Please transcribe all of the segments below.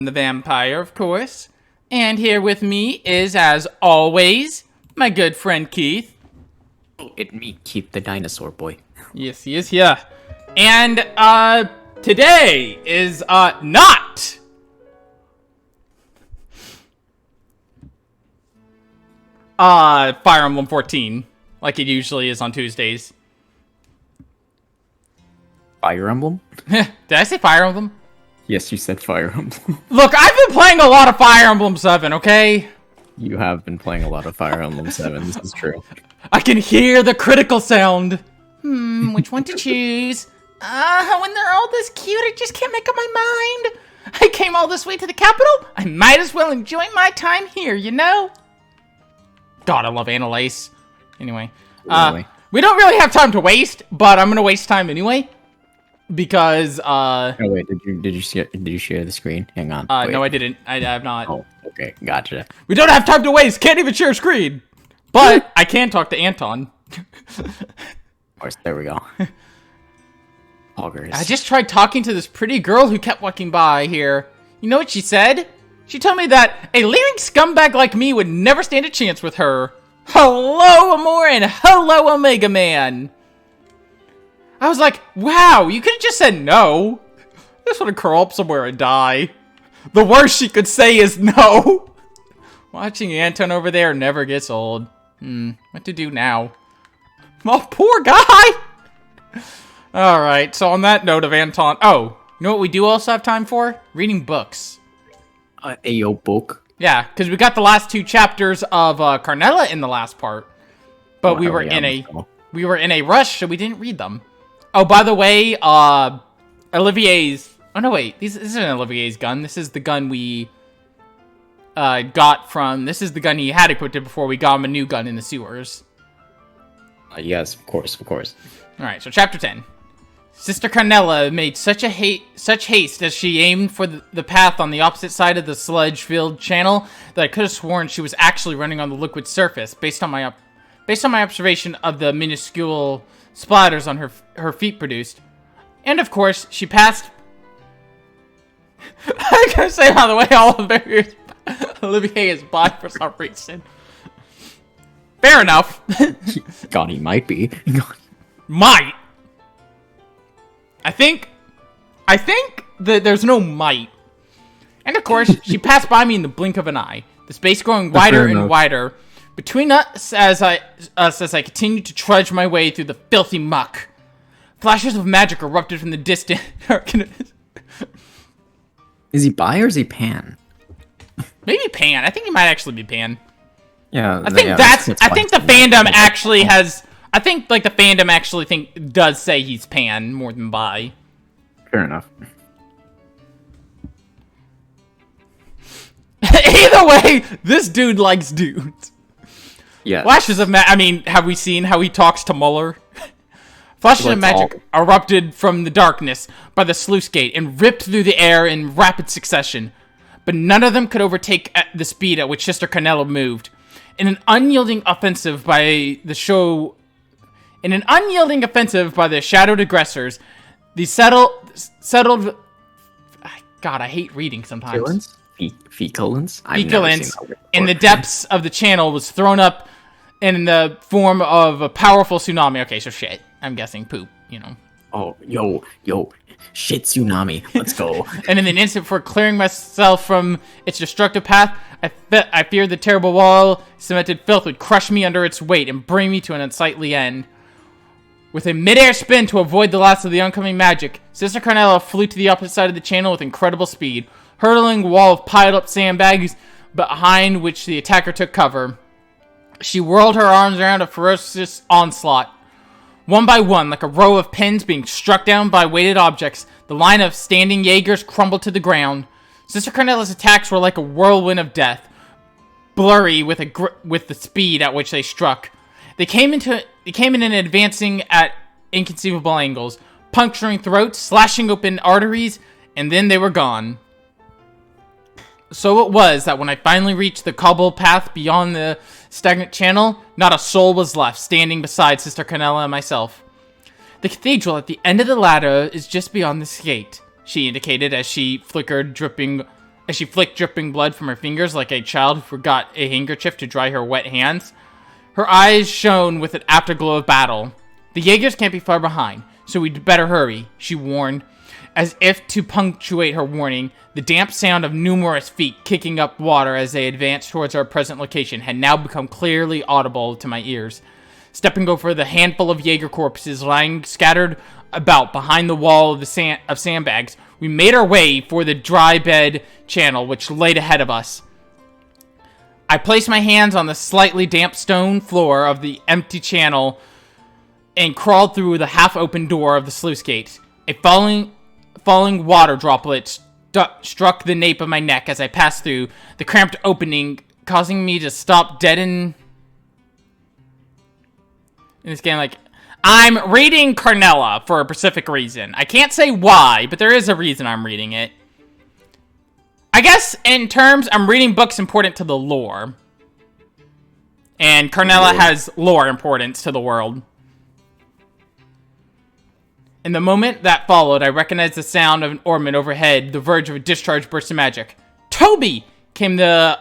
the vampire, of course. And here with me is, as always, my good friend Keith. It me, Keith the dinosaur boy. Yes, he is here. And, today is, not Fire Emblem 14, like it usually is on Tuesdays. Fire Emblem? Did I say Fire Emblem? Yes, you said Fire Emblem. Look, I've been playing a lot of Fire Emblem 7, okay? You have been playing a lot of Fire Emblem 7, this is true. I can hear the critical sound. Which one to choose? When they're all this cute, I just can't make up my mind. I came all this way to the capital. I might as well enjoy my time here, you know? God, I love Annalise. Anyway, Really? we don't really have time to waste, but I'm gonna waste time anyway. Because, Oh wait, did you share the screen? Hang on. Wait. no, I didn't. I have not. Oh, okay, gotcha. We don't have time to waste. Can't even share screen. But I can talk to Anton. Of course, there we go. Poggers. I just tried talking to this pretty girl who kept walking by here. You know what she said? She told me that a leering scumbag like me would never stand a chance with her. Hello, Amor, and hello, Omega Man. I was like, wow, you could have just said no. I just want to curl up somewhere and die. The worst she could say is no. Watching Anton over there never gets old. What to do now? Oh, poor guy. Alright, so on that note of Anton... Oh, you know what we do also have time for? Reading books. Ayo book. Yeah, because we got the last 2 chapters of Carnella in the last part. But we were in a rush, so we didn't read them. Oh, by the way, Olivier's... Oh, no, wait. This isn't Olivier's gun. This is the gun we got from... This is the gun he had equipped before we got him a new gun in the sewers. Yes, of course. Alright, so chapter 10. Sister Carnella made such haste as she aimed for the path on the opposite side of the sludge-filled channel that I could have sworn she was actually running on the liquid surface, based on my observation of the minuscule splatters on her feet produced. And of course, she passed... I gotta say, by the way, Olivier is bi for some reason. Fair enough. God, he might be. Might. I think that there's no might. And of course, she passed by me in the blink of an eye. The space growing wider and wider between us as I continued to trudge my way through the filthy muck. Flashes of magic erupted from the distance. Is he bi or is he pan? Maybe Pan. I think he might actually be Pan. Yeah, I think the fandom actually has. I think like the fandom actually does say he's pan more than bi. Fair enough. Either way, this dude likes dudes. Yeah. Flashes of I mean, have we seen how he talks to Muller? Flashes of magic erupted from the darkness by the sluice gate and ripped through the air in rapid succession. But none of them could overtake the speed at which Sister Carnella moved. In an unyielding offensive by the shadowed aggressors, the settled. God, I hate reading sometimes. Fecalins? Fecalins in the depths of the channel was thrown up in the form of a powerful tsunami. Okay, so shit. I'm guessing poop, you know. Oh, yo, shit tsunami. Let's go. And in an instant for clearing myself from its destructive path, I feared the terrible wall cemented filth would crush me under its weight and bring me to an unsightly end. With a mid-air spin to avoid the last of the oncoming magic, Sister Carnella flew to the opposite side of the channel with incredible speed, hurtling a wall of piled-up sandbags behind which the attacker took cover. She whirled her arms around a ferocious onslaught. One by one, like a row of pins being struck down by weighted objects, the line of standing Jaegers crumbled to the ground. Sister Carnella's attacks were like a whirlwind of death, blurry with the speed at which they struck. They came in and advancing at inconceivable angles, puncturing throats, slashing open arteries, and then they were gone. So it was that when I finally reached the cobbled path beyond the stagnant channel, not a soul was left standing beside Sister Carnella and myself. The cathedral at the end of the ladder is just beyond this gate, she indicated as she flickered dripping as she flicked dripping blood from her fingers like a child who forgot a handkerchief to dry her wet hands. Her eyes shone with an afterglow of battle. The Jaegers can't be far behind, so we'd better hurry, she warned. As if to punctuate her warning, the damp sound of numerous feet kicking up water as they advanced towards our present location had now become clearly audible to my ears. Stepping over the handful of Jaeger corpses lying scattered about behind the wall of sandbags, we made our way for the dry bed channel which laid ahead of us. I placed my hands on the slightly damp stone floor of the empty channel and crawled through the half-open door of the sluice gate. A falling water droplet struck the nape of my neck as I passed through the cramped opening, causing me to stop dead in this game. Like, I'm reading Carnella for a specific reason. I can't say why, but there is a reason I'm reading it. I guess, in terms, I'm reading books important to the lore. And Carnella has lore importance to the world. In the moment that followed, I recognized the sound of an orbment overhead, the verge of a discharged burst of magic. "Toby!" came the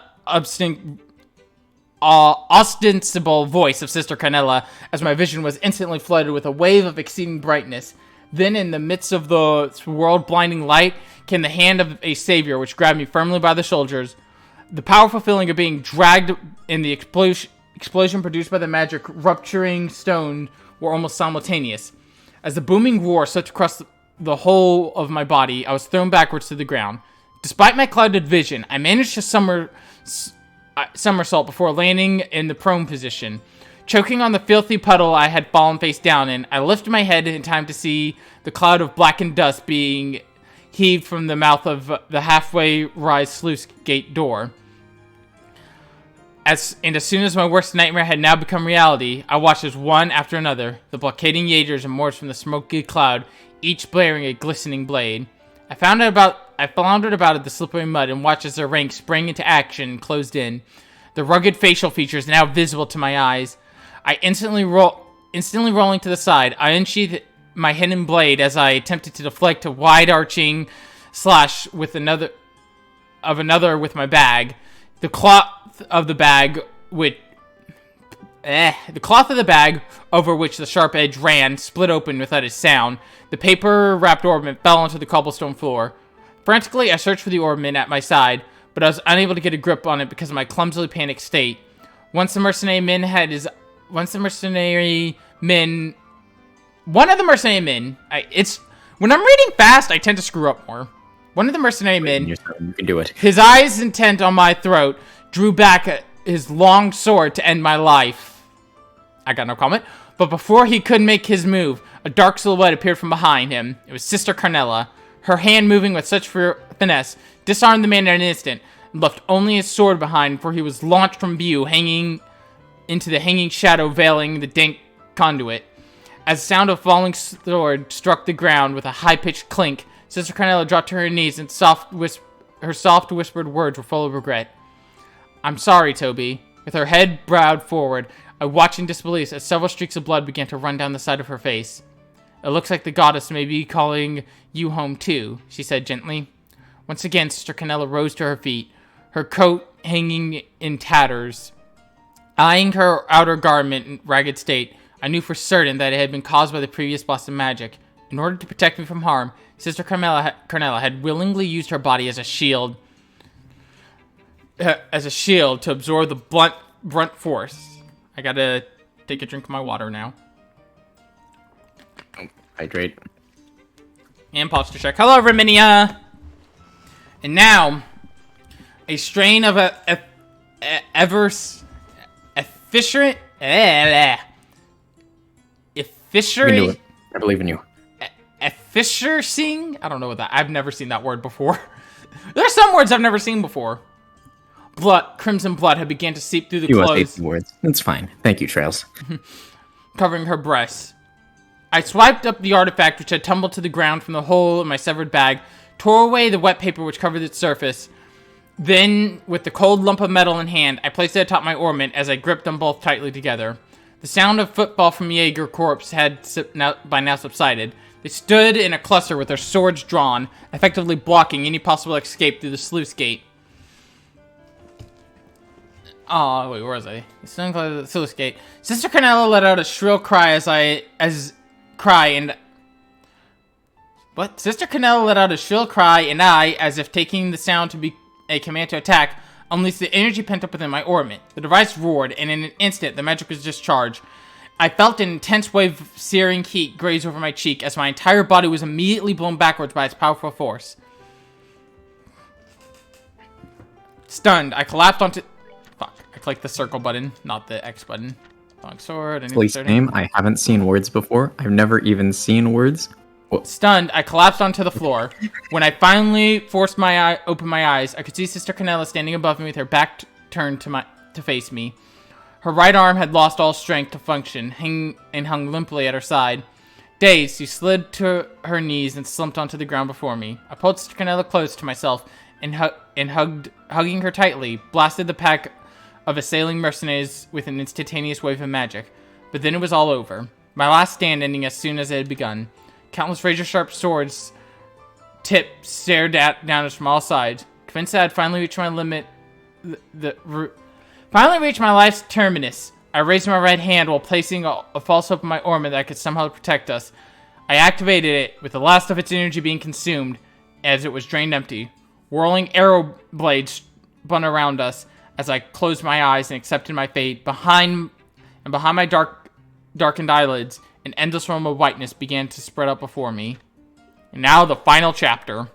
ostensible voice of Sister Carnella, as my vision was instantly flooded with a wave of exceeding brightness. Then, in the midst of the world-blinding light, came the hand of a savior, which grabbed me firmly by the shoulders. The powerful feeling of being dragged in the explosion produced by the magic rupturing stone were almost simultaneous. As the booming roar swept across the whole of my body, I was thrown backwards to the ground. Despite my clouded vision, I managed to somersault before landing in the prone position. Choking on the filthy puddle I had fallen face down in, I lifted my head in time to see the cloud of blackened dust being heaved from the mouth of the halfway rise sluice gate door. As soon as my worst nightmare had now become reality, I watched as one after another, the blockading Jaegers emerged from the smoky cloud, each bearing a glistening blade. I floundered about in the slippery mud and watched as their ranks sprang into action and closed in, the rugged facial features now visible to my eyes. I instantly rolling to the side, I unsheathed my hidden blade as I attempted to deflect a wide-arching slash with another with my bag. The cloth of the bag over which the sharp edge ran split open without a sound. The paper-wrapped orbment fell onto the cobblestone floor. Frantically, I searched for the orbment at my side, but I was unable to get a grip on it because of my clumsily panicked state. One of the mercenary men, when I'm reading fast, I tend to screw up more. One of the mercenary men, You can do it. his eyes intent on my throat, drew back his long sword to end my life. I got no comment. But before he could make his move, a dark silhouette appeared from behind him. It was Sister Carnella. Her hand, moving with such finesse, disarmed the man in an instant, and left only his sword behind, for he was launched from view, hanging into the hanging shadow veiling the dank conduit. As the sound of falling sword struck the ground with a high-pitched clink, Sister Carnella dropped to her knees, and her soft whispered words were full of regret. "I'm sorry, Toby." With her head bowed forward, I watched in disbelief as several streaks of blood began to run down the side of her face. "It looks like the goddess may be calling you home too," she said gently. Once again, Sister Carnella rose to her feet, her coat hanging in tatters. Eyeing her outer garment in ragged state, I knew for certain that it had been caused by the previous blast of magic. In order to protect me from harm, Sister Carnella had willingly used her body as a shield to absorb the blunt force. I gotta take a drink of my water now. Hydrate. And posture check. Hello, Reminia! And now, a strain of efficient... You can do it. I believe in you. Efficiency? I don't know what that... I've never seen that word before. There's some words I've never seen before. Crimson blood had began to seep through the clothes. Words. That's fine. Thank you, Trails. Covering her breasts. I swiped up the artifact which had tumbled to the ground from the hole in my severed bag, tore away the wet paper which covered its surface. Then, with the cold lump of metal in hand, I placed it atop my ornament as I gripped them both tightly together. The sound of footfall from Jaeger corpse had by now subsided. They stood in a cluster with their swords drawn, effectively blocking any possible escape through the sluice gate. Oh, wait, where was I? Standing close to the sluice gate. Sister Canella let out a shrill cry Sister Canella let out a shrill cry, and I, as if taking the sound to be a command to attack, unleashed the energy pent up within my ornament. The device roared, and in an instant, the magic was discharged. I felt an intense wave of searing heat graze over my cheek as my entire body was immediately blown backwards by its powerful force. Stunned, I collapsed onto... Fuck, I clicked the circle button, not the X button. Long sword, and Place name, I haven't seen words before. I've never even seen words. Whoa. Stunned, I collapsed onto the floor. When I finally forced open my eyes, I could see Sister Canella standing above me with her back turned to face me. Her right arm had lost all strength to function, and hung limply at her side. Dazed, she slid to her knees and slumped onto the ground before me. I pulled Sister Canella close to myself and hugging her tightly, blasted the pack of assailing mercenaries with an instantaneous wave of magic. But then it was all over. My last stand ending as soon as it had begun. Countless razor-sharp swords stared down us from all sides. Convinced that I had finally reached my limit, finally reached my life's terminus. I raised my right hand while placing a false hope in my ornament that could somehow protect us. I activated it, with the last of its energy being consumed, as it was drained empty. Whirling arrow blades spun around us as I closed my eyes and accepted my fate. Behind my darkened eyelids, an endless realm of whiteness began to spread out before me. And now the final chapter.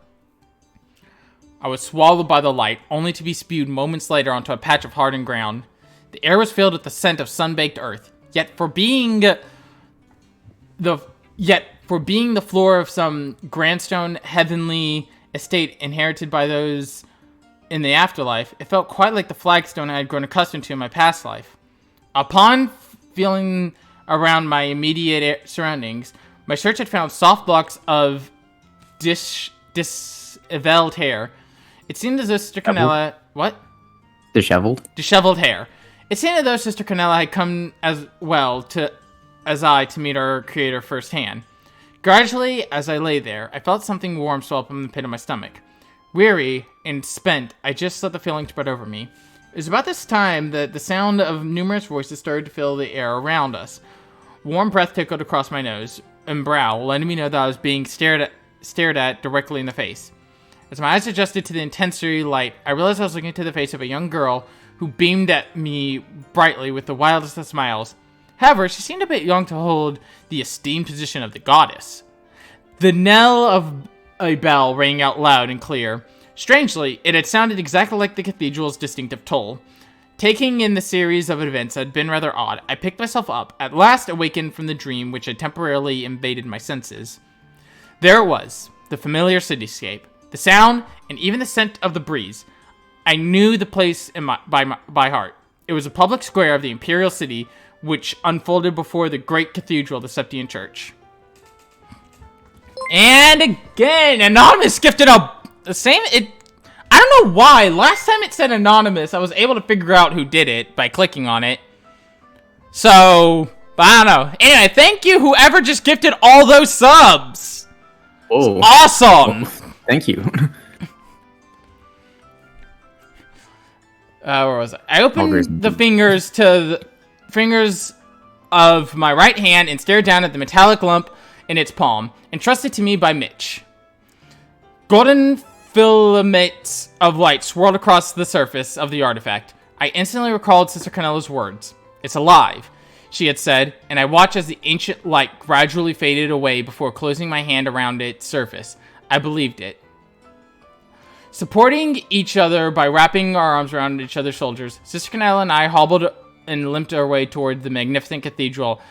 I was swallowed by the light, only to be spewed moments later onto a patch of hardened ground. The air was filled with the scent of sun-baked earth. Yet for being the floor of some grandstone heavenly estate inherited by those in the afterlife, it felt quite like the flagstone I had grown accustomed to in my past life. Upon feeling around my immediate surroundings, my search had found soft blocks of disheveled hair. It seemed as though Sister Canella... What? Disheveled? Disheveled hair. It seemed as though Sister Canella had come as well as I to meet our creator firsthand. Gradually, as I lay there, I felt something warm swell up in the pit of my stomach. Weary and spent, I just let the feeling spread over me. It was about this time that the sound of numerous voices started to fill the air around us. Warm breath tickled across my nose and brow, letting me know that I was being stared at directly in the face. As my eyes adjusted to the intensity light, I realized I was looking into the face of a young girl who beamed at me brightly with the wildest of smiles. However, she seemed a bit young to hold the esteemed position of the goddess. The knell of a bell rang out loud and clear. Strangely, it had sounded exactly like the cathedral's distinctive toll. Taking in the series of events had been rather odd, I picked myself up, at last awakened from the dream which had temporarily invaded my senses. There it was, the familiar cityscape, the sound, and even the scent of the breeze. I knew the place by heart. It was a public square of the imperial city, which unfolded before the great cathedral, the Septian Church. And again, Anonymous gifted the same... I don't know why. Last time it said Anonymous, I was able to figure out who did it by clicking on it. So, but I don't know. Anyway, thank you whoever just gifted all those subs. Oh, awesome. Oh, thank you. Where was I? I opened the fingers of my right hand and stared down at the metallic lump in its palm, entrusted to me by Mitch. Golden filaments of light swirled across the surface of the artifact. I instantly recalled Sister Canella's words. "It's alive," she had said, and I watched as the ancient light gradually faded away before closing my hand around its surface. I believed it. Supporting each other by wrapping our arms around each other's shoulders, Sister Canella and I hobbled and limped our way toward the magnificent cathedral,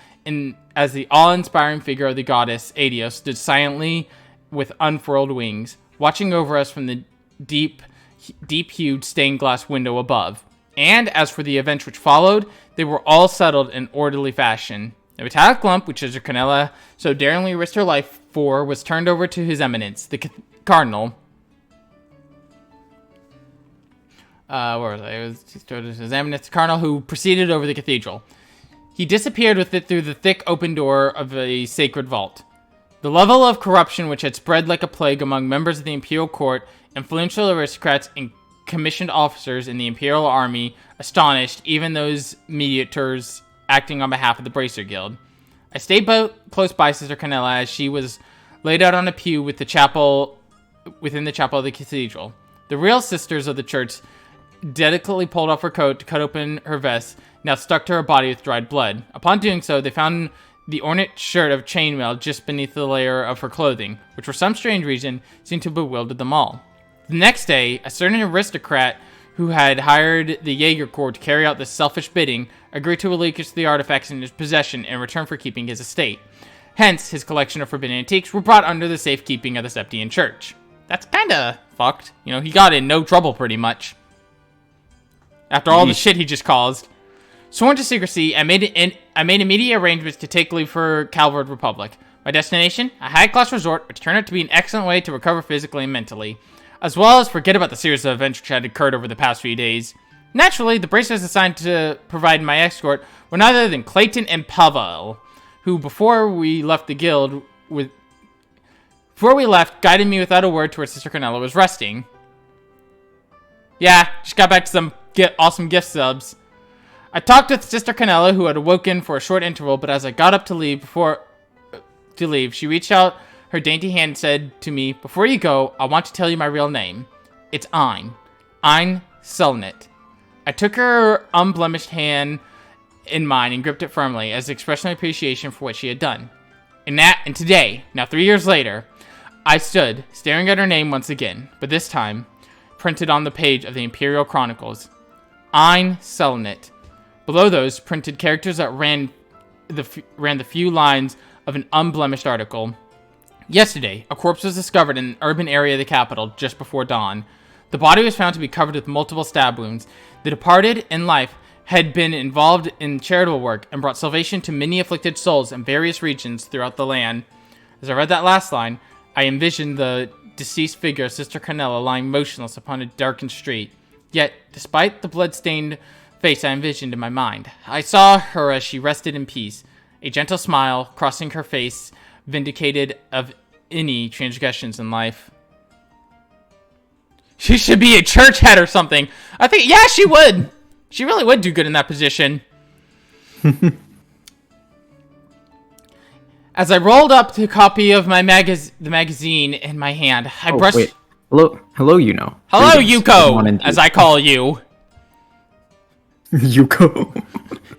as the awe-inspiring figure of the goddess, Adio, stood silently with unfurled wings, watching over us from the deep-hued stained glass window above. And as for the events which followed, they were all settled in orderly fashion. The metallic lump, which Sister Canella so daringly risked her life for, was turned over to His Eminence, the Cardinal. Where was I? It was His Eminence, the Cardinal, who proceeded over the cathedral. He disappeared with it through the thick open door of a sacred vault. The level of corruption which had spread like a plague among members of the imperial court, influential aristocrats, and commissioned officers in the imperial army astonished even those mediators acting on behalf of the Bracer Guild. I stayed close by Sister Canella as she was laid out on a pew within the chapel of the cathedral. The real sisters of the church delicately pulled off her coat to cut open her vest, now stuck to her body with dried blood. Upon doing so, they found the ornate shirt of chainmail just beneath the layer of her clothing, which for some strange reason seemed to have bewildered them all. The next day, a certain aristocrat who had hired the Jaeger Corps to carry out this selfish bidding agreed to relinquish the artifacts in his possession in return for keeping his estate. Hence, his collection of forbidden antiques were brought under the safekeeping of the Septian Church. That's kinda fucked. You know, he got in no trouble pretty much. After all the shit he just caused. Sworn to secrecy, I made immediate arrangements to take leave for Calvard Republic. My destination? A high-class resort, which turned out to be an excellent way to recover physically and mentally, as well as forget about the series of events which had occurred over the past few days. Naturally, the bracers assigned to provide my escort were none other than Clayton and Pavel, who, before we left, guided me without a word to where Sister Canella was resting. Yeah, just got back to some awesome gift subs. I talked with Sister Canella, who had awoken for a short interval, but as I got up to leave, she reached out her dainty hand and said to me, "Before you go, I want to tell you my real name. It's Ein. Ein Selnet." I took her unblemished hand in mine and gripped it firmly as an expression of appreciation for what she had done. And today, now 3 years later, I stood, staring at her name once again, but this time, printed on the page of the Imperial Chronicles. Ein Selnet. Below those, printed characters that ran the few lines of an unblemished article. Yesterday, a corpse was discovered in an urban area of the capital just before dawn. The body was found to be covered with multiple stab wounds. The departed, in life, had been involved in charitable work and brought salvation to many afflicted souls in various regions throughout the land. As I read that last line, I envisioned the deceased figure of Sister Canella lying motionless upon a darkened street. Yet, despite the blood-stained face I envisioned in my mind, I saw her as she rested in peace. A gentle smile crossing her face vindicated of any transgressions in life. She should be a church head or something. I think, yeah, she would. She really would do good in that position. As I rolled up the copy of the magazine in my hand, I brushed... Wait. Hello, Yuno. Hello, Yuko, as I call you. Yuko.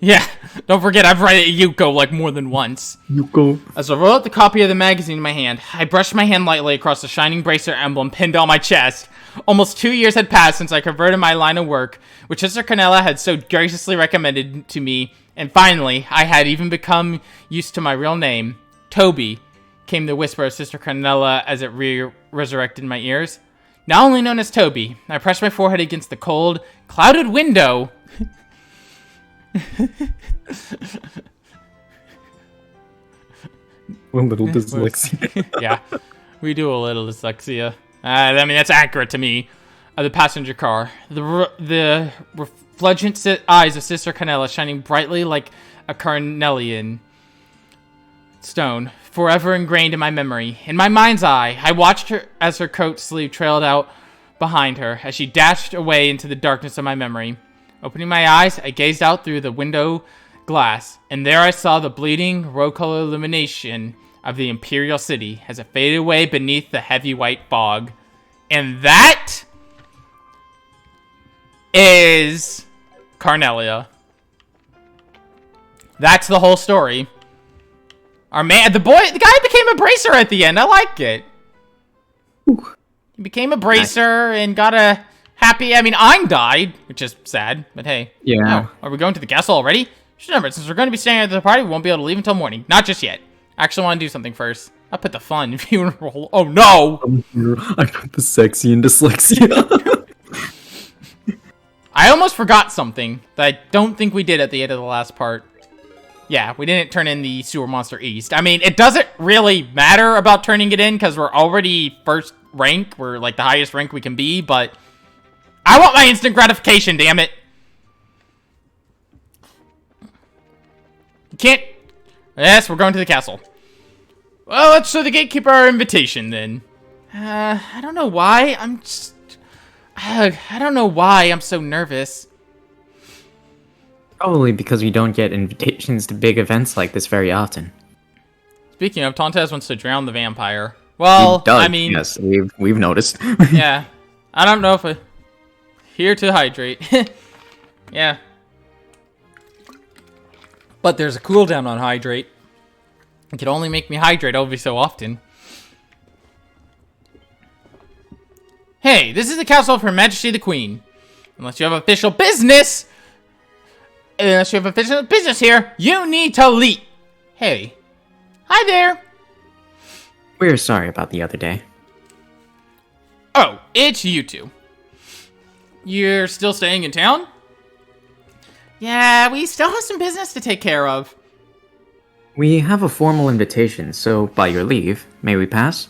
Yeah, don't forget I've read Yuko like more than once. Yuko. As I rolled up the copy of the magazine in my hand, I brushed my hand lightly across the shining bracer emblem pinned on my chest. Almost 2 years had passed since I converted my line of work, which Sister Canella had so graciously recommended to me, and finally, I had even become used to my real name. Toby, came the whisper of Sister Canella as it resurrected my ears. Now only known as Toby, I pressed my forehead against the cold, clouded window. A little dyslexia. Yeah, we do a little dyslexia. I mean, that's accurate to me. The passenger car. The refulgent eyes of Sister Canella shining brightly like a carnelian stone, forever ingrained in my memory. In my mind's eye, I watched her as her coat sleeve trailed out behind her, as she dashed away into the darkness of my memory. Opening my eyes, I gazed out through the window glass, and there I saw the bleeding, rose-colored illumination of the Imperial City as it faded away beneath the heavy white fog. And that is Carnelia. That's the whole story. The guy became a bracer at the end. I like it. Ooh. He became a bracer and got a happy... I mean, Ein died, which is sad, but hey. Yeah. Oh, are we going to the castle already? Just remember, since we're going to be staying at the party, we won't be able to leave until morning. Not just yet. I actually want to do something first. I'll put the fun if you roll. Oh, no! I put the sexy and dyslexia. I almost forgot something that I don't think we did at the end of the last part. Yeah, we didn't turn in the Sewer Monster East. I mean, it doesn't really matter about turning it in because we're already first rank. We're like the highest rank we can be, but I want my instant gratification, damn it. You can't... Yes, we're going to the castle. Well, let's show the gatekeeper our invitation, then. I don't know why. I don't know why I'm so nervous. Probably because we don't get invitations to big events like this very often. Speaking of, Tontes wants to drown the vampire. Well, I mean... Yes, we've noticed. Yeah. I don't know if here to hydrate. Yeah. But there's a cooldown on hydrate. It can only make me hydrate every so often. Hey, this is the castle of Her Majesty the Queen. Unless you have official business here, you need to leave. Hey. Hi there. We're sorry about the other day. Oh, it's you two. You're still staying in town? Yeah, we still have some business to take care of. We have a formal invitation, so by your leave, may we pass?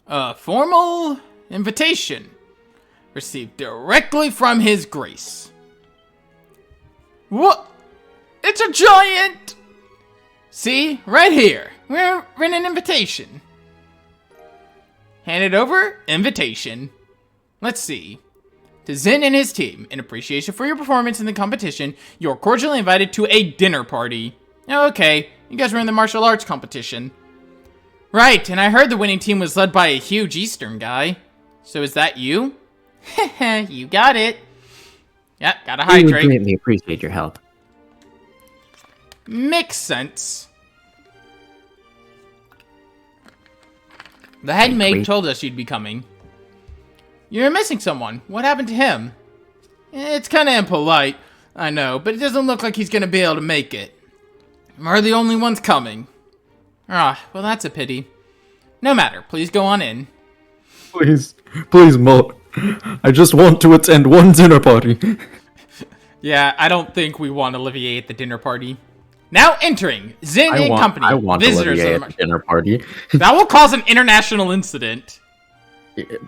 A formal invitation received directly from His Grace. What? It's a giant! See, right here. We're in an invitation. Hand it over, invitation. Let's see. To Zin and his team, in appreciation for your performance in the competition, you're cordially invited to a dinner party. Okay, you guys were in the martial arts competition. Right, and I heard the winning team was led by a huge Eastern guy. So is that you? Heh, you got it. Yeah, gotta We would hydrate. greatly appreciate your help. Makes sense. The head maid Wait. told us you'd be coming. You're missing someone. What happened to him? It's kinda impolite, I know, but it doesn't look like he's gonna be able to make it. We're the only ones coming. Ah, well that's a pity. No matter, please go on in. Please, Mort. I just want to attend one dinner party. Yeah, I don't think we want Olivier at the dinner party. Now entering, Zin and Company. I want visitors Olivier of at the dinner party. That will cause an international incident.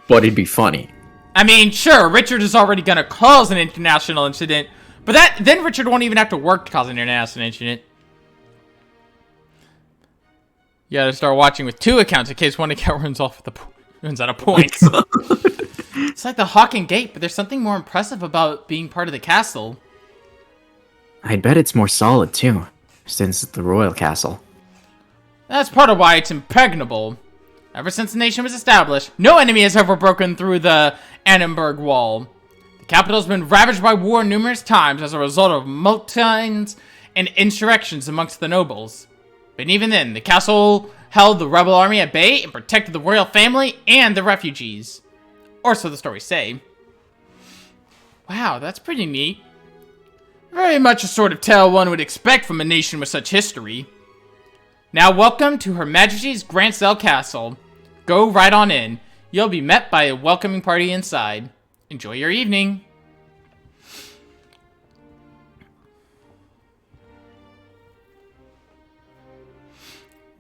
But it'd be funny. I mean, sure, Richard is already gonna cause an international incident, but then Richard won't even have to work to cause an international incident. You gotta start watching with 2 accounts in case one account runs out of points. It's like the Hawking Gate, but there's something more impressive about being part of the castle. I'd bet it's more solid too, since it's the royal castle. That's part of why it's impregnable. Ever since the nation was established, no enemy has ever broken through the Annenberg Wall. The capital has been ravaged by war numerous times as a result of mutines and insurrections amongst the nobles. But even then, the castle held the rebel army at bay and protected the royal family and the refugees. Or so the stories say. Wow, that's pretty neat. Very much a sort of tale one would expect from a nation with such history. Now welcome to Her Majesty's Grantsell Castle. Go right on in. You'll be met by a welcoming party inside. Enjoy your evening.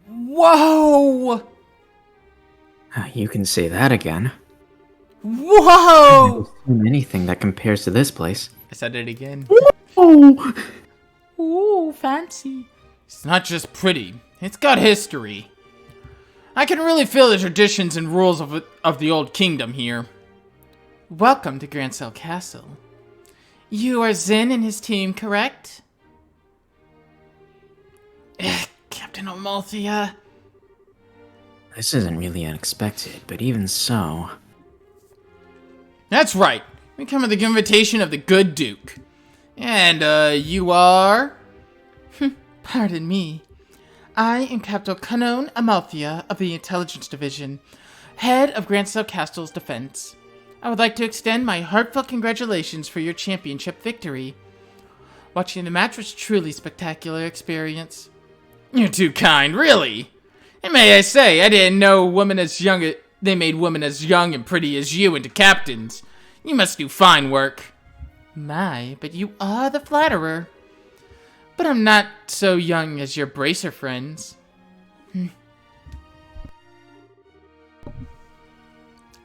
Whoa! You can say that again. Whoa! Anything that compares to this place. I said it again. Oh! Ooh, fancy. It's not just pretty. It's got history. I can really feel the traditions and rules of the old kingdom here. Welcome to Grantsell Castle. You are Zin and his team, correct? Captain Amalthea. This isn't really unexpected, but even so... That's right. We come with the invitation of the good Duke. And, you are... Pardon me. I am Captain Canon Amalthea of the Intelligence Division, head of Grantsell Castle's defense. I would like to extend my heartfelt congratulations for your championship victory. Watching the match was truly spectacular experience. You're too kind, really. And may I say, I didn't know they made women as young and pretty as you into captains. You must do fine work. My, but you are the flatterer. But I'm not so young as your bracer friends.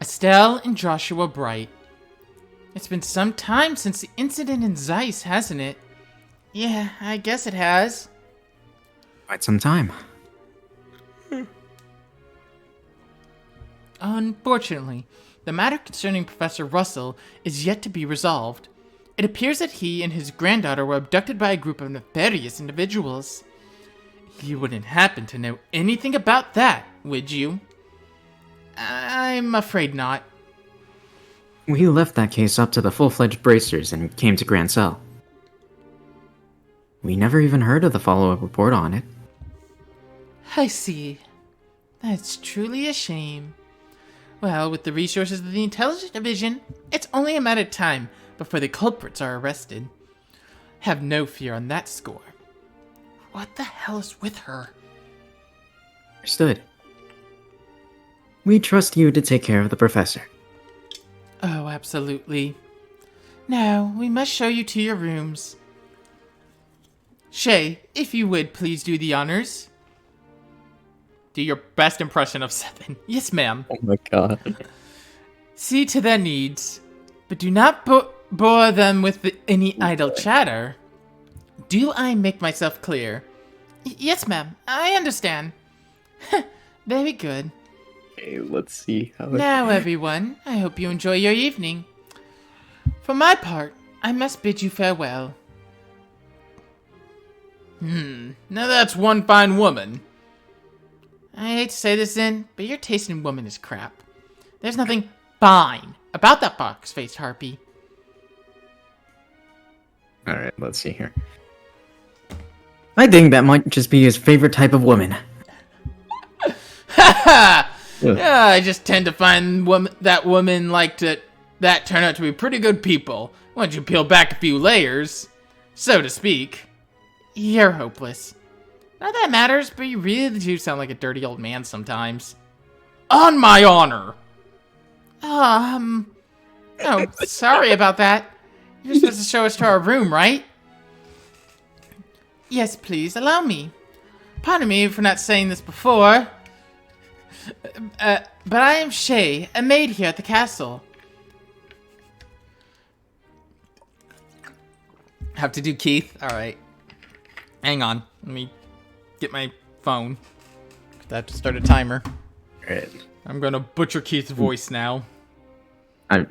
Estelle and Joshua Bright. It's been some time since the incident in Zeiss, hasn't it? Yeah, I guess it has. Quite some time. Unfortunately, the matter concerning Professor Russell is yet to be resolved. It appears that he and his granddaughter were abducted by a group of nefarious individuals. You wouldn't happen to know anything about that, would you? I'm afraid not. We left that case up to the full-fledged bracers and came to Grand Cell. We never even heard of the follow-up report on it. I see. That's truly a shame. Well, with the resources of the Intelligence Division, it's only a matter of time before the culprits are arrested. Have no fear on that score. What the hell is with her? Understood. We trust you to take care of the professor. Oh, absolutely. Now, we must show you to your rooms. Shay, if you would please do the honors. Do your best impression of Seven. Yes, ma'am. Oh my god. See to their needs, but do not bore them with any idle chatter. Do I make myself clear? Yes, ma'am. I understand. Very good. Okay, let's see how Now, everyone, I hope you enjoy your evening. For my part, I must bid you farewell. Now that's one fine woman. I hate to say this, Zin, but your taste in woman is crap. There's nothing fine about that box-faced harpy. Alright, let's see here. I think that might just be his favorite type of woman. Ha! Yeah, I just tend to find that women that turn out to be pretty good people once you peel back a few layers, so to speak. You're hopeless. Not that it matters, but you really do sound like a dirty old man sometimes. On my honor! Oh, sorry about that. You're supposed to show us to our room, right? Yes, please, allow me. Pardon me for not saying this before. But I am Shay, a maid here at the castle. Have to do Keith? Alright. Hang on. Let me get my phone. I have to start a timer. Alright. I'm gonna butcher Keith's voice now. I'm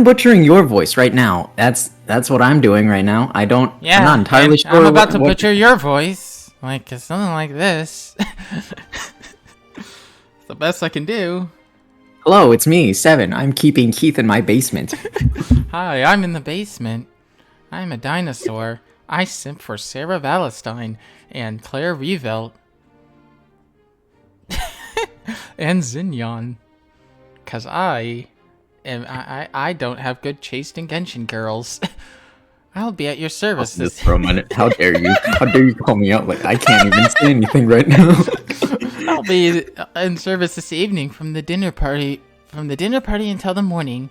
butchering your voice right now. That's what I'm doing right now. I'm not entirely sure. I'm about to butcher your voice. Like, something like this. It's the best I can do. Hello, it's me, Seven. I'm keeping Keith in my basement. Hi, I'm in the basement. I'm a dinosaur. I simp for Sarah Valentine and Claire Revelt. And Xinyan. Cause I don't have good taste in Genshin girls. I'll be at your service. Just for a minute. How dare you? How dare you call me out? Like, I can't even say anything right now. I'll be in service this evening from the dinner party until the morning.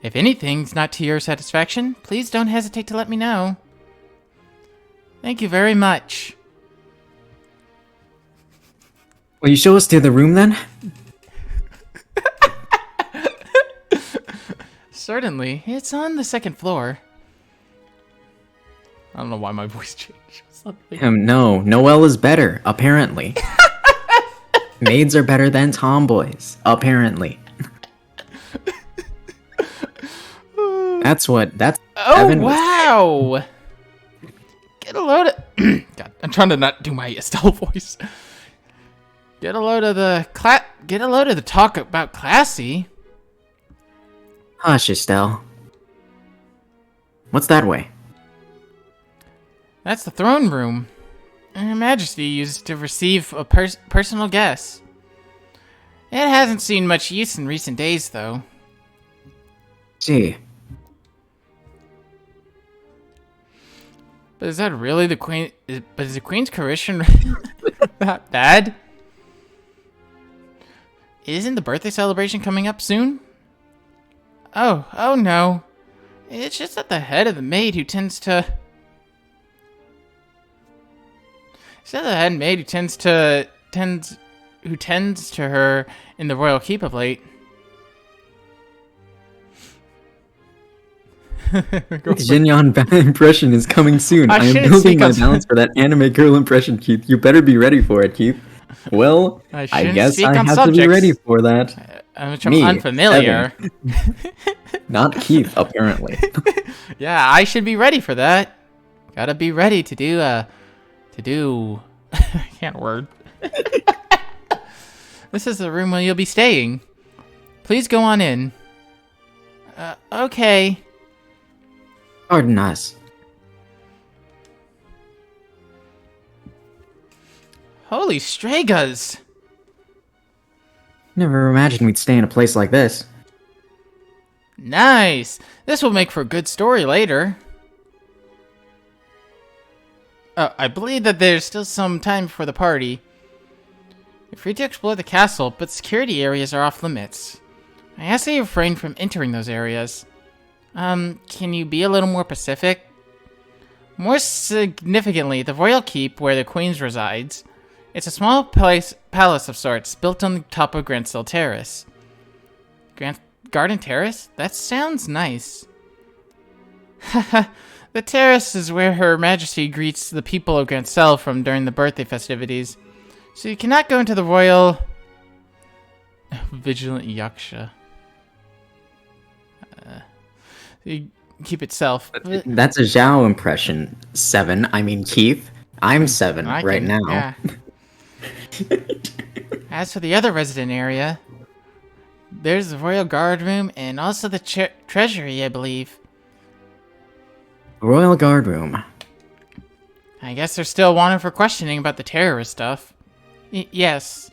If anything's not to your satisfaction, please don't hesitate to let me know. Thank you very much. Will you show us to the room then? Certainly. It's on the second floor. I don't know why my voice changed. No. Noelle is better, apparently. Maids are better than tomboys, apparently. That's Oh, Evan wow! Get a load of... God, I'm trying to not do my Estelle voice. Get a load of the talk about classy. Hush, Estelle. What's that way? That's the throne room. Her Majesty used to receive a personal guest. It hasn't seen much use in recent days, though. Gee. But is that really the Queen? But is the Queen's correction that bad? Isn't the birthday celebration coming up soon? Oh no. It's just that the head of the maid who tends to... who tends to her in the royal keep of late. Jinyon impression is coming soon. I am building my balance for that anime girl impression, Keith. You better be ready for it, Keith. Well, I guess I have to be ready for that. I'm unfamiliar. Not Keith, apparently. Yeah, I should be ready for that. Gotta be ready to do, I can't word. This is the room where you'll be staying. Please go on in. Okay. Pardon us. Holy Stragas! Never imagined we'd stay in a place like this. Nice! This will make for a good story later. I believe that there's still some time before the party. You're free to explore the castle, but security areas are off limits. I ask that you refrain from entering those areas. Can you be a little more specific? More significantly, the Royal Keep, where the Queen resides. It's a small palace of sorts, built on the top of Grandsill Terrace. Garden Terrace? That sounds nice. Haha, the terrace is where Her Majesty greets the people of Grandsill from during the birthday festivities. So you cannot go into the Royal... Vigilant Yaksha. You keep itself. That's a Zhao impression, 7. I mean, Keith. I'm 7 right now. Yeah. As for the other resident area, there's the Royal Guard Room and also the Treasury, I believe. Royal Guard Room. I guess they're still wanted for questioning about the terrorist stuff. Yes.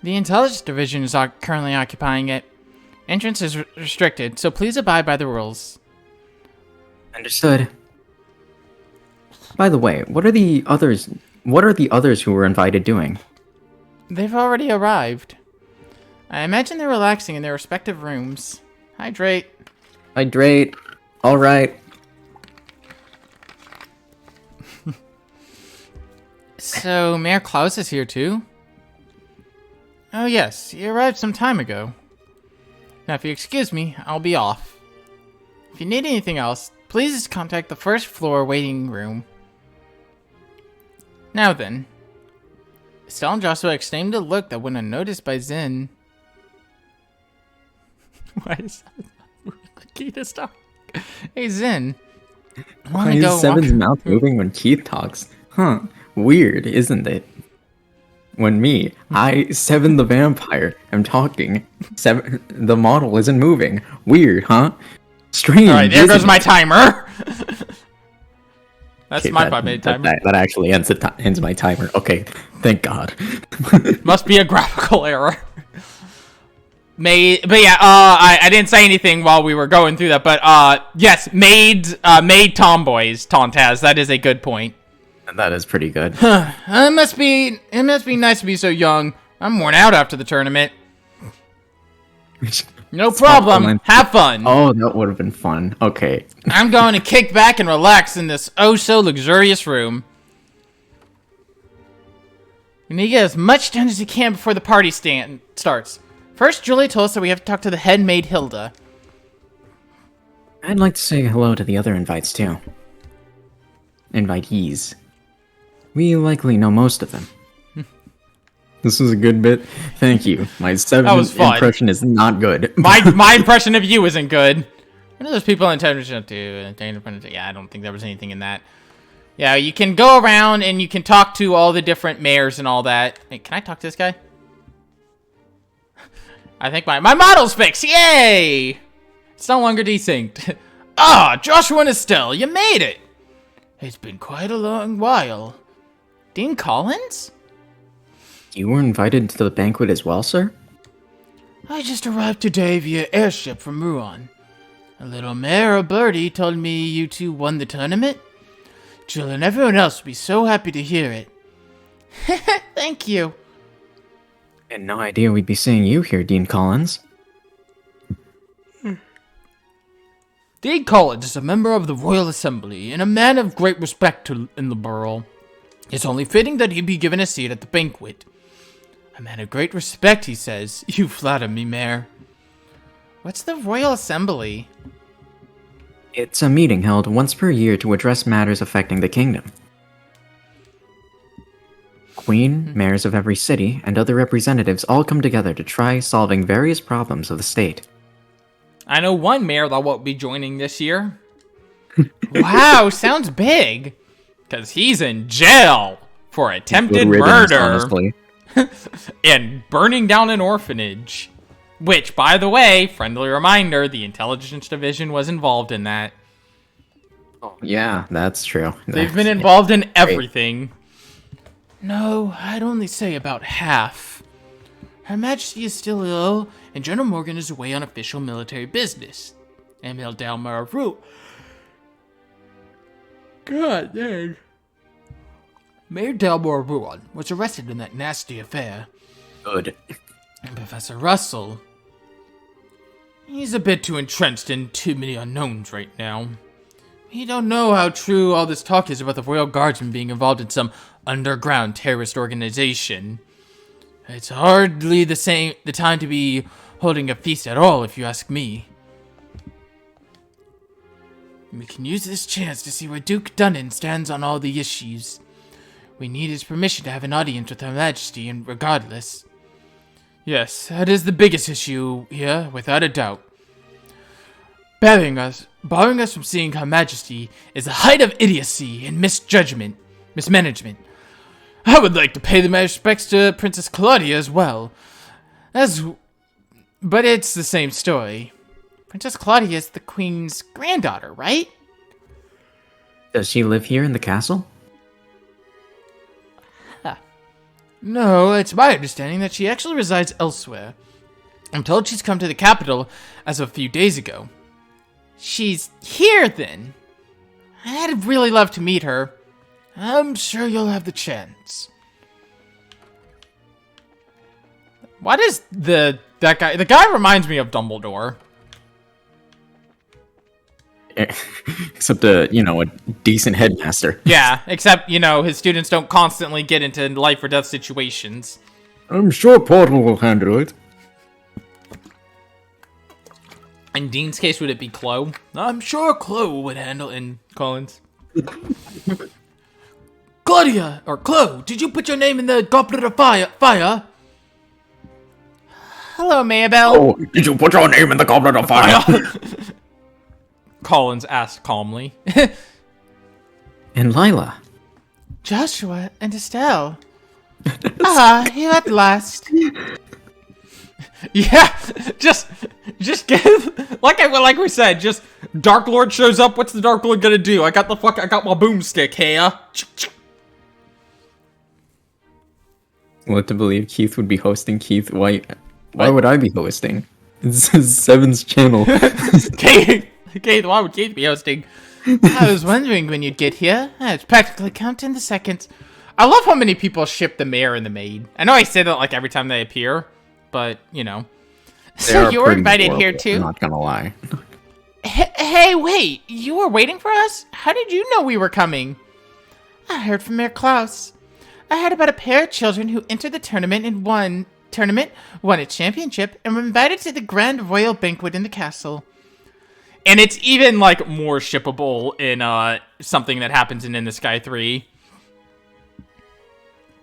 The Intelligence Division is currently occupying it. Entrance is restricted, so please abide by the rules. Understood. By the way, what are the others who were invited doing? They've already arrived. I imagine they're relaxing in their respective rooms. Hydrate. Hydrate. All right. So, Mayor Klaus is here too? Oh yes, he arrived some time ago. Now if you excuse me, I'll be off. If you need anything else, please contact the first floor waiting room. Now then. Estelle and Joshua exchanged a look that went unnoticed by Zen. Why is Keith stop? Hey Zen. Why is Seven's mouth moving when Keith talks? Huh. Weird, isn't it? When me, Seven the vampire, am talking, Seven the model isn't moving. Weird, huh? Strange. Alright, there goes my timer. That's okay, my 5-minute timer. That actually ends my timer. Okay, thank God. Must be a graphical error. But yeah, I didn't say anything while we were going through that, but yes, maid tomboys, Tauntaz. That is a good point. That is pretty good. It must be nice to be so young. I'm worn out after the tournament. No problem. Have fun. Oh, that would have been fun. Okay. I'm going to kick back and relax in this oh-so-luxurious room. You need to get as much done as you can before the party starts. First, Julie told us that we have to talk to the head maid, Hilda. I'd like to say hello to the other invites, too. Invitees. We likely know most of them. This was a good bit. Thank you. My 7th impression is not good. My impression of you isn't good. I know there's people in intelligence too. Yeah, I don't think there was anything in that. Yeah, you can go around and you can talk to all the different mayors and all that. Hey, can I talk to this guy? I think my model's fixed. Yay! It's no longer desynced. Ah, Joshua and Estelle, you made it. It's been quite a long while. Dean Collins? You were invited to the banquet as well, sir? I just arrived today via airship from Ruan. A little mare birdie told me you two won the tournament. Jill and everyone else will be so happy to hear it. Thank you. I had no idea we'd be seeing you here, Dean Collins. Dean Collins is a member of the Royal Assembly and a man of great respect in the borough. It's only fitting that he be given a seat at the banquet. A man of great respect, he says. You flatter me, Mayor. What's the Royal Assembly? It's a meeting held once per year to address matters affecting the kingdom. Queen, mayors of every city, and other representatives all come together to try solving various problems of the state. I know one mayor that won't be joining this year. Wow, sounds big. Because he's in jail for attempted murder and burning down an orphanage. Which, by the way, friendly reminder, the intelligence division was involved in that. Oh, yeah, that's true. They've been involved in everything. No, I'd only say about half. Her Majesty is still ill, and General Morgan is away on official military business. Emil Dalmaru. God dang. Mayor Dalmaru was arrested in that nasty affair. Good. And Professor Russell. He's a bit too entrenched in too many unknowns right now. He don't know how true all this talk is about the Royal Guardsmen being involved in some underground terrorist organization. It's hardly the time to be holding a feast at all, if you ask me. We can use this chance to see where Duke Dunnan stands on all the issues. We need his permission to have an audience with Her Majesty, and regardless. Yes, that is the biggest issue here, without a doubt. Barring us from seeing Her Majesty is the height of idiocy and mismanagement. I would like to pay my respects to Princess Claudia as well. But it's the same story. Princess Claudia is the Queen's granddaughter, right? Does she live here in the castle? No, it's my understanding that she actually resides elsewhere. I'm told she's come to the capital as of a few days ago. She's here, then. I'd really love to meet her. I'm sure you'll have the chance. Why does that guy... The guy reminds me of Dumbledore. Except a decent headmaster. Yeah, except, his students don't constantly get into life or death situations. I'm sure Portal will handle it. In Dean's case, would it be Chloe? I'm sure Chloe would handle in Collins. Claudia, or Chloe, did you put your name in the goblet of fire? Hello, Maybell. Oh, did you put your name in the goblet of fire? Collins asked calmly. And Lila. Joshua and Estelle. Here at last. Yeah, just give like we said, just Dark Lord shows up. What's the Dark Lord gonna do? I got my boomstick here. What to believe Keith would be hosting Keith? Why would I be hosting? It's Seven's channel. Keith, why would Keith be hosting? I was wondering when you'd get here. It's practically counting the seconds. I love how many people ship the mayor and the maid. I know I say that like every time they appear, but So you were invited here too? I'm not gonna lie. Hey, wait! You were waiting for us? How did you know we were coming? I heard from Mayor Klaus. I heard about a pair of children who entered the tournament and won a championship, and were invited to the grand royal banquet in the castle. And it's even, like, more shippable in, something that happens in the Sky 3.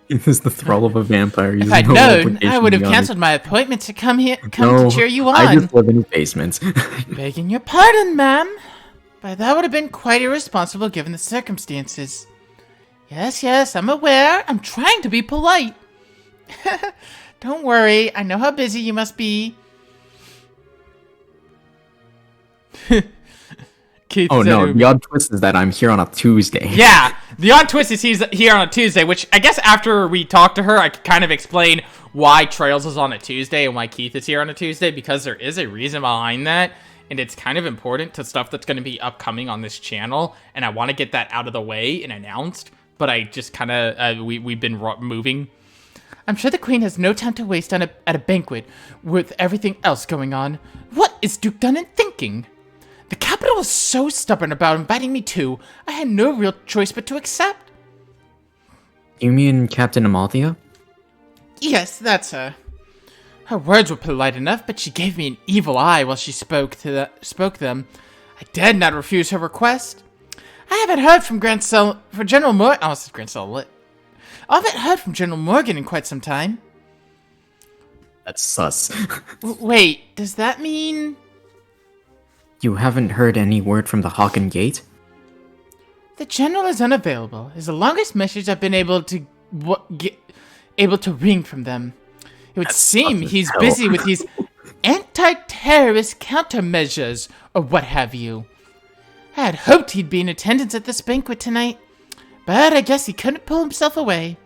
It is the thrall of a vampire. If I'd known, I would have canceled my appointment to come to cheer you on. I just live in basements. Begging your pardon, ma'am. But that would have been quite irresponsible given the circumstances. Yes, I'm aware. I'm trying to be polite. Don't worry, I know how busy you must be. Keith the odd twist is that I'm here on a Tuesday. Yeah, the odd twist is he's here on a Tuesday, which I guess after we talked to her, I could kind of explain why Trails is on a Tuesday and why Keith is here on a Tuesday, because there is a reason behind that, and it's kind of important to stuff that's going to be upcoming on this channel, and I want to get that out of the way and announced, but I just kind of, we've been moving. I'm sure the Queen has no time to waste at a banquet with everything else going on. What is Duke Dunnan thinking? The capital was so stubborn about inviting me too, I had no real choice but to accept. You mean Captain Amalthea? Yes, that's her. Her words were polite enough, but she gave me an evil eye while she spoke them. I dared not refuse her request. I haven't heard from General Morgan. Oh, it's Grancel. I haven't heard from General Morgan in quite some time. That's sus. Wait, does that mean... You haven't heard any word from the Hawken Gate? The General is unavailable. It's the longest message I've been able to ring from them. It would seem he's busy with these anti-terrorist countermeasures, or what have you. I had hoped he'd be in attendance at this banquet tonight, but I guess he couldn't pull himself away.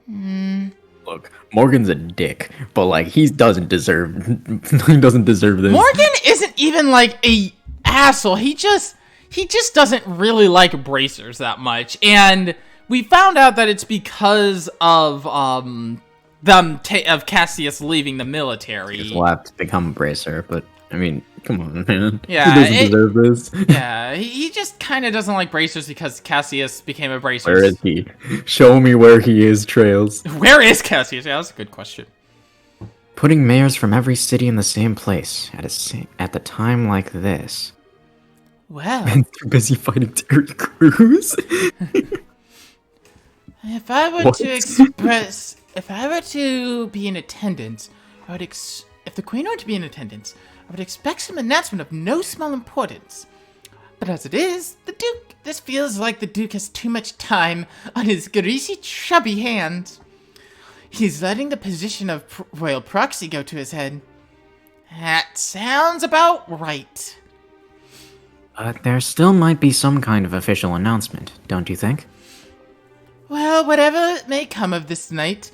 Look, Morgan's a dick, but like he doesn't deserve this. Morgan isn't even like a asshole. He just doesn't really like bracers that much, and we found out that it's because of Cassius leaving the military. He's left to become a bracer, but I mean, come on, man. Yeah, he doesn't deserve this. Yeah, he just kind of doesn't like bracers because Cassius became a bracer. Where is he? Show me where he is, Trails. Where is Cassius? Yeah, that's a good question. Putting mayors from every city in the same place at the time like this. Well, I'm too busy fighting Terry Crews. If I were to be in attendance, if the Queen were to be in attendance, I would expect some announcement of no small importance. But as it is, this feels like the Duke has too much time on his greasy, chubby hands. He's letting the position of royal proxy go to his head. That sounds about right. There still might be some kind of official announcement, don't you think? Well, whatever may come of this night,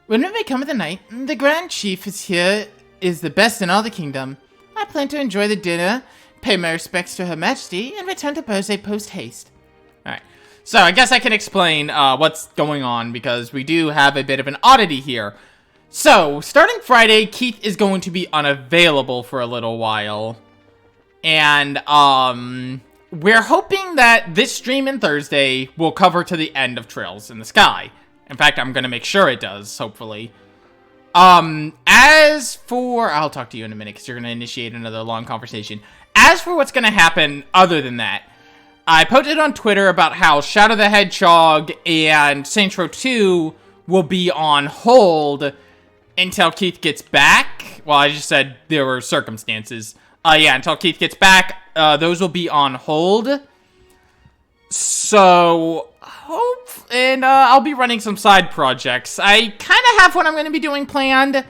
whatever may come of the night, the Grand Chief is the best in all the kingdom. I plan to enjoy the dinner, pay my respects to Her Majesty, and return to Perse post-haste. Alright, so I guess I can explain what's going on, because we do have a bit of an oddity here. So, starting Friday, Keith is going to be unavailable for a little while. And, we're hoping that this stream and Thursday will cover to the end of Trails in the Sky. In fact, I'm gonna make sure it does, hopefully. As for... I'll talk to you in a minute, because you're gonna initiate another long conversation. As for what's gonna happen other than that, I posted on Twitter about how Shadow the Hedgehog and Saints Row 2 will be on hold until Keith gets back. Well, I just said there were circumstances. Yeah, until Keith gets back, those will be on hold. So, I'll be running some side projects. I kind of have what I'm going to be doing planned.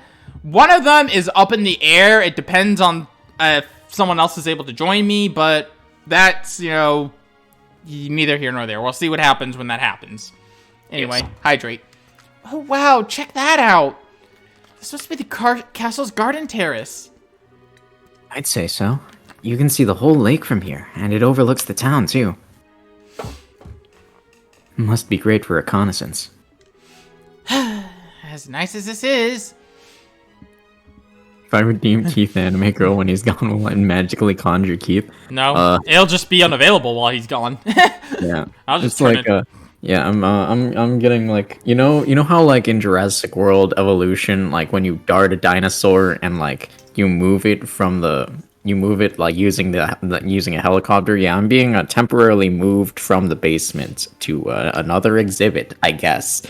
One of them is up in the air. It depends on if someone else is able to join me, but that's, neither here nor there. We'll see what happens when that happens. Anyway, yes. Hydrate. Oh, wow, check that out. This must be the castle's garden terrace. I'd say so. You can see the whole lake from here, and it overlooks the town, too. Must be great for reconnaissance. As nice as this is. If I redeem Keith Anime Girl when he's gone, will I magically conjure Keith? No, it'll just be unavailable while he's gone. Yeah, I'll just turn it. Yeah, I'm getting like you know how like in Jurassic World Evolution, like when you dart a dinosaur and like you move it like using a helicopter. Yeah, I'm being temporarily moved from the basement to another exhibit, I guess.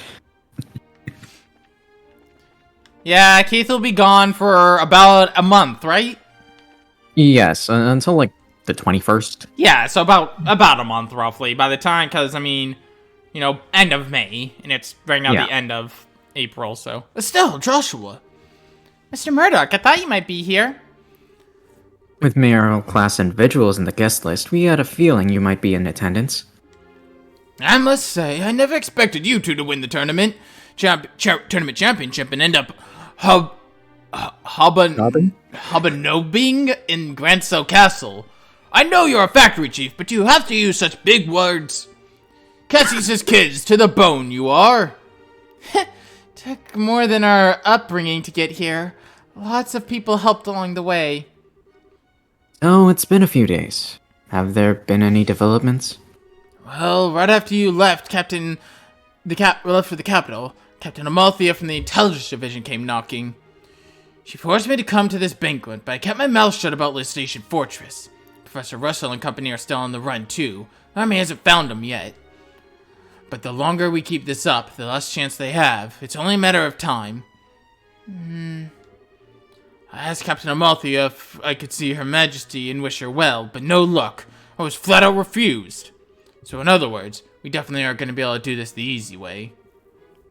Yeah, Keith will be gone for about a month, right? Yes, until like the 21st. Yeah, so about a month roughly. By the time, because I mean, end of May, and it's right now the end of April. So, but still, Joshua, Mr. Murdoch, I thought you might be here. With mayoral class individuals in the guest list, we had a feeling you might be in attendance. I must say, I never expected you two to win the tournament championship and end up hobnobing in Grancel Castle. I know you're a factory chief, but you have to use such big words. Cassius's kids to the bone, you are. Took more than our upbringing to get here. Lots of people helped along the way. Oh, it's been a few days. Have there been any developments? Well, right after you left, left for the capital, Captain Amalthea from the Intelligence Division came knocking. She forced me to come to this banquet, but I kept my mouth shut about Listation Fortress. Professor Russell and company are still on the run, too. The army hasn't found them yet. But the longer we keep this up, the less chance they have. It's only a matter of time. I asked Captain Amalthea if I could see Her Majesty and wish her well, but no luck. I was flat out refused. So in other words, we definitely aren't going to be able to do this the easy way.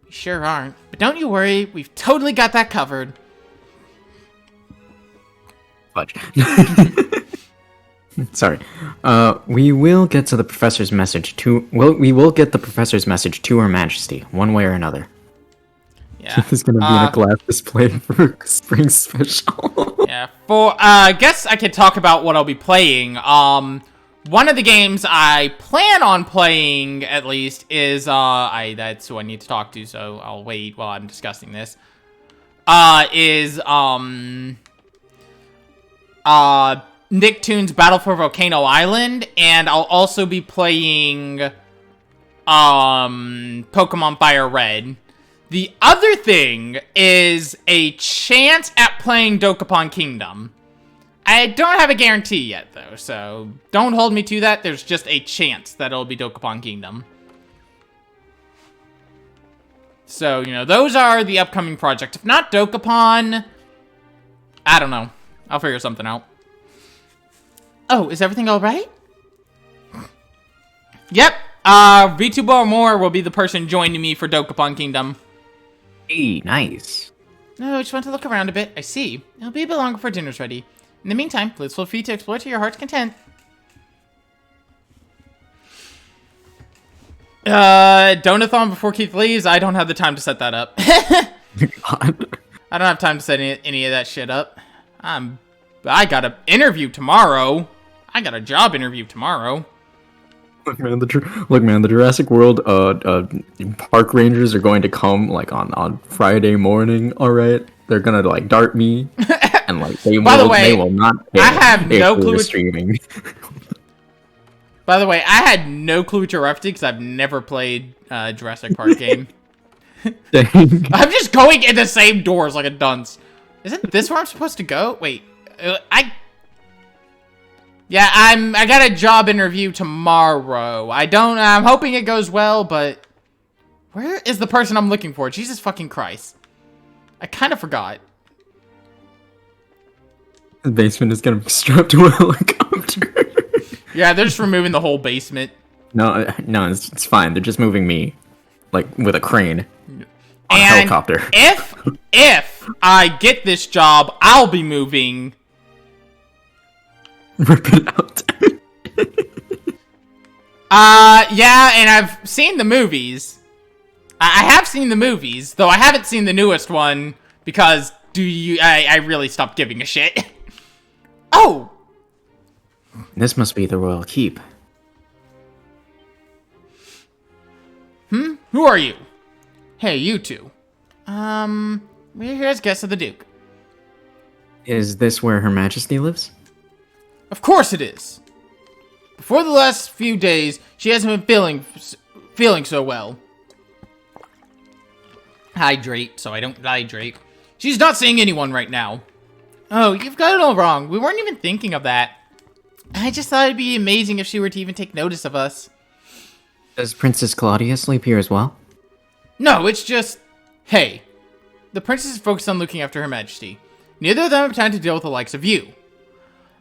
We sure aren't. But don't you worry, we've totally got that covered. Fudge. Sorry. We will get to the professor's message we will get the professor's message to Her Majesty, one way or another. Yeah. There's gonna be a glass display for spring special. Yeah. I guess I could talk about what I'll be playing. One of the games I plan on playing, at least, is, that's who I need to talk to, so I'll wait while I'm discussing this. Nicktoons Battle for Volcano Island, and I'll also be playing, Pokemon Fire Red. The other thing is a chance at playing Dokapon Kingdom. I don't have a guarantee yet, though, so don't hold me to that. There's just a chance that it'll be Dokapon Kingdom. So, you know, those are the upcoming projects. If not Dokapon, I don't know. I'll figure something out. Oh, is everything alright? Yep. VTuber More will be the person joining me for Dokapon Kingdom. Hey, nice. No, I just want to look around a bit. I see. It'll be a bit longer before dinner's ready. In the meantime, let's feel free to explore to your heart's content. Donathon before Keith leaves? I don't have the time to set that up. God. I don't have time to set any of that shit up. I got an interview tomorrow. I got a job interview tomorrow. Look, man, the Jurassic World park rangers are going to come like on Friday morning. All right, they're gonna like dart me, and like they will not. I have no clue. Streaming. By the way, I had no clue what you're referencing because I've never played Jurassic Park game. Dang. I'm just going in the same doors like a dunce. Isn't this where I'm supposed to go? Wait, Yeah, I got a job interview tomorrow. I'm hoping it goes well, but where is the person I'm looking for? Jesus fucking Christ. I kind of forgot. The basement is gonna be strapped to a helicopter. Yeah, they're just removing the whole basement. No, it's fine. They're just moving me, like with a crane on a helicopter. If I get this job, I'll be moving. Rip it out. Yeah, and I've seen the movies. I have seen the movies, though I haven't seen the newest one because I really stopped giving a shit. Oh! This must be the royal keep. Who are you? Hey, you two. We're here as guests of the Duke. Is this where Her Majesty lives? Of course it is. Before the last few days, she hasn't been feeling so well. Hydrate, so I don't dehydrate. She's not seeing anyone right now. Oh, you've got it all wrong. We weren't even thinking of that. I just thought it'd be amazing if she were to even take notice of us. Does Princess Claudia sleep here as well? No, it's just... Hey, the princess is focused on looking after Her Majesty. Neither of them have time to deal with the likes of you.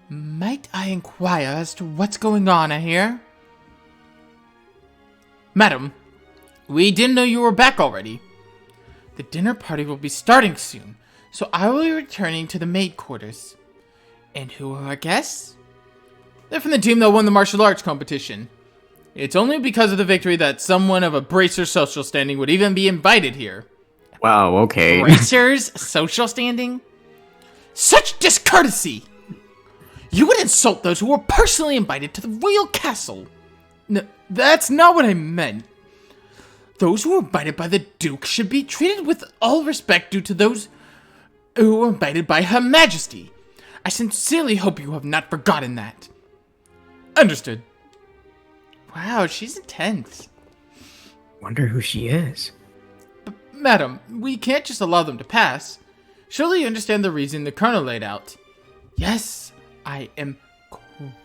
Might I inquire as to what's going on here? Madam, we didn't know you were back already. The dinner party will be starting soon, so I will be returning to the maid quarters. And who are our guests? They're from the team that won the martial arts competition. It's only because of the victory that someone of a Bracer's social standing would even be invited here. Wow, okay. Bracer's social standing? Such discourtesy! You would insult those who were personally invited to the royal castle. No, that's not what I meant. Those who were invited by the Duke should be treated with all respect due to those who were invited by Her Majesty. I sincerely hope you have not forgotten that. Understood. Wow, she's intense. Wonder who she is. But, madam, we can't just allow them to pass. Surely you understand the reason the colonel laid out. Yes, I am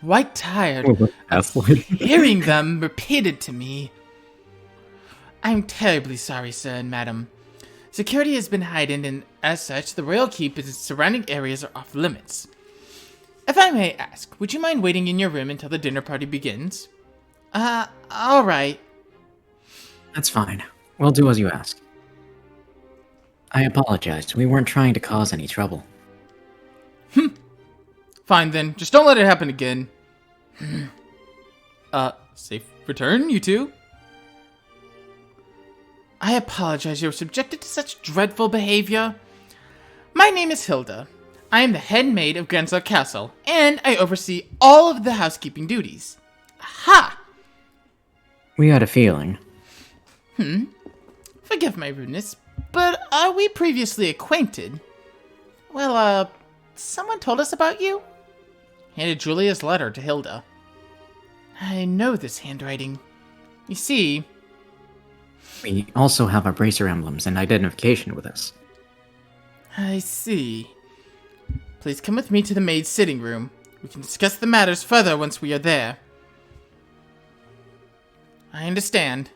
quite tired That's of hearing them repeated to me. I'm terribly sorry, sir and madam. Security has been heightened, and as such, the royal keep and its surrounding areas are off limits. If I may ask, would you mind waiting in your room until the dinner party begins? Alright. That's fine. We'll do as you ask. I apologize. We weren't trying to cause any trouble. Fine then. Just don't let it happen again. Safe return, you two? I apologize you were subjected to such dreadful behavior. My name is Hilda. I am the head maid of Grancel Castle, and I oversee all of the housekeeping duties. Aha! We had a feeling. Forgive my rudeness, but are we previously acquainted? Well, someone told us about you? Handed Julia's letter to Hilda. I know this handwriting. You see... We also have our bracer emblems and identification with us. I see. Please come with me to the maid's sitting room. We can discuss the matters further once we are there. I understand.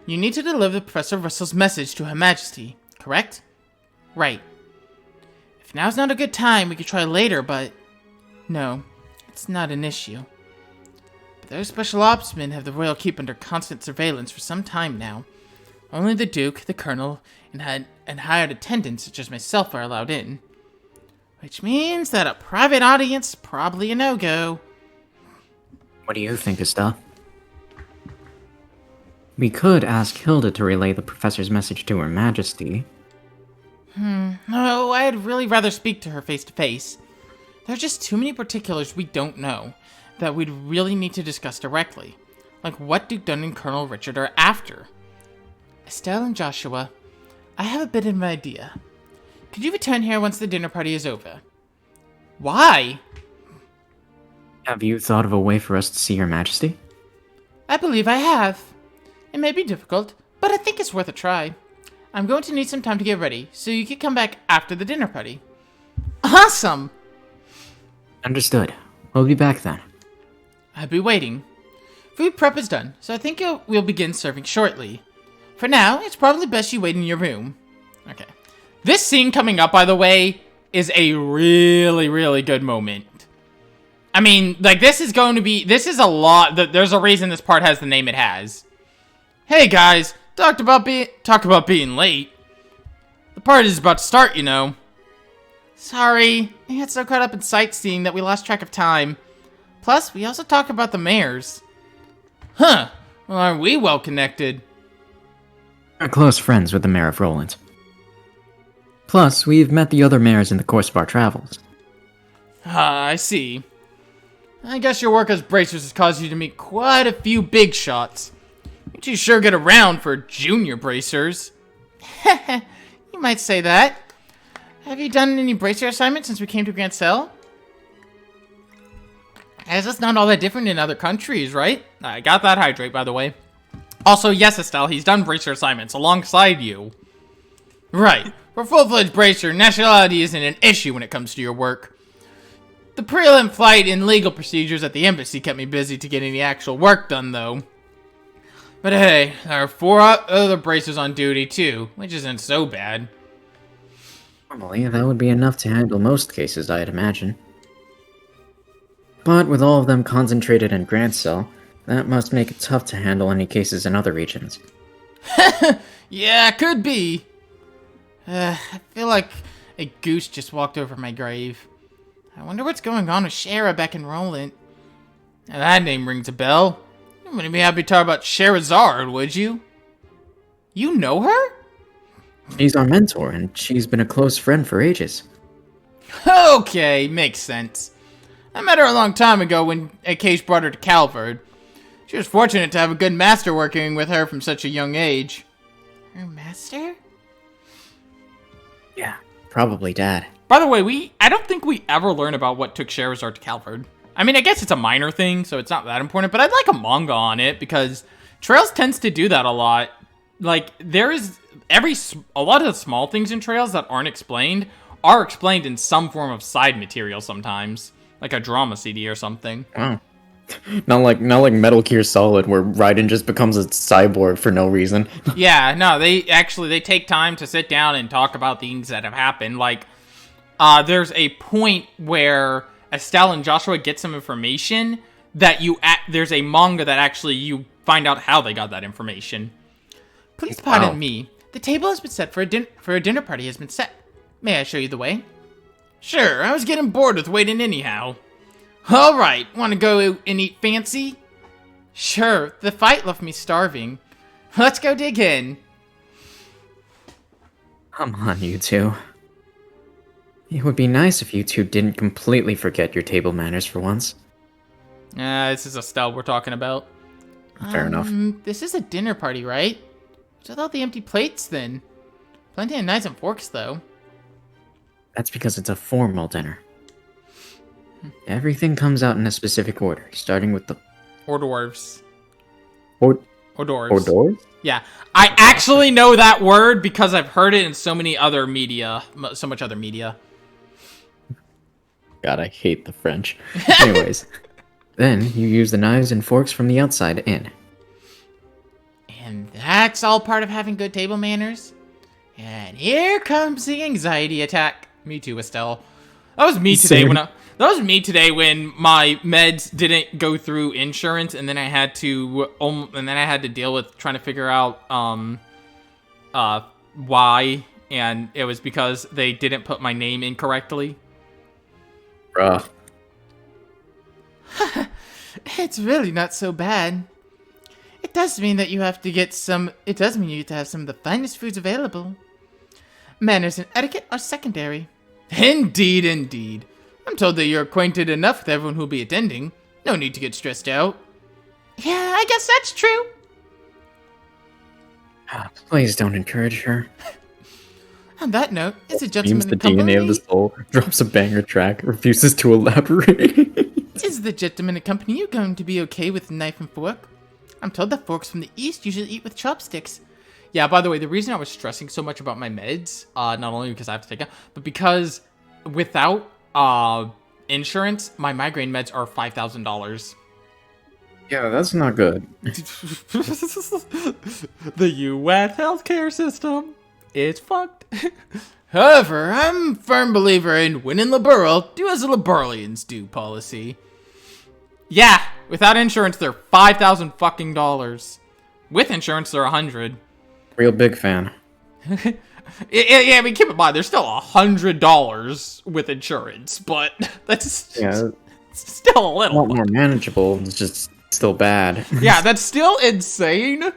You need to deliver Professor Russell's message to Her Majesty, correct? Right. If now's not a good time, we could try later, but... No, it's not an issue. But those special opsmen have the royal keep under constant surveillance for some time now. Only the Duke, the Colonel, and hired attendants such as myself are allowed in. Which means that a private audience is probably a no-go. What do you think, Estelle? We could ask Hilda to relay the professor's message to Her Majesty. No, I'd really rather speak to her face-to-face. There are just too many particulars we don't know that we'd really need to discuss directly. Like what Duke Dunn and Colonel Richard are after. Estelle and Joshua, I have a bit of an idea. Could you return here once the dinner party is over? Why? Have you thought of a way for us to see Her Majesty? I believe I have. It may be difficult, but I think it's worth a try. I'm going to need some time to get ready, so you can come back after the dinner party. Awesome! Understood. We'll be back then. I'll be waiting. Food prep is done, so I think we'll begin serving shortly. For now, it's probably best you wait in your room. Okay. This scene coming up, by the way, is a really, really good moment. I mean, like, this is a lot, there's a reason this part has the name it has. Hey guys, talk about being late. The party is about to start, you know. Sorry, I got so caught up in sightseeing that we lost track of time. Plus, we also talked about the mayors. Huh, well, aren't we well connected? We're close friends with the Mayor of Roland. Plus, we've met the other mayors in the course of our travels. Ah, I see. I guess your work as bracers has caused you to meet quite a few big shots. You two sure get around for junior bracers. You might say that. Have you done any bracer assignments since we came to Grancel? As it's not all that different in other countries, right? I got that hydrate, by the way. Also, yes, Estelle, he's done bracer assignments alongside you. Right. For full-fledged bracer, nationality isn't an issue when it comes to your work. The prelim flight and legal procedures at the embassy kept me busy to get any actual work done, though. But hey, there are 4 other bracers on duty, too, which isn't so bad. Normally, that would be enough to handle most cases, I'd imagine. But with all of them concentrated in Grancel, that must make it tough to handle any cases in other regions. Yeah, could be. I feel like a goose just walked over my grave. I wonder what's going on with Shara back in Roland. Now that name rings a bell. You wouldn't be happy to talk about Sherazard, would you? You know her? She's our mentor, and she's been a close friend for ages. Okay, makes sense. I met her a long time ago when Akash brought her to Calvard. She was fortunate to have a good master working with her from such a young age. Her master? Yeah, probably Dad. By the way, I don't think we ever learn about what took Sherazard to Calvard. I mean, I guess it's a minor thing, so it's not that important, but I'd like a manga on it, because Trails tends to do that a lot. Like, there is a lot of the small things in Trails that aren't explained are explained in some form of side material sometimes. like a drama CD or something. Wow. Not like Metal Gear Solid, where Raiden just becomes a cyborg for no reason. Yeah, no, they take time to sit down and talk about things that have happened. Like, there's a point where Estelle and Joshua get some information that there's a manga that actually you find out how they got that information. Please pardon me. The table has been set for a dinner party has been set. May I show you the way? Sure, I was getting bored with waiting anyhow. All right, want to go and eat fancy? Sure, the fight left me starving. Let's go dig in. Come on, you two. It would be nice if you two didn't completely forget your table manners for once. This is Estelle we're talking about. Fair enough. This is a dinner party, right? What's with all the empty plates, then? Plenty of knives and forks, though. That's because it's a formal dinner. Everything comes out in a specific order, starting with the... Hors d'oeuvres. Hors d'oeuvres? Yeah. I actually know that word because I've heard it in so much other media. God, I hate the French. Anyways, then you use the knives and forks from the outside in. And that's all part of having good table manners? And here comes the anxiety attack. Me too, Estelle. That was me today when my meds didn't go through insurance, and then I had to deal with trying to figure out why, and it was because they didn't put my name in correctly. Bruh. It's really not so bad. It does mean that you have to have some of the finest foods available. Manners and etiquette are secondary. Indeed, indeed. I'm told that you're acquainted enough with everyone who'll be attending. No need to get stressed out. Yeah, I guess that's true. Please don't encourage her. On that note, is a gentleman the DNA of the soul, drops a banger track, refuses to elaborate. Is the gentleman accompanying you going to be okay with knife and fork? I'm told that folks from the East usually eat with chopsticks. Yeah, by the way, the reason I was stressing so much about my meds, not only because I have to take them, but because without insurance, my migraine meds are $5,000. Yeah, that's not good. The U.S. healthcare system is fucked. However, I'm a firm believer in when in Liberal, do as the Liberalians do policy. Yeah, without insurance, they're $5,000 fucking dollars. With insurance, they're $100. Real big fan. Yeah, I mean, keep in mind, there's still $100 with insurance, but that's still a little. A lot more manageable. It's just still bad. Yeah, that's still insane,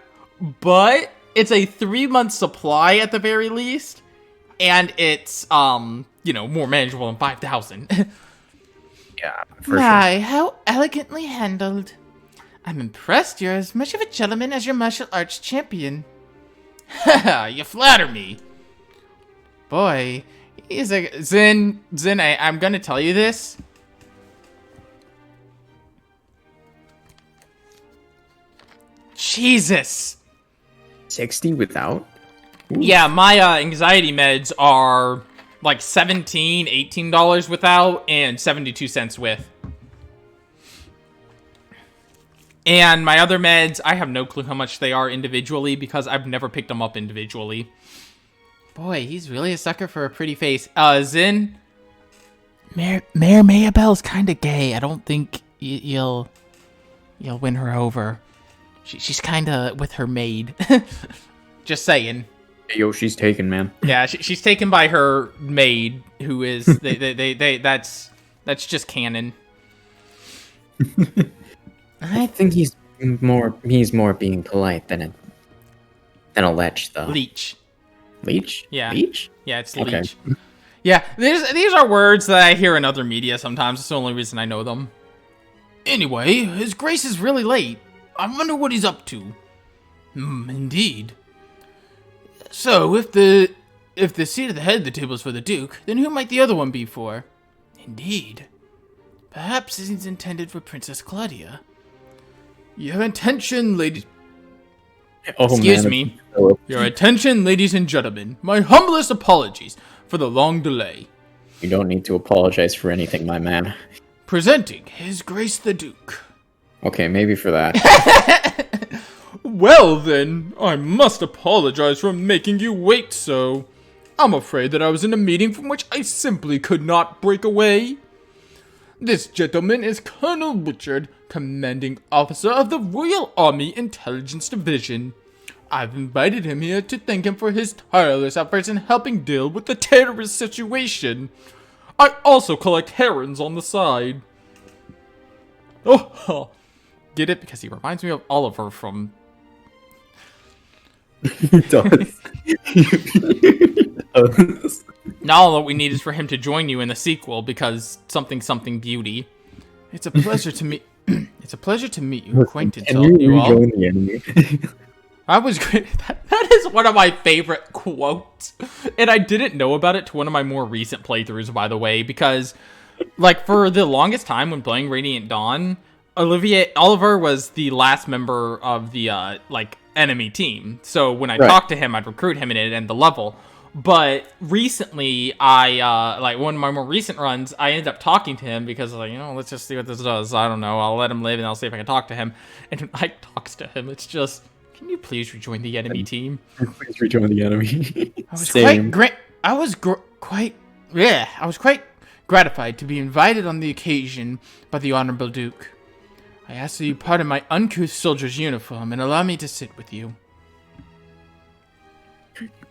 but it's a 3-month supply at the very least, and it's more manageable than 5,000. Yeah, for My, sure. how elegantly handled. I'm impressed you're as much of a gentleman as your martial arts champion. Haha, you flatter me. Boy, he's a... Zin, I'm gonna tell you this. Jesus. 60 without? Ooh. Yeah, my anxiety meds are like $17, $18 without, and 72 cents with. And my other meds, I have no clue how much they are individually because I've never picked them up individually. Boy, he's really a sucker for a pretty face. Zin, Mayor Mayabelle's kind of gay. I don't think you'll win her over. She's kind of with her maid. Just saying. Yo, she's taken, man. Yeah, she's taken by her maid, who is that's just canon. I think he's more being polite than a lech, though. Leech. Leech? Yeah. Leech? Yeah, it's okay. leech. Yeah, these are words that I hear in other media sometimes. It's the only reason I know them. Anyway, His Grace is really late. I wonder what he's up to. Indeed. So, if the seat at the head of the table is for the Duke, then who might the other one be for? Indeed. Perhaps it's intended for Princess Claudia. Your attention, ladies... Excuse me. Your attention, ladies and gentlemen. My humblest apologies for the long delay. You don't need to apologize for anything, my man. Presenting His Grace the Duke. Okay, maybe for that. Well then, I must apologize for making you wait so. I'm afraid that I was in a meeting from which I simply could not break away. This gentleman is Colonel Richard, commanding officer of the Royal Army Intelligence Division. I've invited him here to thank him for his tireless efforts in helping deal with the terrorist situation. I also collect herons on the side. Oh, get it? Because he reminds me of Oliver from... He does. Now all that we need is for him to join you in the sequel, because something beauty. It's a pleasure to meet... It's a pleasure to meet you, acquaintance you all. The enemy? I was great. That is one of my favorite quotes. And I didn't know about it to one of my more recent playthroughs, by the way, because, like, for the longest time when playing Radiant Dawn, Oliver was the last member of the, enemy team. So when I talked to him, I'd recruit him and it'd end the level. But recently, one of my more recent runs, I ended up talking to him because, let's just see what this does. I don't know. I'll let him live and I'll see if I can talk to him. And when I talks to him, it's just... Can you please rejoin the enemy team? Please rejoin the enemy. I was quite gratified to be invited on the occasion by the Honorable Duke. I ask that you pardon my uncouth soldier's uniform and allow me to sit with you.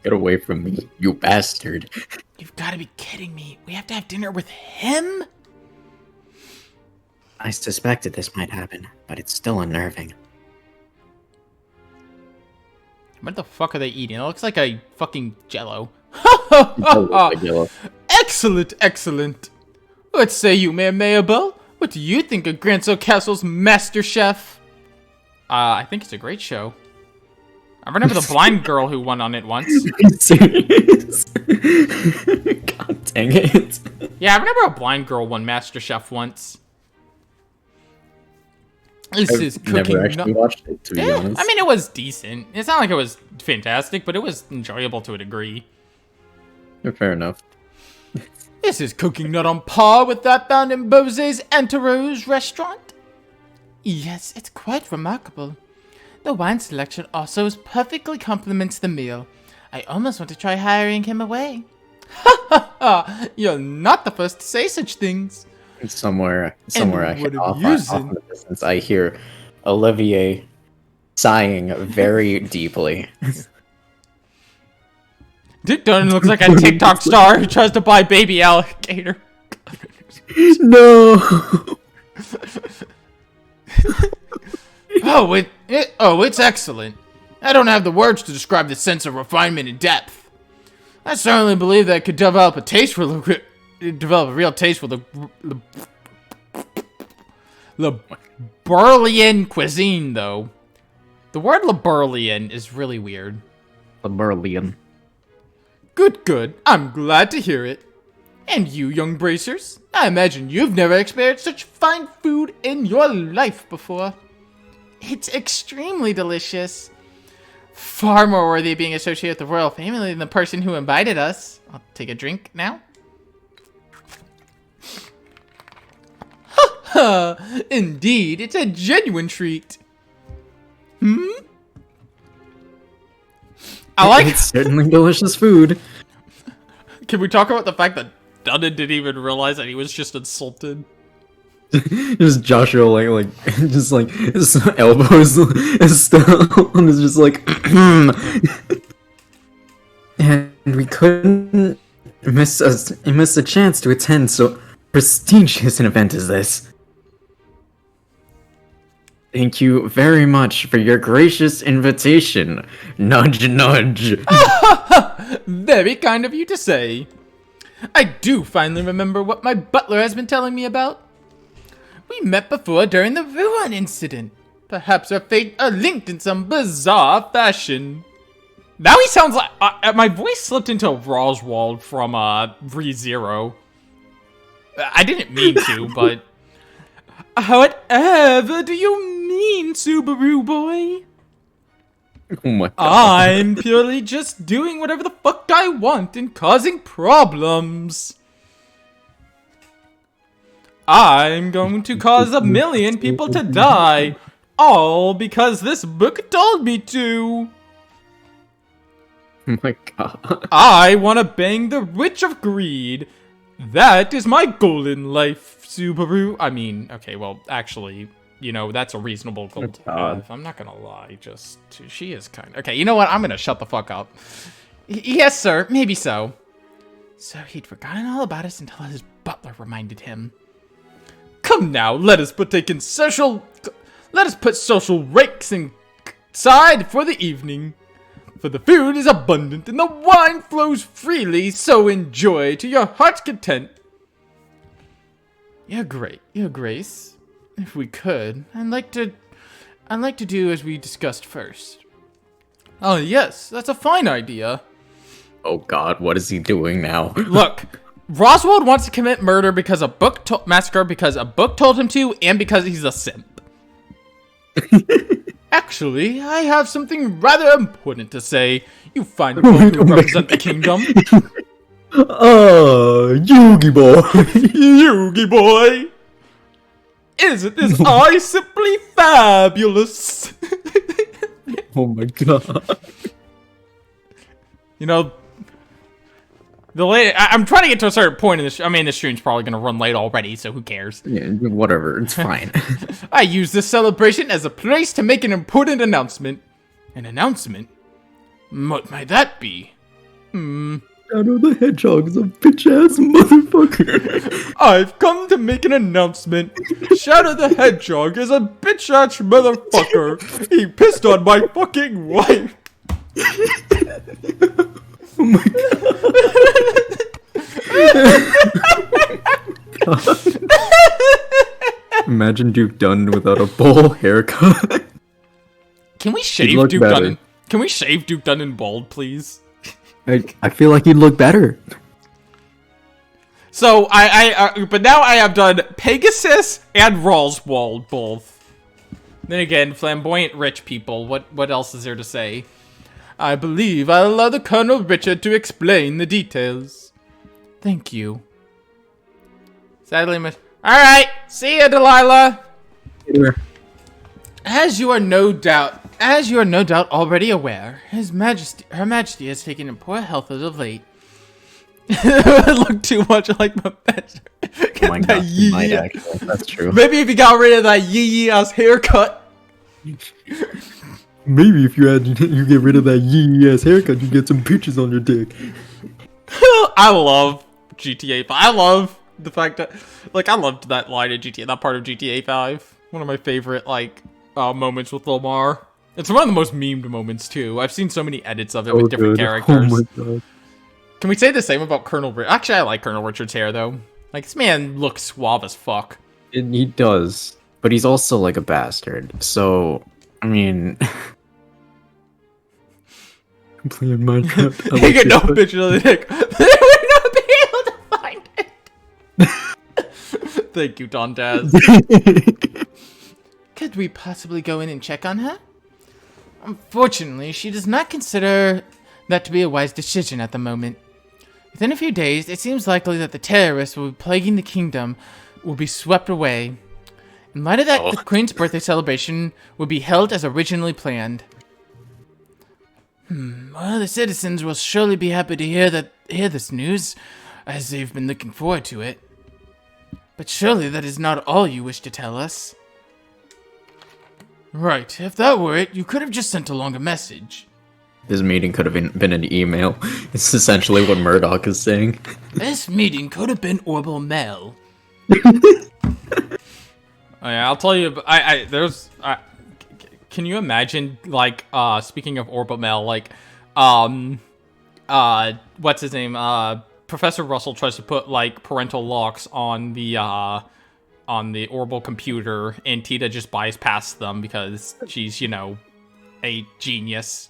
Get away from me, you bastard. You've got to be kidding me. We have to have dinner with him? I suspected this might happen, but it's still unnerving. What the fuck are they eating? It looks like a fucking Jello. Excellent. What say you, Mayor Mayabel? What do you think of Granso Castle's Master Chef? I think it's a great show. I remember the blind girl who won on it once. Are you serious? God dang it. Yeah, I remember a blind girl won Master Chef once. This is cooking. Never actually watched it, to be honest. I mean, it was decent. It's not like it was fantastic, but it was enjoyable to a degree. Fair enough. This is cooking not on par with that found in Bose's Anterose restaurant. Yes, it's quite remarkable. The wine selection also perfectly complements the meal. I almost want to try hiring him away. Ha ha ha! You're not the first to say such things. Somewhere I hear off in the distance, I hear Olivier sighing very deeply. Dick Dunn looks like a TikTok star who tries to buy baby alligator. No. It's excellent. I don't have the words to describe the sense of refinement and depth. I certainly believe that I could develop a real taste for the Burlian cuisine, though. The word Laburlian is really weird. Laburlian. Good. I'm glad to hear it. And you, young bracers, I imagine you've never experienced such fine food in your life before. It's extremely delicious. Far more worthy of being associated with the royal family than the person who invited us. I'll take a drink now. Indeed, it's a genuine treat. It's certainly delicious food. Can we talk about the fact that Dunnan didn't even realize that he was just insulted? Just Joshua his elbows still and is just like and we couldn't miss a chance to attend so prestigious an event as this. Thank you very much for your gracious invitation. Nudge, nudge. Very kind of you to say. I do finally remember what my butler has been telling me about. We met before during the Ruan incident. Perhaps our fates are linked in some bizarre fashion. Now he sounds like... my voice slipped into Roswald from ReZero. I didn't mean to, but... Whatever do you mean, Subaru boy? Oh my god. I'm purely just doing whatever the fuck I want and causing problems. I'm going to cause 1 million people to die. All because this book told me to. Oh my god. I want to bang the witch of greed. That is my goal in life, Subaru. I mean, okay, well, actually, you know, that's a reasonable goal to have. I'm not gonna lie, just, she is kind of... Okay, you know what? I'm gonna shut the fuck up. Yes, sir, maybe so. So he'd forgotten all about us until his butler reminded him. Come now, let us put social rakes inside for the evening. For the food is abundant and the wine flows freely, so enjoy to your heart's content. Your Grace. If we could, I'd like to do as we discussed first. Oh yes, that's a fine idea. Oh god, what is he doing now? Look, Roswald wants to commit murder because a book massacre because a book told him to, and because he's a simp. Actually, I have something rather important to say. You fine folk who represent the kingdom. Yugi boy. Yugi boy. Isn't this eye simply fabulous? Oh my god. You know, I'm trying to get to a certain point in this. I mean, the stream's probably going to run late already, so who cares? Yeah, whatever, it's fine. I use this celebration as a place to make an important announcement. An announcement? What might that be? Shadow the Hedgehog's a bitch-ass motherfucker. I've come to make an announcement. Shadow the Hedgehog is a bitch-ass motherfucker. He pissed on my fucking wife. Oh my god. Imagine Duke Dunn without a bowl haircut. Can we shave Duke Dunn? Can we shave Duke Dunn bald, please? I feel like he'd look better. So but now I have done Pegasus and Roswald both. Then again, flamboyant rich people. What else is there to say? I believe I'll allow the Colonel Richard to explain the details. Thank you. Sadly, alright, see ya, Delilah! Here. As you are no doubt already aware, Her Majesty has taken in poor health as of late. It looked too much like my best. Oh my god, he might actually. That's true. Maybe if you got rid of that yee ass haircut. Maybe if you get rid of that yee ass haircut, you get some peaches on your dick. I love GTA 5. I love the fact that, like, I loved that line in GTA, that part of GTA 5. One of my favorite, like, moments with Lamar. It's one of the most memed moments, too. I've seen so many edits of it with different characters. Oh my god. Can we say the same about Colonel Richard? Actually, I like Colonel Richard's hair, though. Like, this man looks suave as fuck. He does. But he's also, like, a bastard. So, I mean... I'm playing Minecraft. You get no picture of the dick. They would not be able to find it. Thank you, Don Daz. Could we possibly go in and check on her? Unfortunately, she does not consider that to be a wise decision at the moment. Within a few days, it seems likely that the terrorists will be plaguing the kingdom will be swept away. In light of that, the Queen's birthday celebration will be held as originally planned. Well, the citizens will surely be happy to hear this news, as they've been looking forward to it. But surely that is not all you wish to tell us. Right, if that were it, you could have just sent along a message. This meeting could have been an email. It's essentially what Murdoch is saying. This meeting could have been Orbital Mail. Oh yeah, I'll tell you, can you imagine, like, speaking of Orbital Mail, like, what's his name, Professor Russell tries to put, like, parental locks on the Orbital computer, and Tita just bypasses them because she's, you know, a genius.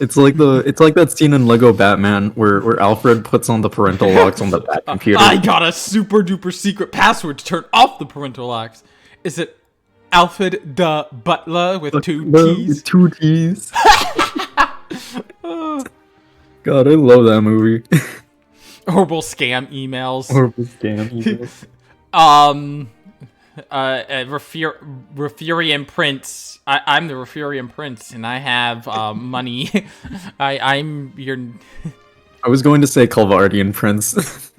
It's like that scene in Lego Batman where Alfred puts on the parental locks on the Bat computer. I got a super duper secret password to turn off the parental locks. Is it Alfred the Butler with two T's? With two T's. God, I love that movie. Horrible scam emails. Horrible scam emails. Refurian Prince. I'm the Refurian Prince, and I have money. I'm your. I was going to say Calvardian Prince.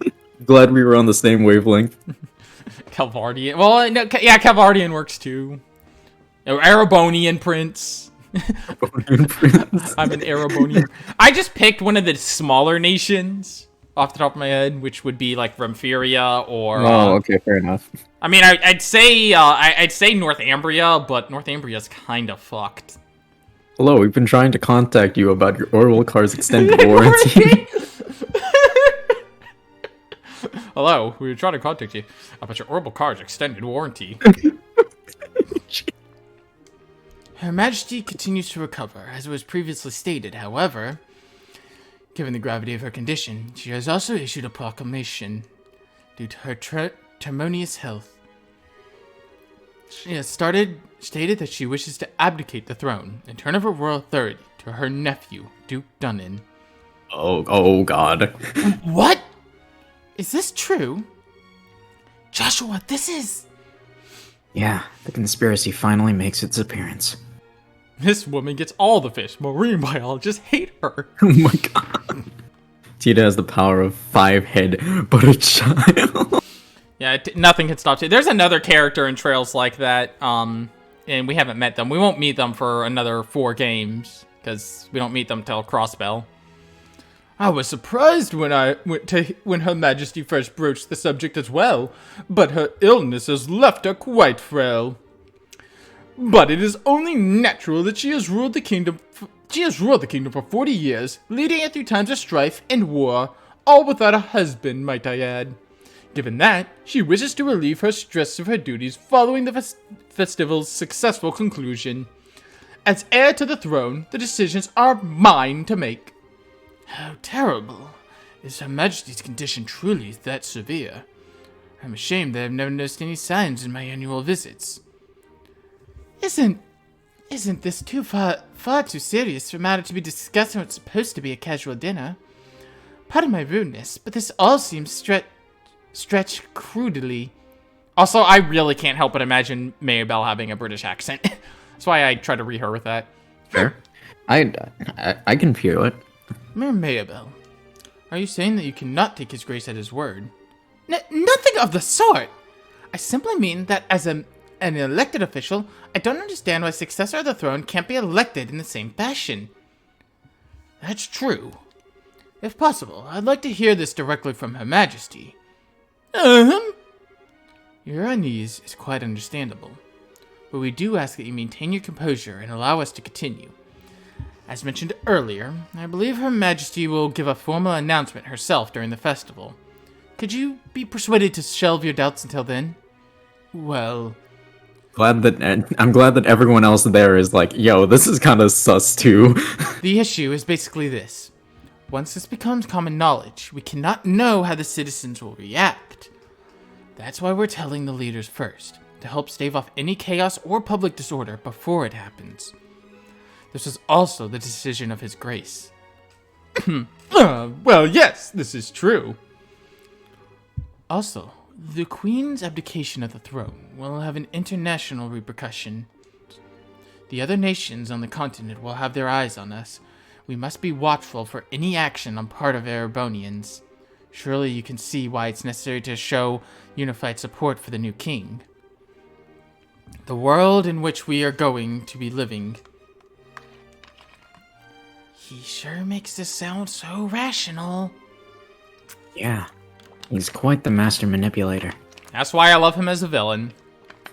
Glad we were on the same wavelength. Calvardian. Well, no, yeah, Calvardian works too. Erebonian Prince. Erebonian Prince. I'm an Erebonian. I just picked one of the smaller nations off the top of my head, which would be like Remferia or. Oh, okay, fair enough. I mean, I'd say Northumbria, but Northumbria's kind of fucked. Hello, we've been trying to contact you about your Orwell car's extended warranty. Hello, we were trying to contact you about your Orbital car's extended warranty. Her Majesty continues to recover, as was previously stated. However, given the gravity of her condition, she has also issued a proclamation due to her termonious health. She has stated that she wishes to abdicate the throne and turn over royal authority to her nephew, Duke Dunnan. Oh God. What? Is this true? Joshua, this is... Yeah, the conspiracy finally makes its appearance. This woman gets all the fish. Marine biologists hate her. Oh my God. Tita has the power of 5 head, but a child. Yeah, nothing can stop it. There's another character in Trails like that, and we haven't met them. We won't meet them for another 4 games, because we don't meet them till Crossbell. I was surprised when when Her Majesty first broached the subject as well, but her illness has left her quite frail. But it is only natural that she has ruled the kingdom. She has ruled the kingdom for 40 years, leading it through times of strife and war, all without a husband, might I add. Given that, she wishes to relieve her stress of her duties following the festival's successful conclusion. As heir to the throne, the decisions are mine to make. How terrible. Is Her Majesty's condition truly that severe? I'm ashamed that I've never noticed any signs in my annual visits. Isn't this too far too serious for a matter to be discussed when it's supposed to be a casual dinner? Pardon my rudeness, but this all seems stretched crudely. Also, I really can't help but imagine Maybell having a British accent. That's why I try to read her with that. Fair. I can feel it. Mere Maybell, are you saying that you cannot take his grace at his word? Nothing of the sort! I simply mean that as an elected official, I don't understand why a successor of the throne can't be elected in the same fashion. That's true. If possible, I'd like to hear this directly from Her Majesty. Your unease is quite understandable, but we do ask that you maintain your composure and allow us to continue. As mentioned earlier, I believe Her Majesty will give a formal announcement herself during the festival. Could you be persuaded to shelve your doubts until then? Well... I'm glad that everyone else there is like, yo, this is kind of sus too. The issue is basically this. Once this becomes common knowledge, we cannot know how the citizens will react. That's why we're telling the leaders first, to help stave off any chaos or public disorder before it happens. This is also the decision of His Grace. Well, yes, this is true. Also, the Queen's abdication of the throne will have an international repercussion. The other nations on the continent will have their eyes on us. We must be watchful for any action on part of Erebonians. Surely you can see why it's necessary to show unified support for the new king. The world in which we are going to be living... He sure makes this sound so rational. Yeah, he's quite the master manipulator. That's why I love him as a villain.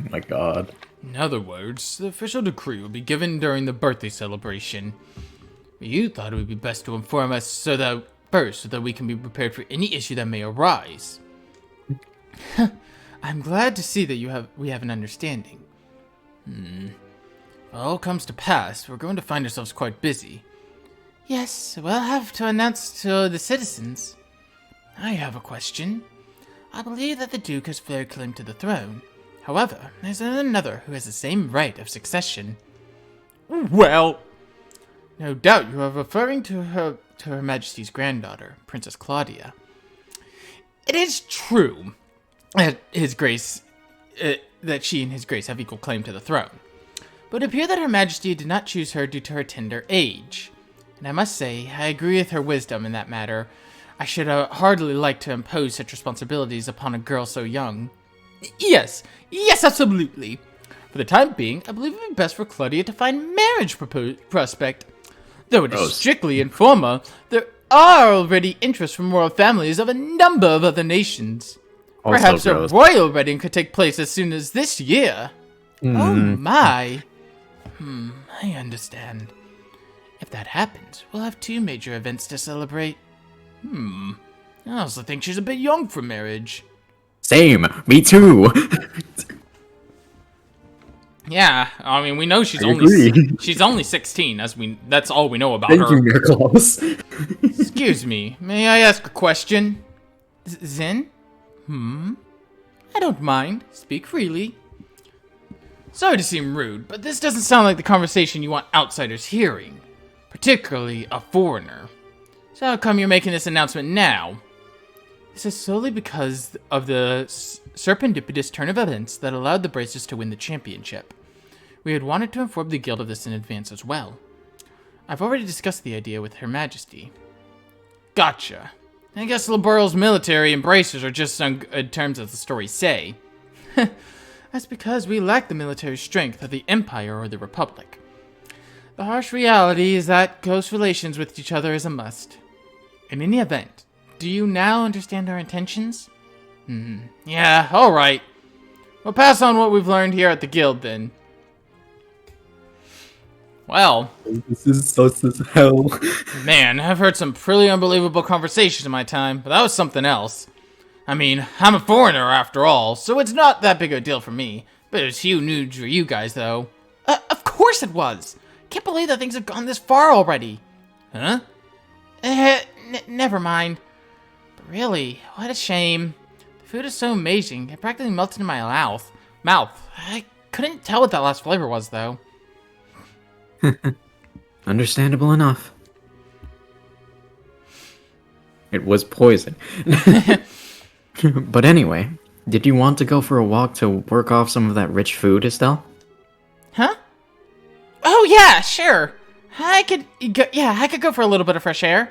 Oh my God. In other words, the official decree will be given during the birthday celebration. You thought it would be best to inform us so that we can be prepared for any issue that may arise. I'm glad to see that we have an understanding. If all comes to pass, we're going to find ourselves quite busy. Yes, we'll have to announce to the citizens. I have a question. I believe that the Duke has fair claim to the throne. However, there's another who has the same right of succession. Well, no doubt you are referring to Her Majesty's granddaughter, Princess Claudia. It is true that His Grace, that she and His Grace have equal claim to the throne. But it appears that Her Majesty did not choose her due to her tender age. And I must say, I agree with her wisdom in that matter. I should hardly like to impose such responsibilities upon a girl so young. Yes, absolutely. For the time being, I believe it would be best for Claudia to find marriage prospect. Though it is strictly informal, there are already interests from royal families of a number of other nations. Perhaps a royal wedding could take place as soon as this year. Oh my. I understand. If that happens, we'll have 2 major events to celebrate. I also think she's a bit young for marriage. Same. Me too. Yeah, I mean, we know she's only 16, that's all we know about her. Thank you, Nicholas. Excuse me, may I ask a question? Zen? I don't mind. Speak freely. Sorry to seem rude, but this doesn't sound like the conversation you want outsiders hearing. Particularly a foreigner. So how come you're making this announcement now? This is solely because of the serendipitous turn of events that allowed the Bracers to win the championship. We had wanted to inform the guild of this in advance as well. I've already discussed the idea with Her Majesty. Gotcha. I guess Laboral's military and Bracers are just on good terms as the stories say. That's because we lack the military strength of the Empire or the Republic. The harsh reality is that close relations with each other is a must. In any event, do you now understand our intentions? Yeah, alright. We'll pass on what we've learned here at the guild then. Well, This is sus as hell. man, I've heard some pretty unbelievable conversations in my time, but that was something else. I mean, I'm a foreigner after all, so it's not that big a deal for me. But it was huge news for you guys, though. Of course it was! Can't believe that things have gone this far already. Huh? Never mind. But really, what a shame. The food is so amazing, it practically melted in my mouth. I couldn't tell what that last flavor was, though. Understandable enough. It was poison. But anyway, did you want to go for a walk to work off some of that rich food, Estelle? Huh? Oh yeah, sure. I could go for a little bit of fresh air.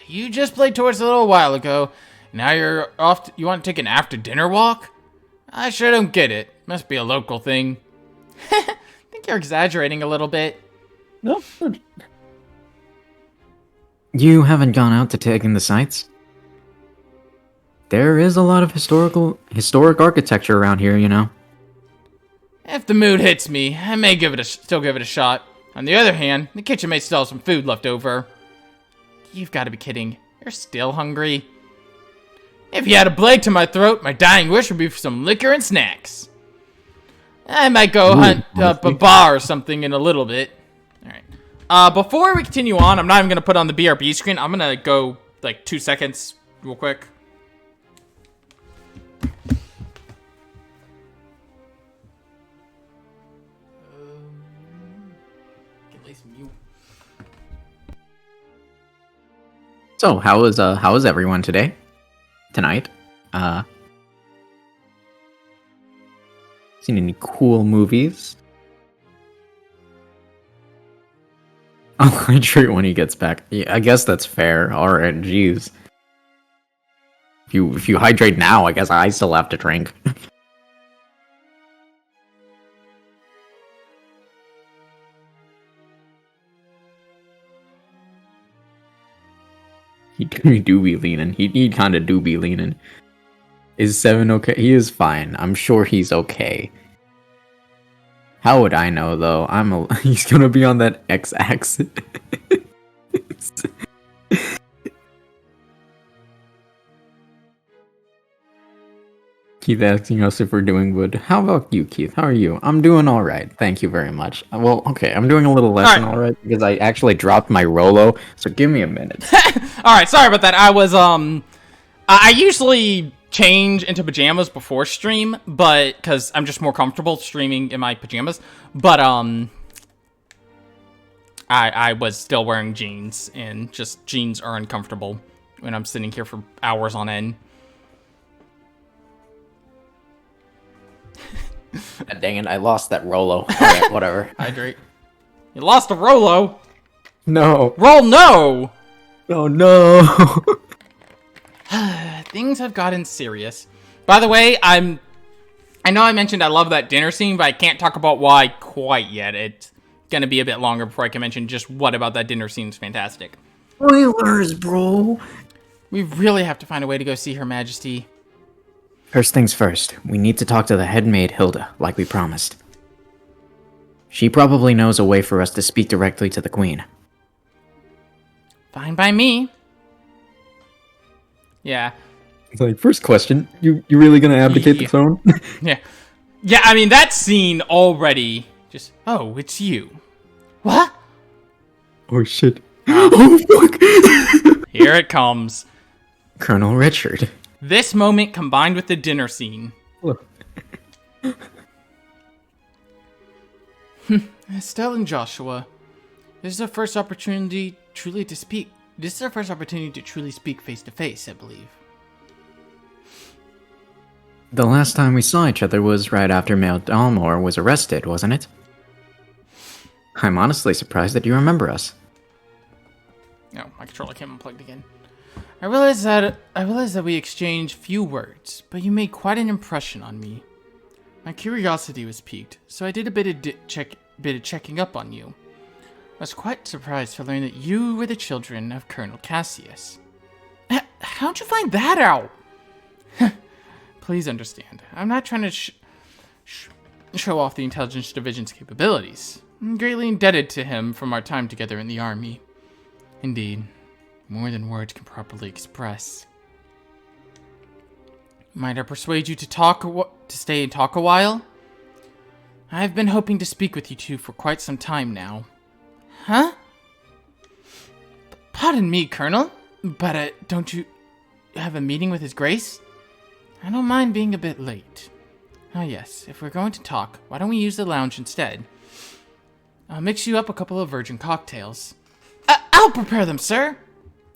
You just played towards a little while ago. Now you're off. You want to take an after-dinner walk? I sure don't get it. Must be a local thing. I think you're exaggerating a little bit. No. You haven't gone out to take in the sights? There is a lot of historic architecture around here, you know. If the mood hits me, I may still give it a shot. On the other hand, the kitchen may still have some food left over. You've got to be kidding. You're still hungry? If you had a blade to my throat, my dying wish would be for some liquor and snacks. I might go hunt up a bar or something in a little bit. Alright. Before we continue on, I'm not even going to put on the BRB screen. I'm going to go, like, 2 seconds real quick. So, how is everyone today? Tonight? Seen any cool movies? I'll hydrate when he gets back. Yeah, I guess that's fair. Alright, jeez. If you hydrate now, I guess I still have to drink. He do be leaning. He kind of do be leaning. Is 7 okay? He is fine. I'm sure he's okay. How would I know though? He's gonna be on that X-axis. Keith asking us if we're doing good. How about you, Keith? How are you? I'm doing all right. Thank you very much. Well, okay, I'm doing a little less than all right because I actually dropped my Rolo. So give me a minute. All right, sorry about that. I usually change into pajamas before stream, but because I'm just more comfortable streaming in my pajamas. But I was still wearing jeans, and just jeans are uncomfortable when I'm sitting here for hours on end. Dang it, I lost that Rolo. Alright, whatever. Hydrate. You lost a Rolo. No. Roll no. Oh no. Things have gotten serious. By the way, I know I mentioned I love that dinner scene, but I can't talk about why quite yet. It's gonna be a bit longer before I can mention just what about that dinner scene is fantastic. Spoilers, bro. We really have to find a way to go see Her Majesty. First things first, we need to talk to the head maid Hilda, like we promised. She probably knows a way for us to speak directly to the queen. Fine by me. Yeah. It's like, first question, you really gonna abdicate the throne? Yeah. Yeah, I mean, that scene already just, oh, it's you. What? Oh shit. Oh fuck. Here it comes. Colonel Richard. This moment combined with the dinner scene. Estelle and Joshua, this is our first opportunity truly to speak. This is our first opportunity to truly speak face to face, I believe. The last time we saw each other was right after Mayor Dalmor was arrested, wasn't it? I'm honestly surprised that you remember us. No, my controller came unplugged again. I realize that we exchanged few words, but you made quite an impression on me. My curiosity was piqued, so I did a bit of checking up on you. I was quite surprised to learn that you were the children of Colonel Cassius. How'd you find that out? Please understand, I'm not trying to show off the Intelligence Division's capabilities. I'm greatly indebted to him from our time together in the army. Indeed, more than words can properly express. Might I persuade you to stay and talk a while? I've been hoping to speak with you two for quite some time now. Huh? Pardon me, Colonel, but don't you have a meeting with His Grace? I don't mind being a bit late. Oh yes, if we're going to talk, why don't we use the lounge instead? I'll mix you up a couple of virgin cocktails. I'll prepare them, sir!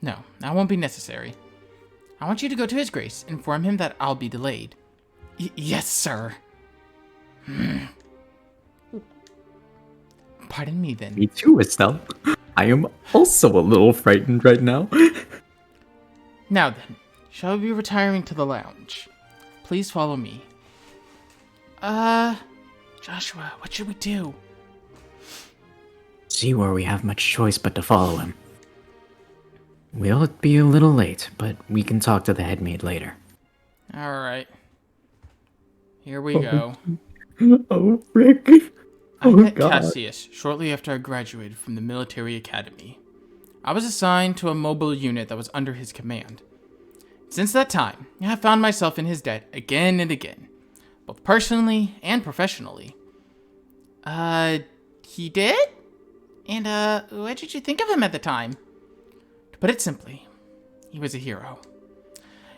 No, that won't be necessary. I want you to go to His Grace, inform him that I'll be delayed. Yes, sir. Pardon me, then. Me too, Estelle. I am also a little frightened right now. Now then, shall we be retiring to the lounge? Please follow me. Joshua, what should we do? See where we have much choice but to follow him. We'll be a little late, but we can talk to the head maid later. Alright. Here we go. Oh, frick. I Oh, met God. Cassius shortly after I graduated from the military academy. I was assigned to a mobile unit that was under his command. Since that time, I have found myself in his debt again and again, both personally and professionally. He did? And, what did you think of him at the time? To put it simply, he was a hero.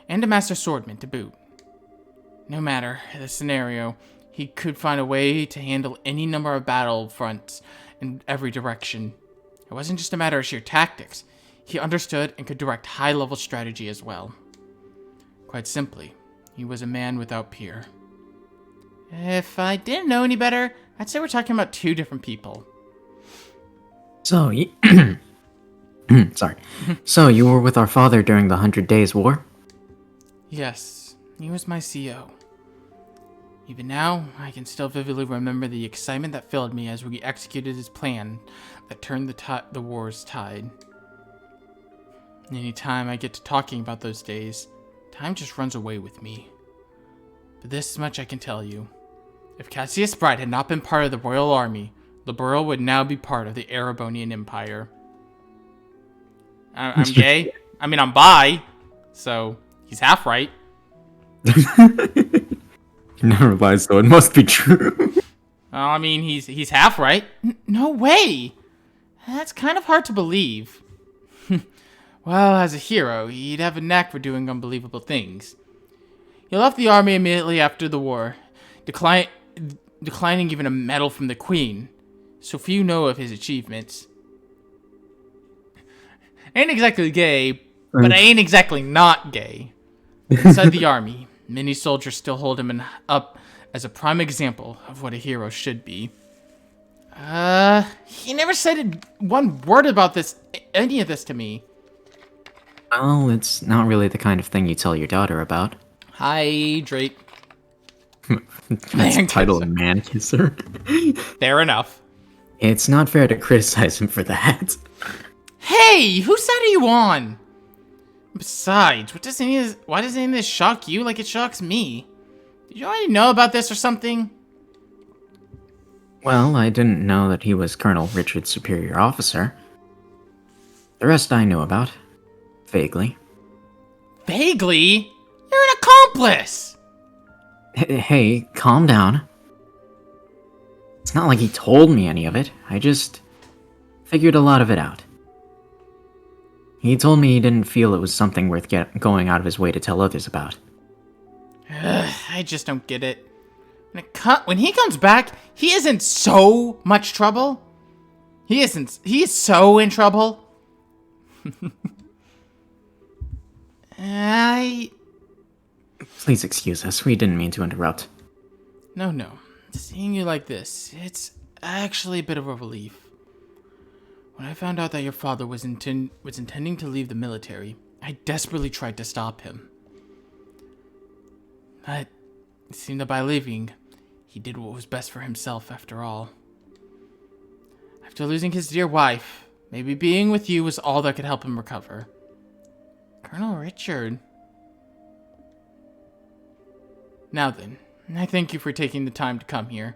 And a master swordman to boot. No matter the scenario, he could find a way to handle any number of battle fronts in every direction. It wasn't just a matter of sheer tactics. He understood and could direct high-level strategy as well. Quite simply, he was a man without peer. If I didn't know any better, I'd say we're talking about two different people. So, sorry. So, you were with our father during the 100 Days War? Yes, he was my CO. Even now, I can still vividly remember the excitement that filled me as we executed his plan that turned the war's tide. Anytime I get to talking about those days, time just runs away with me. But this much I can tell you. If Cassius Bright had not been part of the Royal Army, Liberl would now be part of the Erebonian Empire. I'm gay. I mean, I'm bi. So, he's half right. He never lies, though. It must be true. Well, I mean, he's half right. No way! That's kind of hard to believe. Well, as a hero, he'd have a knack for doing unbelievable things. He left the army immediately after the war, declining even a medal from the Queen. So few know of his achievements. I ain't exactly gay, but I ain't exactly not gay. Inside the army, many soldiers still hold him up as a prime example of what a hero should be. He never said one word about any of this to me. Well, it's not really the kind of thing you tell your daughter about. Hydrate. That's titled Man Kisser. Fair enough. It's not fair to criticize him for that. Hey, whose side are you on? Besides, why does any of this shock you like it shocks me? Did you already know about this or something? Well, I didn't know that he was Colonel Richard's superior officer. The rest I knew about. Vaguely. Vaguely? You're an accomplice! Hey, calm down. It's not like he told me any of it. I just figured a lot of it out. He told me he didn't feel it was something worth going out of his way to tell others about. I just don't get it. When he comes back, he is in so much trouble. He is so in trouble. Please excuse us, we didn't mean to interrupt. No. Seeing you like this, it's actually a bit of a relief. When I found out that your father was intending to leave the military, I desperately tried to stop him. But it seemed that by leaving, he did what was best for himself after all. After losing his dear wife, maybe being with you was all that could help him recover. Colonel Richard. Now then, I thank you for taking the time to come here.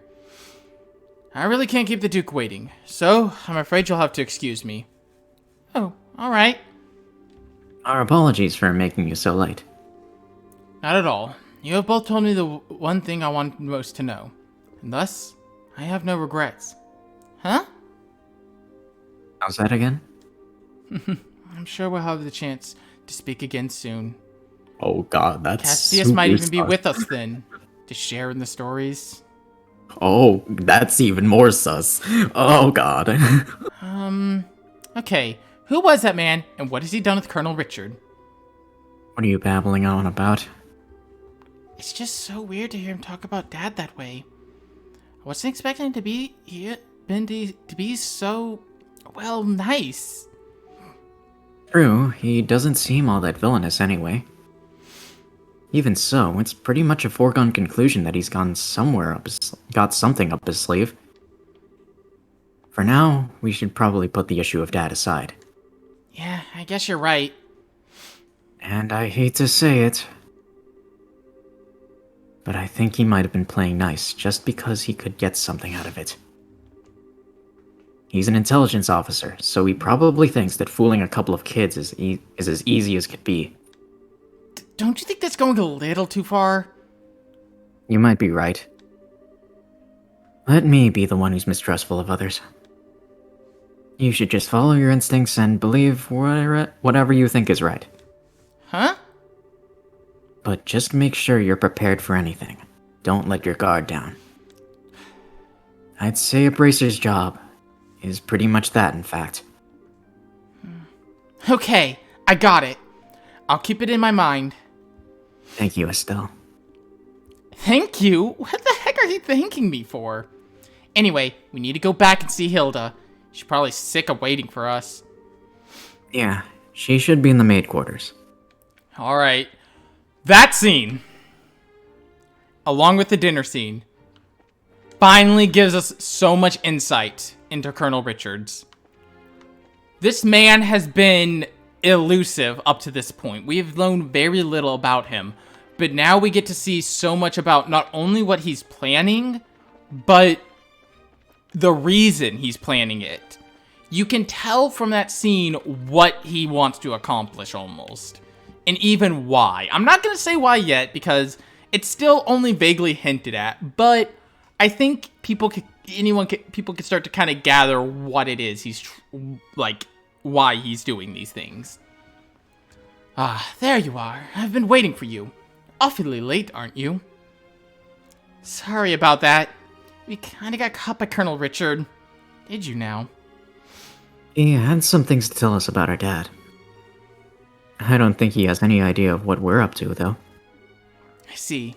I really can't keep the Duke waiting, so I'm afraid you'll have to excuse me. Oh, alright. Our apologies for making you so late. Not at all. You have both told me the one thing I wanted most to know, and thus, I have no regrets. Huh? How's that again? I'm sure we'll have the chance to speak again soon. Oh god, that's Cassius might even be with us then, to share in the stories. Oh, that's even more sus. Oh god. Okay, who was that man, and what has he done with Colonel Richard? What are you babbling on about? It's just so weird to hear him talk about Dad that way. I wasn't expecting to be so, well, nice. True, he doesn't seem all that villainous anyway. Even so, it's pretty much a foregone conclusion that he's got something up his sleeve. For now, we should probably put the issue of Dad aside. Yeah, I guess you're right. And I hate to say it, but I think he might have been playing nice just because he could get something out of it. He's an intelligence officer, so he probably thinks that fooling a couple of kids is as easy as could be. Don't you think that's going a little too far? You might be right. Let me be the one who's mistrustful of others. You should just follow your instincts and believe whatever you think is right. Huh? But just make sure you're prepared for anything. Don't let your guard down. I'd say a bracer's job is pretty much that, in fact. Okay, I got it. I'll keep it in my mind. Thank you, Estelle. Thank you? What the heck are you thanking me for? Anyway, we need to go back and see Hilda. She's probably sick of waiting for us. Yeah, she should be in the maid quarters. Alright. That scene, along with the dinner scene, finally gives us so much insight into Colonel Richards. This man has been elusive up to this point. We've known very little about him, but now we get to see so much about not only what he's planning, but the reason he's planning it. You can tell from that scene what he wants to accomplish almost, and even why. I'm not going to say why yet because it's still only vaguely hinted at, but I think people could start to kind of gather what it is why he's doing these things. Ah, there you are. I've been waiting for you. Awfully late, aren't you? Sorry about that. We kind of got caught by Colonel Richard. Did you now? He had some things to tell us about our dad. I don't think he has any idea of what we're up to, though. I see.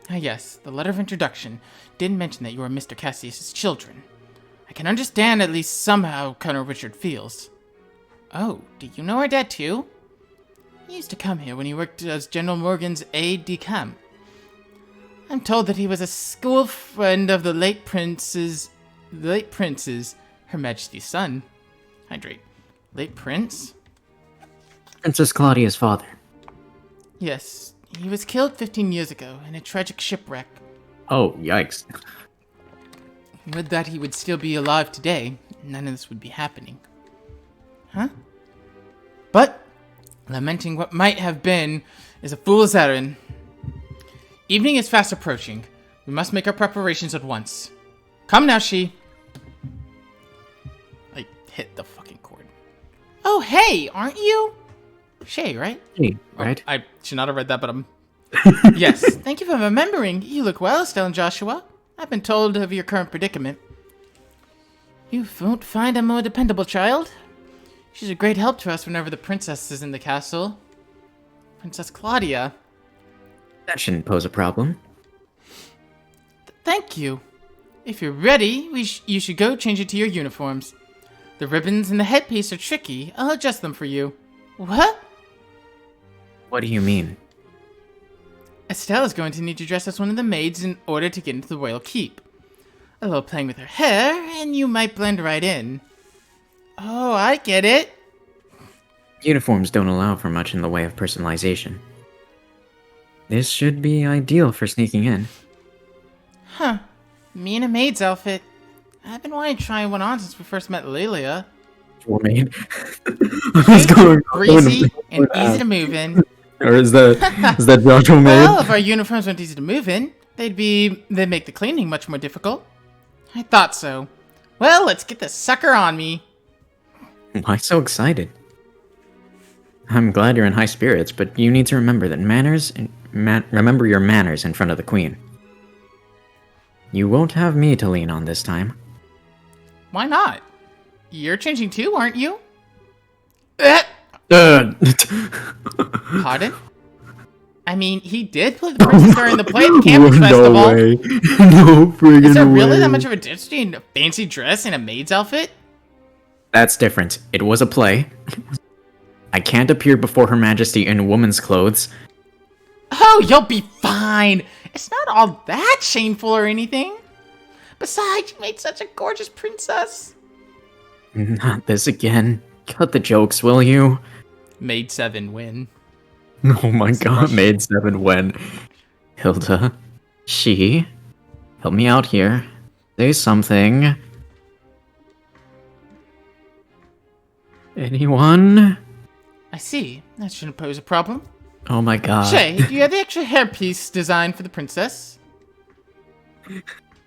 Ah, yes, the letter of introduction did mention that you are Mr. Cassius's children. I can understand at least somehow Colonel Richard feels. Oh, do you know our dad too? He used to come here when he worked as General Morgan's aide-de-camp. I'm told that he was a school friend of the late Prince's, Her Majesty's son. Hydrate. Late Prince? Princess Claudia's father. Yes, he was killed 15 years ago in a tragic shipwreck. Oh, yikes. Would that he would still be alive today, none of this would be happening. Huh? But, lamenting what might have been is a fool's errand. Evening is fast approaching. We must make our preparations at once. Come now, she. I hit the fucking cord. Oh, hey, aren't you? Shay, right? Hey, right? Oh, I should not have read that, but I'm... Yes, thank you for remembering. You look well, Estelle and Joshua. I've been told of your current predicament. You won't find a more dependable child. She's a great help to us whenever the princess is in the castle. Princess Claudia. That shouldn't pose a problem. Thank you. If you're ready, you should go change into your uniforms. The ribbons and the headpiece are tricky. I'll adjust them for you. What? What do you mean? Estelle is going to need to dress as one of the maids in order to get into the royal keep. A little playing with her hair, and you might blend right in. Oh, I get it. Uniforms don't allow for much in the way of personalization. This should be ideal for sneaking in. Huh. Me in a maid's outfit. I've been wanting to try one on since we first met Lelia. What maid? Greasy and easy to move in. Or is that Joshua maid? Well, if our uniforms weren't easy to move in, they'd make the cleaning much more difficult. I thought so. Well, let's get this sucker on me. Why so excited? I'm glad you're in high spirits, but you need to remember that remember your manners in front of the queen. You won't have me to lean on this time. Why not? You're changing too, aren't you? Pardon? I mean, he did play the princess during the play at the campus festival. No way. No friggin' way. Is there really that much of a difference between a fancy dress and a maid's outfit? That's different. It was a play. I can't appear before Her Majesty in woman's clothes. Oh, you'll be fine. It's not all that shameful or anything. Besides, you made such a gorgeous princess. Not this again. Cut the jokes, will you? Maid 7 win. Oh my god, Maid 7 when? Hilda. She. Help me out here. Say something. Anyone? I see. That shouldn't pose a problem. Oh my god. Shay, do you have the extra hairpiece designed for the princess?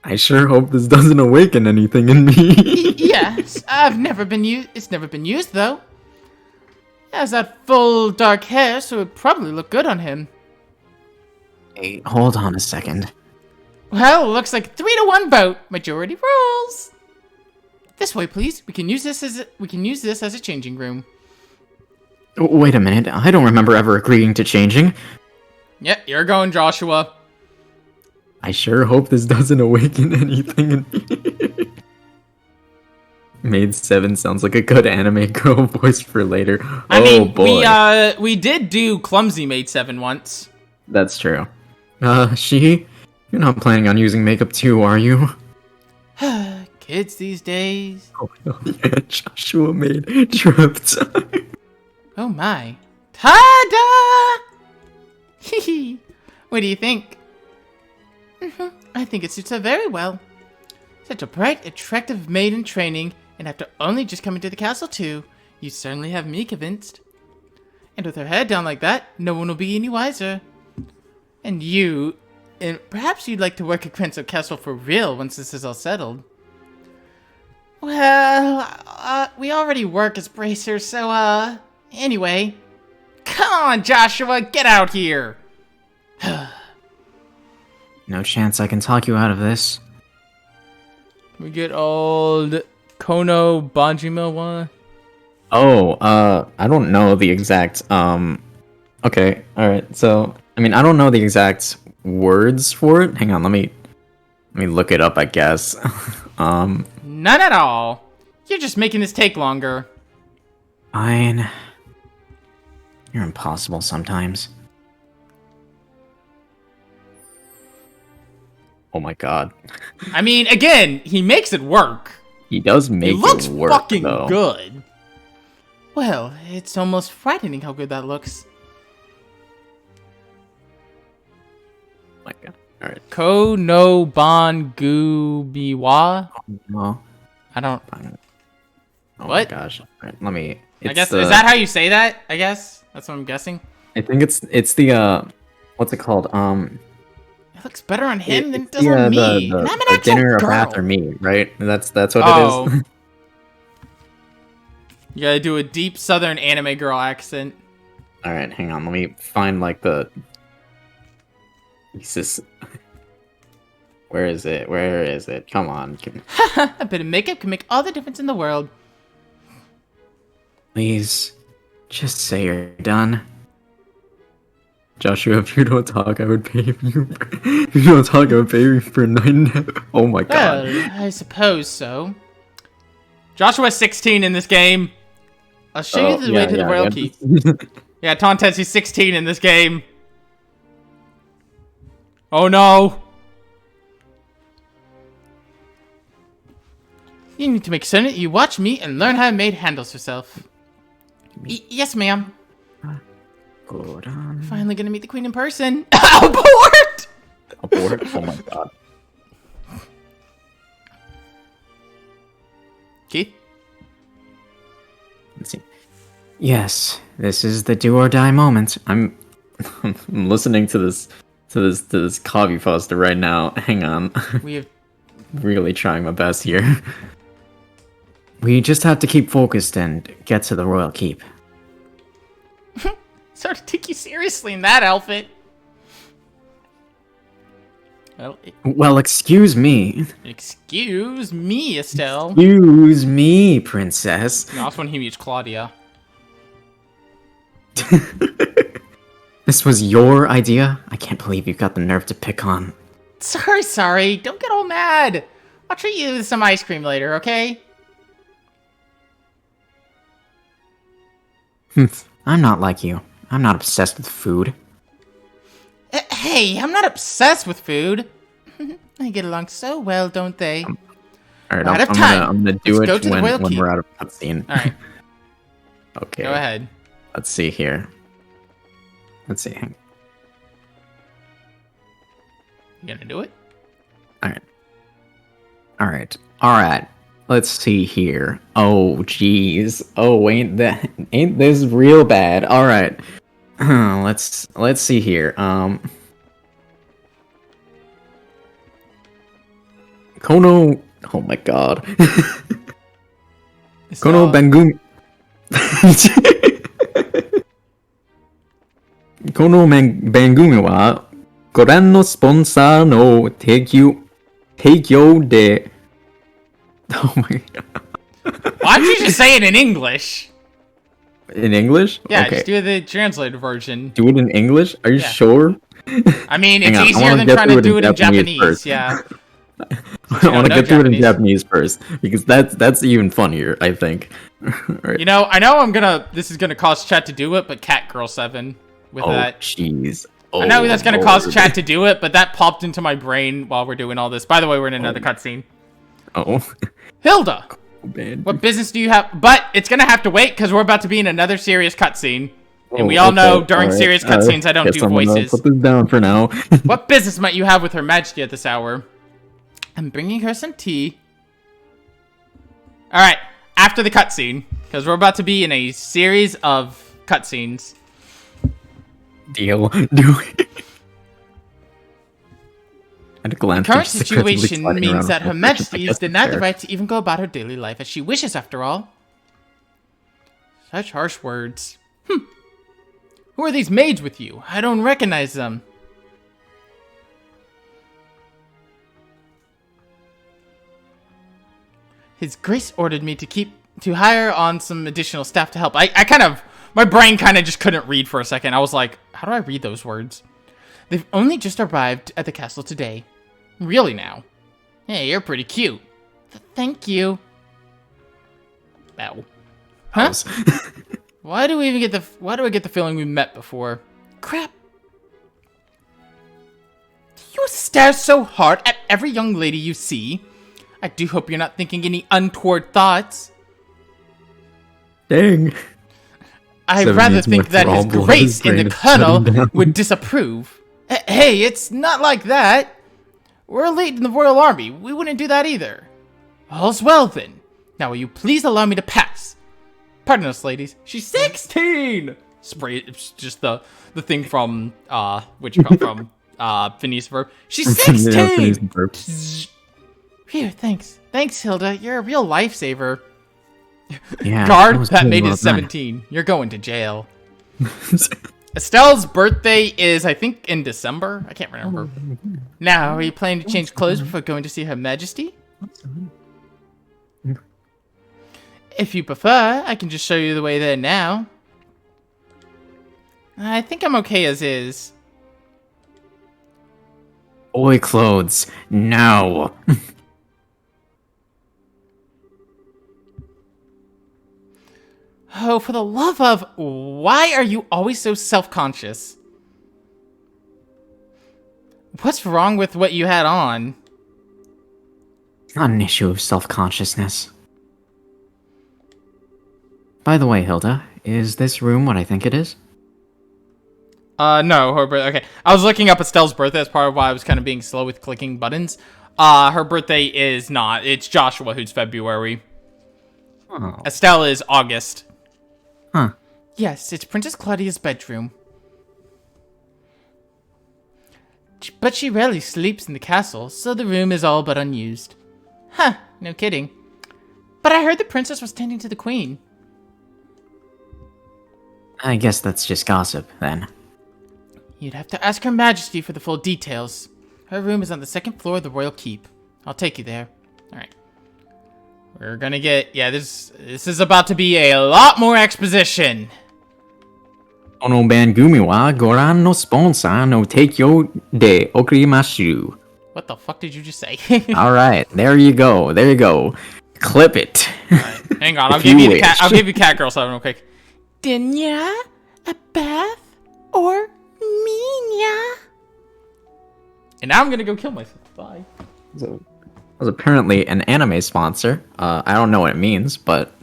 I sure hope this doesn't awaken anything in me. Yes, it's never been used though. It has that full dark hair, so it'd probably look good on him. Hey, hold on a second. Well, looks like 3-1 vote. Majority rules. This way, please. We can use this as a changing room. Wait a minute. I don't remember ever agreeing to changing. Yep, you're going, Joshua. I sure hope this doesn't awaken anything in me. Maid 7 sounds like a good anime girl voice for later. I mean, boy. we did do Clumsy Maid 7 once. That's true. You're not planning on using makeup too, are you? Kids these days. Oh, yeah, Joshua made trip time. Oh my. Ta-da! Hee What do you think? I think it suits her very well. Such a bright, attractive maid in training, and after only just coming to the castle too, you certainly have me convinced. And with her head down like that, no one will be any wiser. And perhaps you'd like to work at Crenso Castle for real once this is all settled. Well, we already work as bracers, so, anyway. Come on, Joshua, get out here! No chance I can talk you out of this. We get old Kono Banjima one. Oh, I don't know the exact, okay, alright, so, I mean, I don't know the exact words for it. Hang on, let me look it up, I guess. None at all. You're just making this take longer. Fine. You're impossible sometimes. Oh my god. I mean, again, he makes it work. He does make It looks it work, fucking though. good. Well, it's almost frightening how good that looks. Oh my god. Alright. Ko no ban gu biwa? No. I don't... Oh What? my gosh. Alright, let me... I guess, is that how you say that? I guess? That's what I'm guessing. I think it's the, what's it called? It looks better on him than it does the, on me. the And I'm an actual dinner or girl. bath or me, right? That's what it Oh. is. You gotta do a deep southern anime girl accent. Alright, hang on. Let me find, like, the... Jesus. Where is it? Where is it? Come on. A bit of makeup can make all the difference in the world. Please, just say you're done. Joshua, if you don't talk, I would pay you. If you don't talk, I would pay you for 9. Oh my god. Well, I suppose so. Joshua's 16 in this game. I'll show you the way to the Royal Keep. Yeah, Tontetsu's 16 in this game. Oh no! You need to make certain that you watch me and learn how Maid handles herself. Yes, ma'am. Hold on. Finally gonna meet the queen in person. Abort! Abort? Oh my god. Keith? Let's see. Yes, this is the do or die moment. I'm listening to this copy poster right now. Hang on. We have... Really trying my best here. We just have to keep focused and get to the Royal Keep. Sort of take you seriously in that outfit. Well, Well, excuse me. excuse me, Estelle. Excuse me, princess. That's when he meets Claudia. This was your idea? I can't believe you got the nerve to pick on. Sorry. Don't get all mad. I'll treat you to some ice cream later, okay? I'm not like you. I'm not obsessed with food. Hey, I'm not obsessed with food. They get along so well, don't they? Alright, Out of time. I'm gonna do Let's go it to the Royal when Keep. we're out of cutscene. Alright, Okay. go ahead. Let's see here. Let's see. You gonna do it? Alright. Let's see here. Oh, jeez. Oh, ain't this real bad? Alright. Let's see here. Kono. Oh my god. Kono Bangumi. Kono Bangumi wa goran no sponsor no teikyo de. Oh my god. Why don't you just say it in English? In English? Yeah, Okay. just do the translated version. Do it in English? Are you Yeah. sure? I mean, Hang it's on, I easier wanna than get trying through to it do in it in Japanese Japanese. first. Yeah. I want to no get through it in Japanese. Japanese first because that's even funnier, I think. Alright. You know, I know this is gonna cause chat to do it, but Catgirl7 with Oh, that. jeez. I know that's gonna cause Lord. chat to do it, but that popped into my brain while we're doing all this. By the way, we're in another cutscene. Oh, Hilda, man. what business do you have? But it's gonna have to wait because we're about to be in another serious cutscene, and we Oh, all know okay, during alright, serious cutscenes I don't Guess do I'm gonna voices. Put this down for now. What business might you have with Her Majesty at this hour? I'm bringing her some tea. All right, after the cutscene, because we're about to be in a series of cutscenes. Deal. Do it. At a glance, Current she's secretly situation sliding means around that Her with a Majesty is guest denied the chair. right to even go about her daily life as she wishes, after all. Such harsh words. Who are these maids with you? I don't recognize them. His Grace ordered me to hire on some additional staff to help. My brain kind of just couldn't read for a second. I was like, how do I read those words? They've only just arrived at the castle today. Really now. Hey, you're pretty cute. Thank you. Ow. Huh? Why do I get the feeling we met before? Crap. You stare so hard at every young lady you see. I do hope you're not thinking any untoward thoughts. Dang. I'd rather think that His Grace and the Colonel would disapprove. Hey, it's not like that. We're elite in the Royal Army. We wouldn't do that either. All's well then. Now will you please allow me to pass? Pardon us, ladies. She's 16! Spray, it's just the thing from, from, Phineas Verb. She's 16! Here, thanks. Thanks, Hilda. You're a real lifesaver. Yeah. Guard, that maid is 17. You're going to jail. Estelle's birthday is, I think, in December. I can't remember. Now, are you planning to change clothes before going to see Her Majesty? If you prefer, I can just show you the way there now. I think I'm okay as is. Boy clothes. No. Oh, for the love of... Why are you always so self-conscious? What's wrong with what you had on? Not an issue of self-consciousness. By the way, Hilda, is this room what I think it is? No, her birthday... Okay, I was looking up Estelle's birthday as part of why I was kind of being slow with clicking buttons. Her birthday is not. It's Joshua who's February. Oh. Estelle is August. Huh. Yes, it's Princess Claudia's bedroom. But she rarely sleeps in the castle, so the room is all but unused. Huh, no kidding. But I heard the princess was tending to the queen. I guess that's just gossip, then. You'd have to ask Her Majesty for the full details. Her room is on the second floor of the Royal Keep. I'll take you there. Alright. We're gonna get... Yeah, this is about to be a lot more exposition. Ono Bangumi wa goran no sponsor no teikyo de okurimashiru. What the fuck did you just say? Alright, there you go. There you go. Clip it. Right, hang on, I'll give you the cat. I'll give you Catgirl 7 real quick. Dinya, a bath, or Minya? And now I'm gonna go kill myself. Bye. So, was apparently an anime sponsor. I don't know what it means, but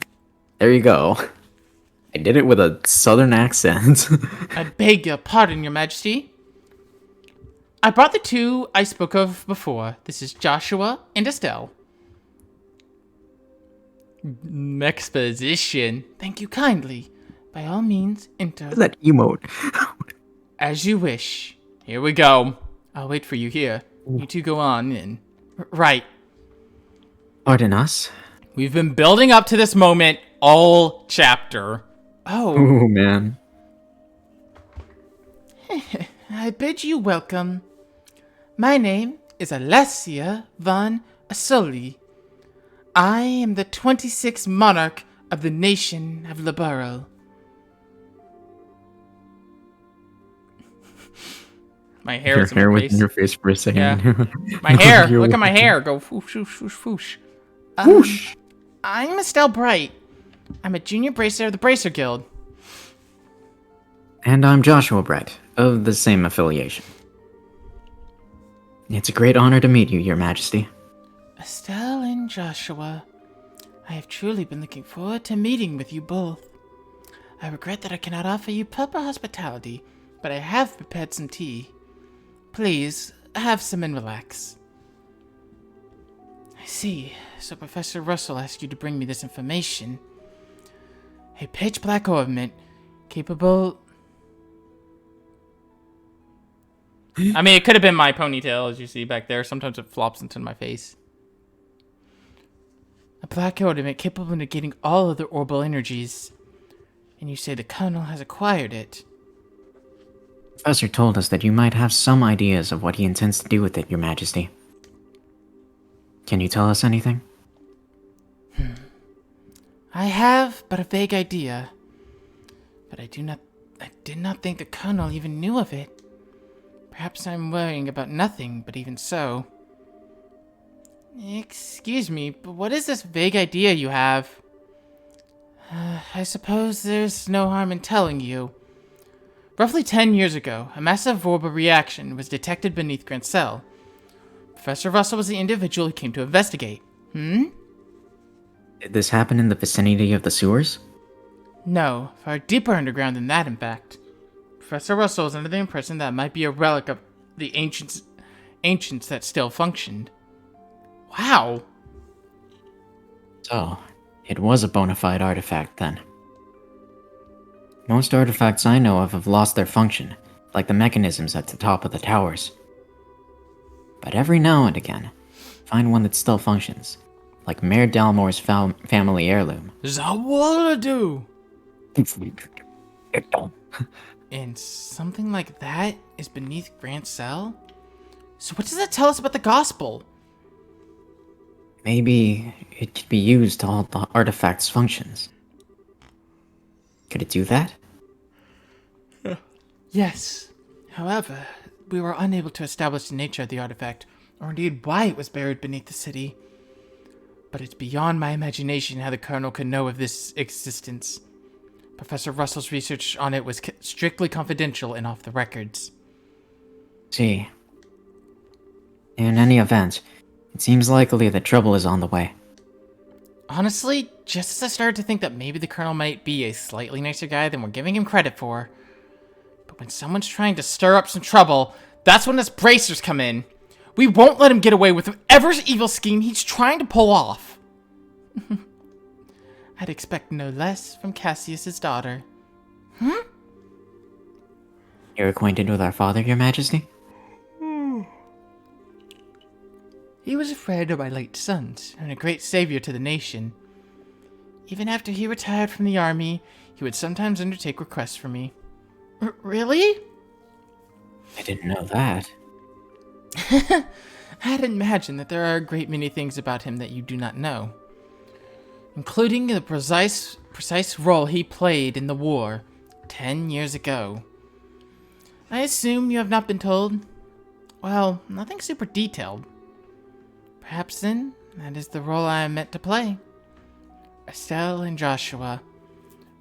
there you go. I did it with a southern accent. I beg your pardon, Your Majesty. I brought the two I spoke of before. This is Joshua and Estelle. Exposition. Thank you kindly. By all means, enter. That emote. As you wish. Here we go. I'll wait for you here. You two go on in. Right. Pardon us? We've been building up to this moment all chapter. Oh. Oh, man. I bid you welcome. My name is Alessia von Asoli. I am the 26th monarch of the nation of Labaro. My hair is in my face. In your face for a second. Yeah. My hair. Look at my hair. Go foosh, foosh, foosh, foosh. Whoosh. I'm Estelle Bright. I'm a junior bracer of the Bracer Guild. And I'm Joshua Bright, of the same affiliation. It's a great honor to meet you, Your Majesty. Estelle and Joshua, I have truly been looking forward to meeting with you both. I regret that I cannot offer you proper hospitality, but I have prepared some tea. Please, have some and relax. I see. So Professor Russell asked you to bring me this information. A pitch black ornament, capable... I mean, it could have been my ponytail, as you see back there. Sometimes it flops into my face. A black ornament capable of negating all other orbital energies. And you say the Colonel has acquired it. Professor told us that you might have some ideas of what he intends to do with it, Your Majesty. Can you tell us anything? I have but a vague idea. But I did not think the Colonel even knew of it. Perhaps I'm worrying about nothing, but even so. Excuse me, but what is this vague idea you have? I suppose there's no harm in telling you. Roughly 10 years ago, a massive orbital reaction was detected beneath Grancel. Professor Russell was the individual who came to investigate. Did this happen in the vicinity of the sewers? No, far deeper underground than that, in fact. Professor Russell was under the impression that it might be a relic of the ancients that still functioned. Wow! So, it was a bona fide artifact then. Most artifacts I know of have lost their function, like the mechanisms at the top of the towers. But every now and again, find one that still functions, like Mayor Dalmore's family heirloom. Zawaladu! And something like that is beneath Grancel? So what does that tell us about the gospel? Maybe it could be used to halt the artifact's functions. Could it do that? Yes. However, we were unable to establish the nature of the artifact, or indeed why it was buried beneath the city. But it's beyond my imagination how the Colonel could know of this existence. Professor Russell's research on it was strictly confidential and off the records. See. In any event, it seems likely that trouble is on the way. Honestly, just as I started to think that maybe the Colonel might be a slightly nicer guy than we're giving him credit for. But when someone's trying to stir up some trouble, that's when his bracers come in. We won't let him get away with whatever evil scheme he's trying to pull off. I'd expect no less from Cassius's daughter. You're acquainted with our father, Your Majesty? He was a friend of my late son's, and a great savior to the nation. Even after he retired from the army, he would sometimes undertake requests for me. Really? I didn't know that. I'd imagine that there are a great many things about him that you do not know, including the precise role he played in the war 10 years ago. I assume you have not been told? Well, nothing super detailed. Perhaps then, that is the role I am meant to play. Estelle and Joshua,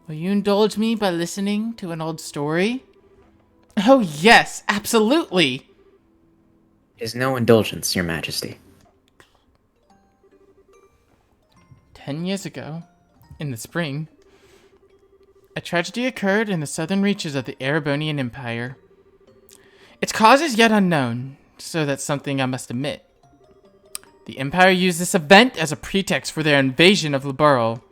will you indulge me by listening to an old story? Oh yes, absolutely! It is no indulgence, Your Majesty. 10 years ago, in the spring, a tragedy occurred in the southern reaches of the Erebonian Empire. Its cause is yet unknown, so that's something I must admit. The Empire used this event as a pretext for their invasion of Liberl.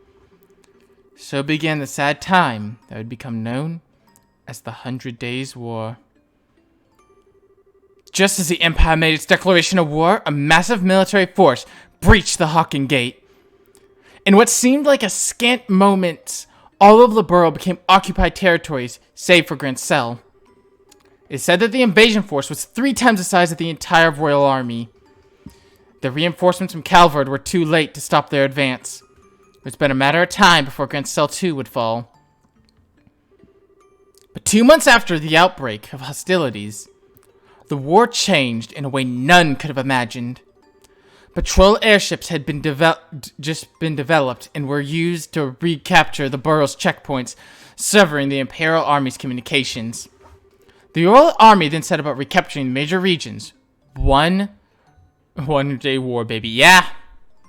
So began the sad time that would become known as the 100 Days' War. Just as the Empire made its declaration of war, a massive military force breached the Hawken Gate. In what seemed like a scant moment, all of Liberl became occupied territories, save for Grancel. It is said that the invasion force was 3 times the size of the entire royal army. The reinforcements from Calvard were too late to stop their advance. It was but a matter of time before Grancel too would fall. But 2 months after the outbreak of hostilities, the war changed in a way none could have imagined. Patrol airships had been developed and were used to recapture the borough's checkpoints, severing the Imperial Army's communications. The Royal Army then set about recapturing major regions. 100-day war, baby. Yeah.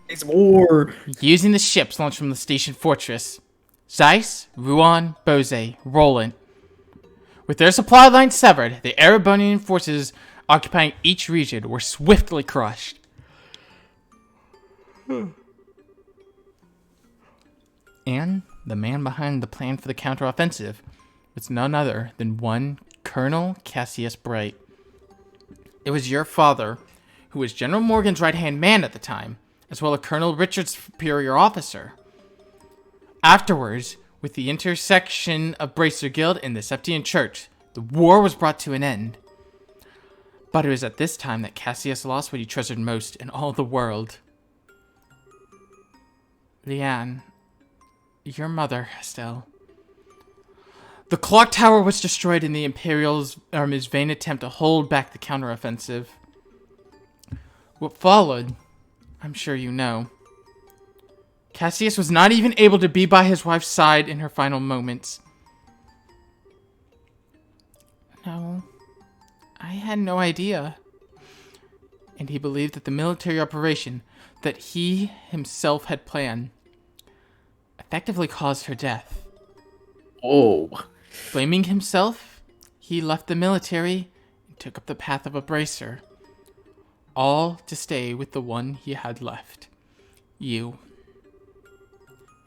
It's war. Using the ships launched from the station fortress. Zeiss, Rouen, Bose, Roland. With their supply lines severed, the Erebonian forces occupying each region were swiftly crushed. And the man behind the plan for the counteroffensive was none other than one Colonel Cassius Bright. It was your father, who was General Morgan's right-hand man at the time, as well as Colonel Richard's superior officer. Afterwards, with the intersection of Bracer Guild and the Septian Church, the war was brought to an end. But it was at this time that Cassius lost what he treasured most in all the world. Leanne, your mother, Estelle. The clock tower was destroyed in the Imperial Army's vain attempt to hold back the counteroffensive. What followed, I'm sure you know. Cassius was not even able to be by his wife's side in her final moments. No, I had no idea. And he believed that the military operation that he himself had planned effectively caused her death. Oh. Blaming himself, he left the military and took up the path of a bracer. All to stay with the one he had left. You.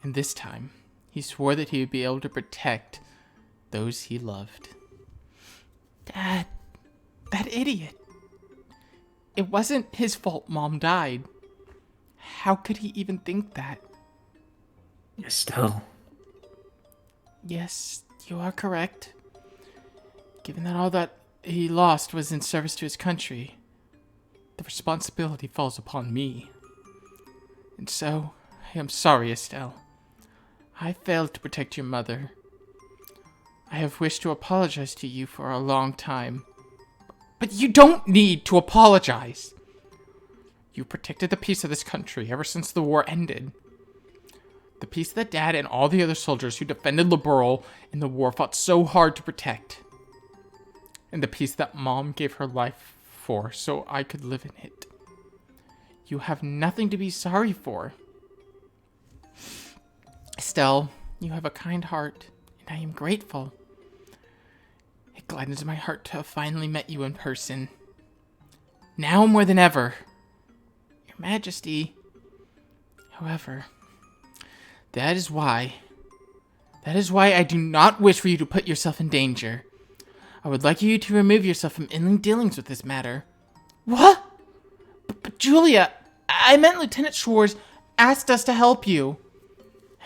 And this time, he swore that he would be able to protect those he loved. Dad, that idiot. It wasn't his fault Mom died. How could he even think that? Estelle. Yes, you are correct. Given that all that he lost was in service to his country, the responsibility falls upon me. And so, I am sorry, Estelle. I failed to protect your mother. I have wished to apologize to you for a long time. But you don't need to apologize. You protected the peace of this country ever since the war ended. The peace that Dad and all the other soldiers who defended Liberl in the war fought so hard to protect. And the peace that Mom gave her life for so I could live in it. You have nothing to be sorry for. Estelle, you have a kind heart, and I am grateful. It gladdens my heart to have finally met you in person. Now more than ever. Your Majesty. However, that is why I do not wish for you to put yourself in danger. I would like you to remove yourself from any dealings with this matter. What? But Julia, I meant Lieutenant Schwartz asked us to help you.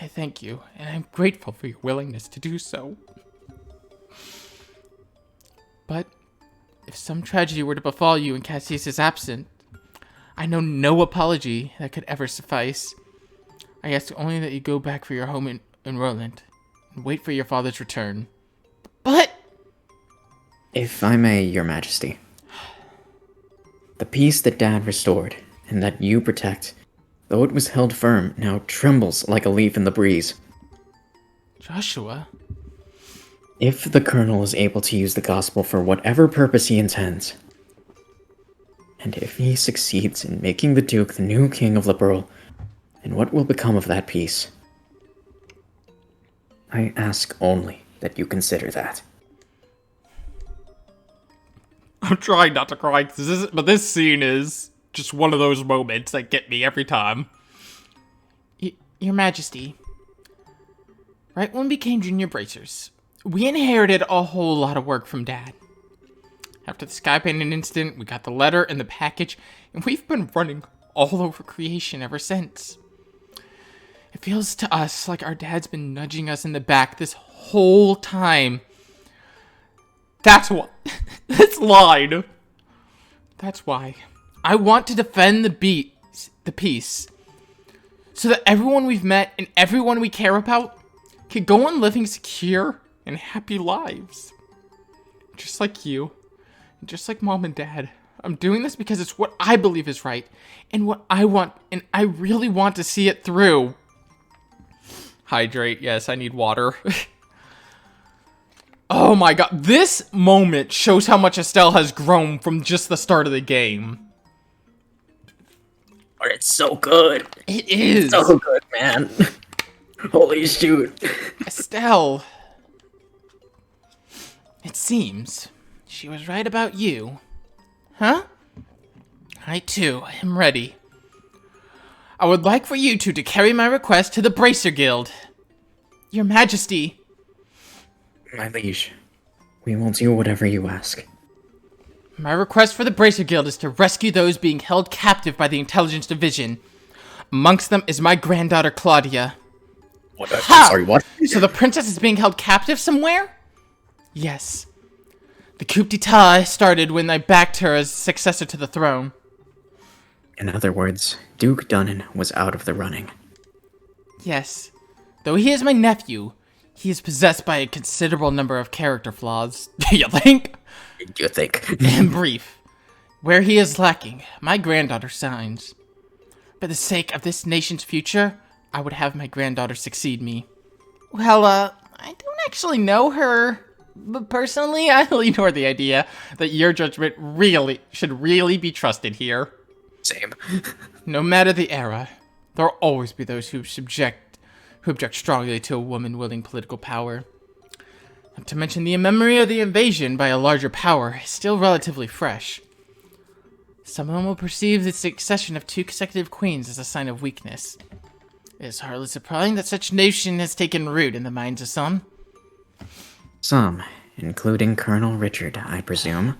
I thank you, and I'm grateful for your willingness to do so. But if some tragedy were to befall you and Cassius is absent, I know no apology that could ever suffice. I ask only that you go back for your home in Roland and wait for your father's return. But... If I may, Your Majesty. The peace that Dad restored, and that you protect, though it was held firm, now trembles like a leaf in the breeze. Joshua? If the Colonel is able to use the gospel for whatever purpose he intends, and if he succeeds in making the Duke the new king of Liberl, then what will become of that peace? I ask only that you consider that. I'm trying not to cry, but this scene is just one of those moments that get me every time. Your Majesty, right when we became junior bracers, we inherited a whole lot of work from Dad. After the Skypainting incident, we got the letter and the package, and we've been running all over creation ever since. It feels to us like our dad's been nudging us in the back this whole time. That's what... this line. That's why I want to defend the peace. So that everyone we've met and everyone we care about can go on living secure and happy lives. Just like you. And just like Mom and Dad. I'm doing this because it's what I believe is right. And what I want. And I really want to see it through. Hydrate. Yes, I need water. Oh my god. This moment shows how much Estelle has grown from just the start of the game. But it's so good. It is. So good, man. Holy shoot. Estelle. It seems she was right about you. Huh? I too am ready. I would like for you two to carry my request to the Bracer Guild. Your Majesty. My liege, we will do whatever you ask. My request for the Bracer Guild is to rescue those being held captive by the Intelligence Division. Amongst them is my granddaughter Claudia. What? Sorry, what? So the princess is being held captive somewhere? Yes. The coup d'etat started when I backed her as successor to the throne. In other words, Duke Dunnan was out of the running. Yes. Though he is my nephew, He is possessed by a considerable number of character flaws. You think? You think? In brief, where he is lacking, my granddaughter shines. For the sake of this nation's future, I would have my granddaughter succeed me. Well, I don't actually know her, but personally, I lean toward the idea that your judgment should really be trusted here. Same. No matter the era, there will always be those who object strongly to a woman wielding political power. Not to mention the memory of the invasion by a larger power is still relatively fresh. Some of them will perceive the succession of 2 consecutive queens as a sign of weakness. It is hardly surprising that such notion has taken root in the minds of some. Some, including Colonel Richard, I presume.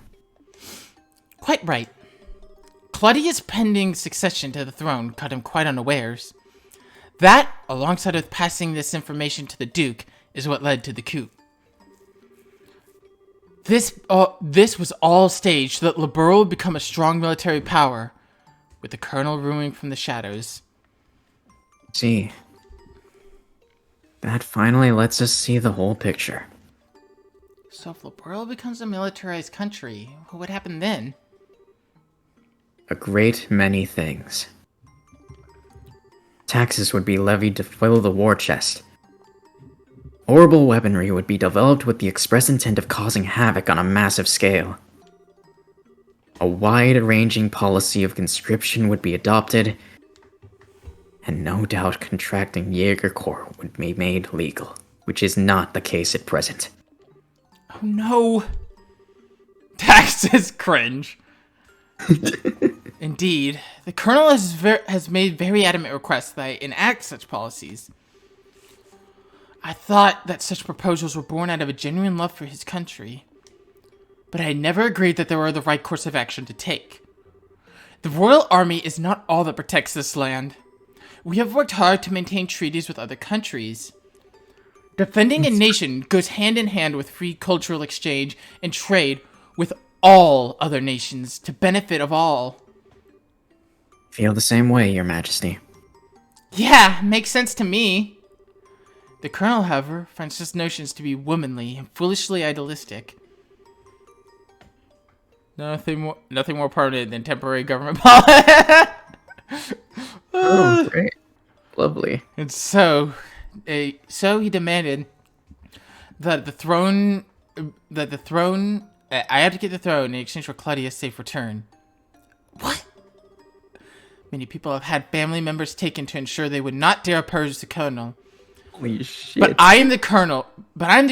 Quite right. Claudia's pending succession to the throne caught him quite unawares. That, alongside with passing this information to the Duke, is what led to the coup. This was all staged so that Liberl would become a strong military power, with the Colonel ruling from the shadows. See, that finally lets us see the whole picture. So if Liberl becomes a militarized country, what would happen then? A great many things. Taxes would be levied to fill the war chest. Horrible weaponry would be developed with the express intent of causing havoc on a massive scale. A wide-ranging policy of conscription would be adopted, and no doubt contracting Jaeger Corps would be made legal, which is not the case at present. Oh no! Taxes cringe. Indeed, the Colonel has made very adamant requests that I enact such policies. I thought that such proposals were born out of a genuine love for his country, but I had never agreed that they were the right course of action to take. The Royal Army is not all that protects this land. We have worked hard to maintain treaties with other countries. Defending a nation goes hand in hand with free cultural exchange and trade with all other nations to benefit of all. Feel the same way, Your Majesty. Yeah, makes sense to me. The Colonel, however, finds such notions to be womanly and foolishly idealistic. Nothing more permanent than temporary government policy. Oh, great. Lovely. And so he demanded that I have to get the throne in exchange for Claudia's safe return. What? Many people have had family members taken to ensure they would not dare oppose the Colonel. Holy shit. But I am the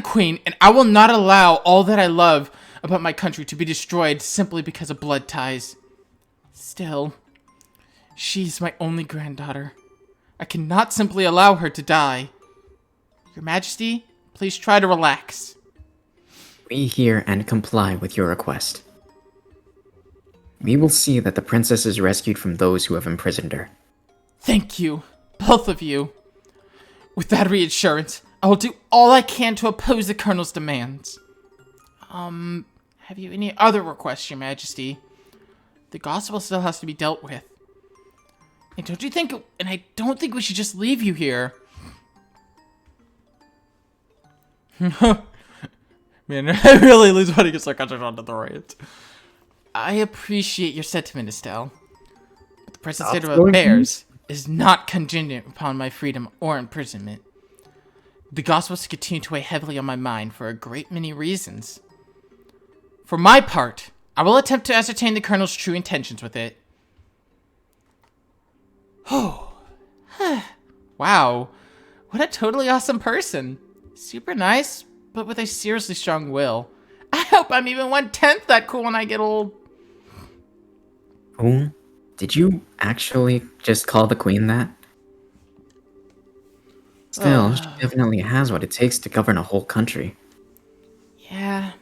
Queen, and I will not allow all that I love about my country to be destroyed simply because of blood ties. Still, she's my only granddaughter. I cannot simply allow her to die. Your Majesty, please try to relax. We hear and comply with your request. We will see that the princess is rescued from those who have imprisoned her. Thank you, both of you. With that reassurance, I will do all I can to oppose the Colonel's demands. Have you any other requests, Your Majesty? The gospel still has to be dealt with. And I don't think we should just leave you here. Man, I really lose when he gets sarcastic onto the right. I appreciate your sentiment, Estelle. But the present state of affairs is not contingent upon my freedom or imprisonment. The Gospels continue to weigh heavily on my mind for a great many reasons. For my part, I will attempt to ascertain the Colonel's true intentions with it. Oh, wow, what a totally awesome person. Super nice, but with a seriously strong will. I hope I'm even 1/10 that cool when I get old. Oh, did you actually just call the Queen that? Still, she definitely has what it takes to govern a whole country. Yeah,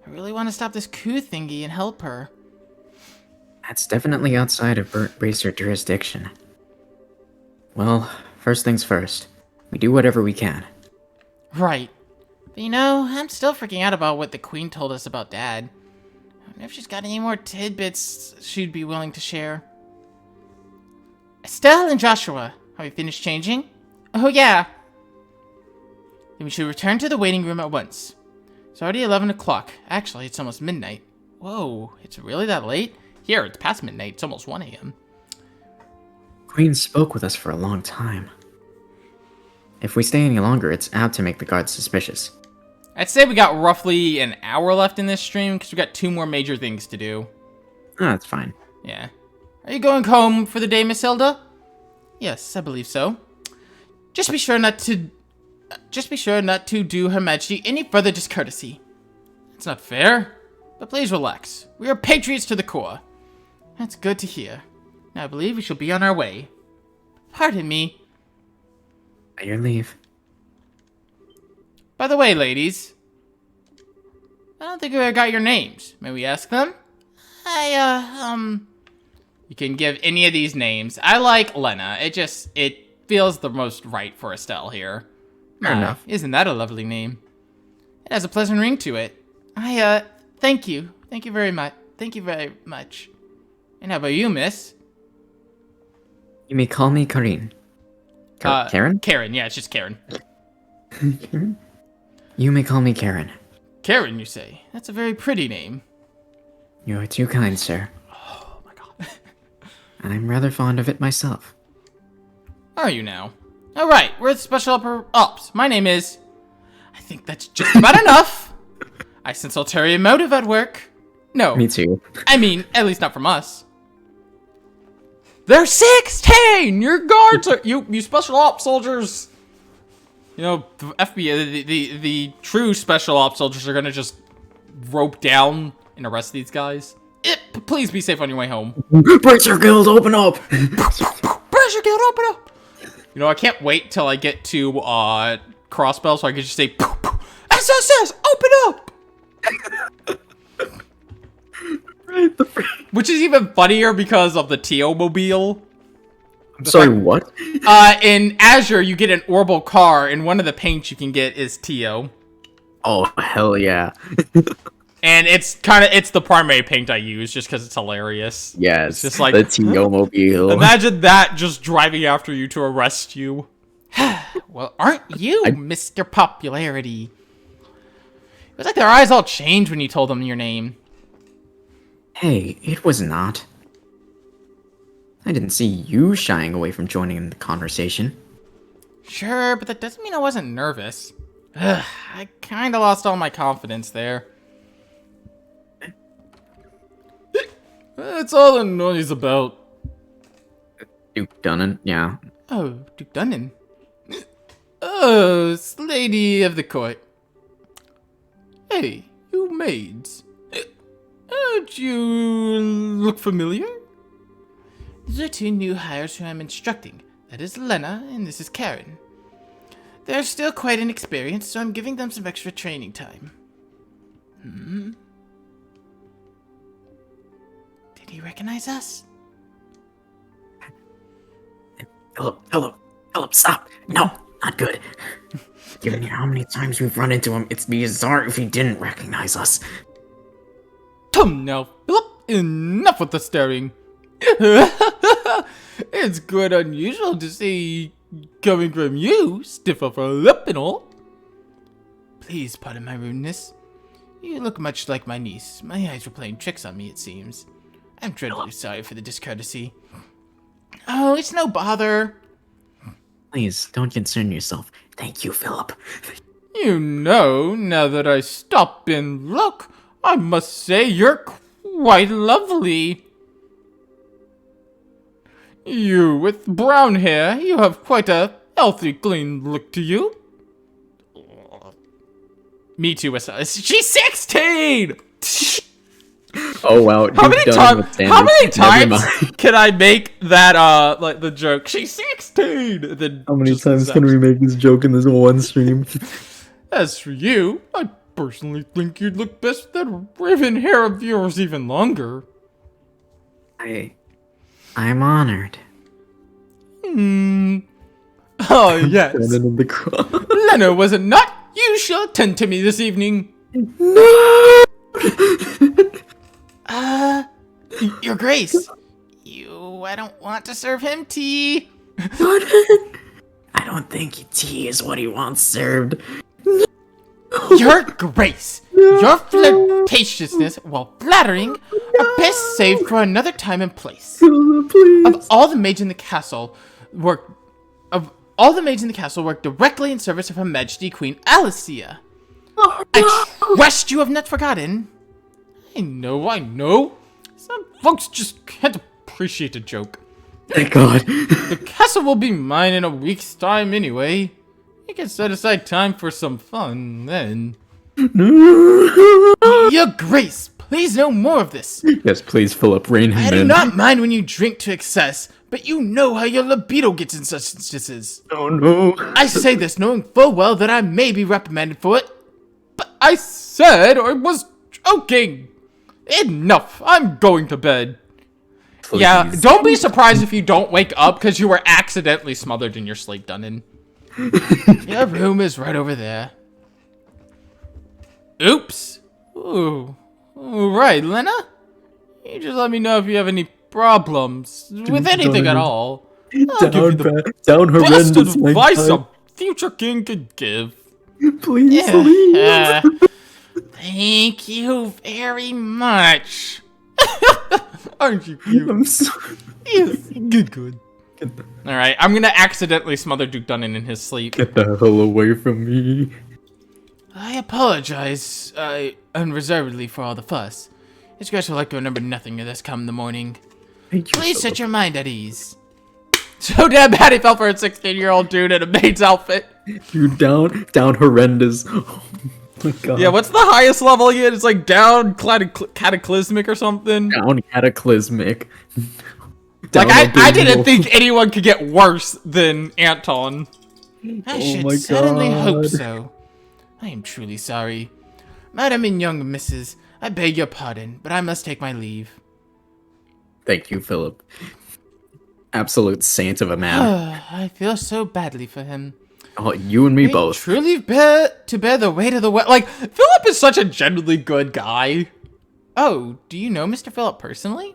I really want to stop this coup thingy and help her. That's definitely outside of Bracer jurisdiction. Well, first things first. We do whatever we can. Right. But I'm still freaking out about what the Queen told us about Dad. I wonder if she's got any more tidbits she'd be willing to share. Estelle and Joshua, have you finished changing? Oh yeah. Then we should return to the waiting room at once. It's already 11 o'clock. Actually, it's almost midnight. Whoa, it's really that late? Here, it's past midnight. It's almost 1 a.m. Queen spoke with us for a long time. If we stay any longer, it's apt to make the guards suspicious. I'd say we got roughly an hour left in this stream because we got 2 more major things to do. Oh, that's fine. Yeah. Are you going home for the day, Miss Hilda? Yes, I believe so. Just be sure not to do Her Majesty any further discourtesy. It's not fair, but please relax. We are patriots to the core. That's good to hear. Now I believe we shall be on our way. Pardon me. By your leave. By the way, ladies, I don't think I got your names. May we ask them? You can give any of these names. I like Lena. It feels the most right for Estelle here. Fair enough. Isn't that a lovely name? It has a pleasant ring to it. Thank you. Thank you very much. Thank you very much. And how about you, miss? You may call me Karin. Karen? Karen, yeah, it's just Karen. You may call me Karen. Karen, you say? That's a very pretty name. You are too kind, sir. Oh my god. I'm rather fond of it myself. Are you now? Alright, we're the Special Ops. My name is... I think that's just about enough. I sense ulterior motive at work. No. Me too. I mean, at least not from us. They're 16! Your guards are... You Special Ops soldiers... You know, the FBI, the true Special Ops soldiers are gonna just rope down and arrest these guys. Please be safe on your way home. Bracer Guild, open up! Bracer Guild, open up! You know, I can't wait till I get to Crossbell so I can just say, SSS, open up! Which is even funnier because of the T-O-mobile. I'm sorry, what? In Azure, you get an Orbital car, and one of the paints you can get is T-O. Oh, hell yeah. And it's the primary paint I use just because it's hilarious. Yes, it's just like the T-O-mobile. Imagine that just driving after you to arrest you. Well, aren't you Mr. Popularity? It was like their eyes all changed when you told them your name. Hey, it was not. I didn't see you shying away from joining in the conversation. Sure, but that doesn't mean I wasn't nervous. Ugh, I kinda lost all my confidence there. That's all the noise about. Duke Dunnan, yeah. Oh, Duke Dunnan. Oh, lady of the court. Hey, you maids. Don't you look familiar? These are 2 new hires who I'm instructing. That is Lena, and this is Karen. They're still quite inexperienced, so I'm giving them some extra training time. Did he recognize us? Philip, stop! No, not good. Given how many times we've run into him, it'd be bizarre if he didn't recognize us. Come now, Philip, enough with the staring. It's quite unusual to see coming from you, stiff upper lip and all. Please pardon my rudeness. You look much like my niece. My eyes were playing tricks on me, it seems. I'm dreadfully sorry for the discourtesy. Oh, it's no bother. Please, don't concern yourself. Thank you, Philip. You know, now that I stop and look, I must say you're quite lovely. You with brown hair, you have quite a healthy, clean look to you. Me too, she's 16! Oh wow. How many times can I make that, like, the joke? She's 16! Then How many times can we make this joke in this one stream? As for you, I personally think you'd look best with that raven hair of yours even longer. I'm honored. Oh, yes. Lena, was it not? You shall attend to me this evening. No! Your Grace. I don't want to serve him tea. I don't think tea is what he wants served. Your Grace, your flirtatiousness, while flattering, are best saved for another time and place. Please. Of all the maids in the castle work directly in service of Her Majesty Queen Alicia. I trust you have not forgotten. I know. Some folks just can't appreciate a joke. Thank God. The castle will be mine in a week's time anyway. You can set aside time for some fun then. Your Grace, please no more of this. Yes, please, Philip, rein him in. I do not mind when you drink to excess, but you know how your libido gets in such instances. Oh no. I say this knowing full well that I may be reprimanded for it, but I said I was joking. Enough, I'm going to bed. Please. Yeah, don't be surprised if you don't wake up because you were accidentally smothered in your sleep, Dunnan. Your room is right over there. Oops. Ooh. Right, Lena? You just let me know if you have any problems with anything at all. I'll give you the down best horrendous advice a future king could give. Please leave. Thank you very much. Aren't you cute? I'm sorry. Yes, good. Alright, I'm gonna accidentally smother Duke Dunnan in his sleep. Get the hell away from me. I apologize, unreservedly for all the fuss. His Grace will like to remember nothing of this come the morning. Thank you, Please set Philip. your mind at ease. So damn bad he fell for a 16-year-old dude in a maid's outfit. You down horrendous. Oh my God. Yeah, what's the highest level he is? It's like down cataclysmic or something? Down cataclysmic. Like, Down I didn't abysmal. think anyone could get worse than Anton. I Oh should my certainly hope God. so. I am truly sorry. Madam and young missus, I beg your pardon, but I must take my leave. Thank you, Philip. Absolute saint of a man. I feel so badly for him. Oh, you and me We both. truly bear the weight of the Like, Philip is such a genuinely good guy. Oh, do you know Mr. Philip personally?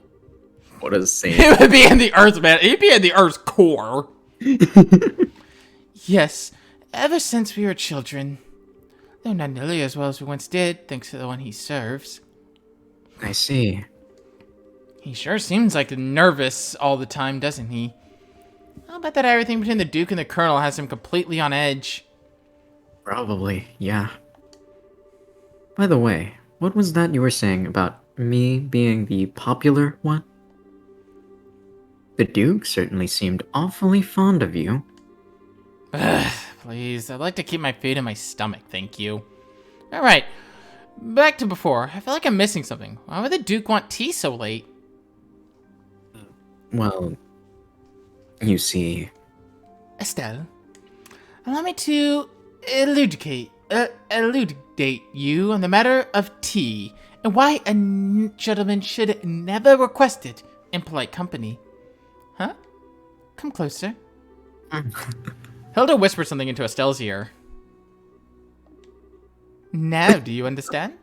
What a saint. He would be in the Earth, man. He'd be in the Earth's core. Yes, ever since we were children. Though not nearly as well as we once did, thanks to the one he serves. I see. He sure seems like nervous all the time, doesn't he? I'll bet that everything between the Duke and the Colonel has him completely on edge. Probably, yeah. By the way, what was that you were saying about me being the popular one? The Duke certainly seemed awfully fond of you. Please, I'd like to keep my food in my stomach, thank you. Alright, back to before. I feel like I'm missing something. Why would the Duke want tea so late? Well, you see... Estelle, allow me to elucidate you on the matter of tea, and why a gentleman should never request it in polite company. Huh? Come closer. Hilda whispered something into Estelle's ear. Now, do you understand?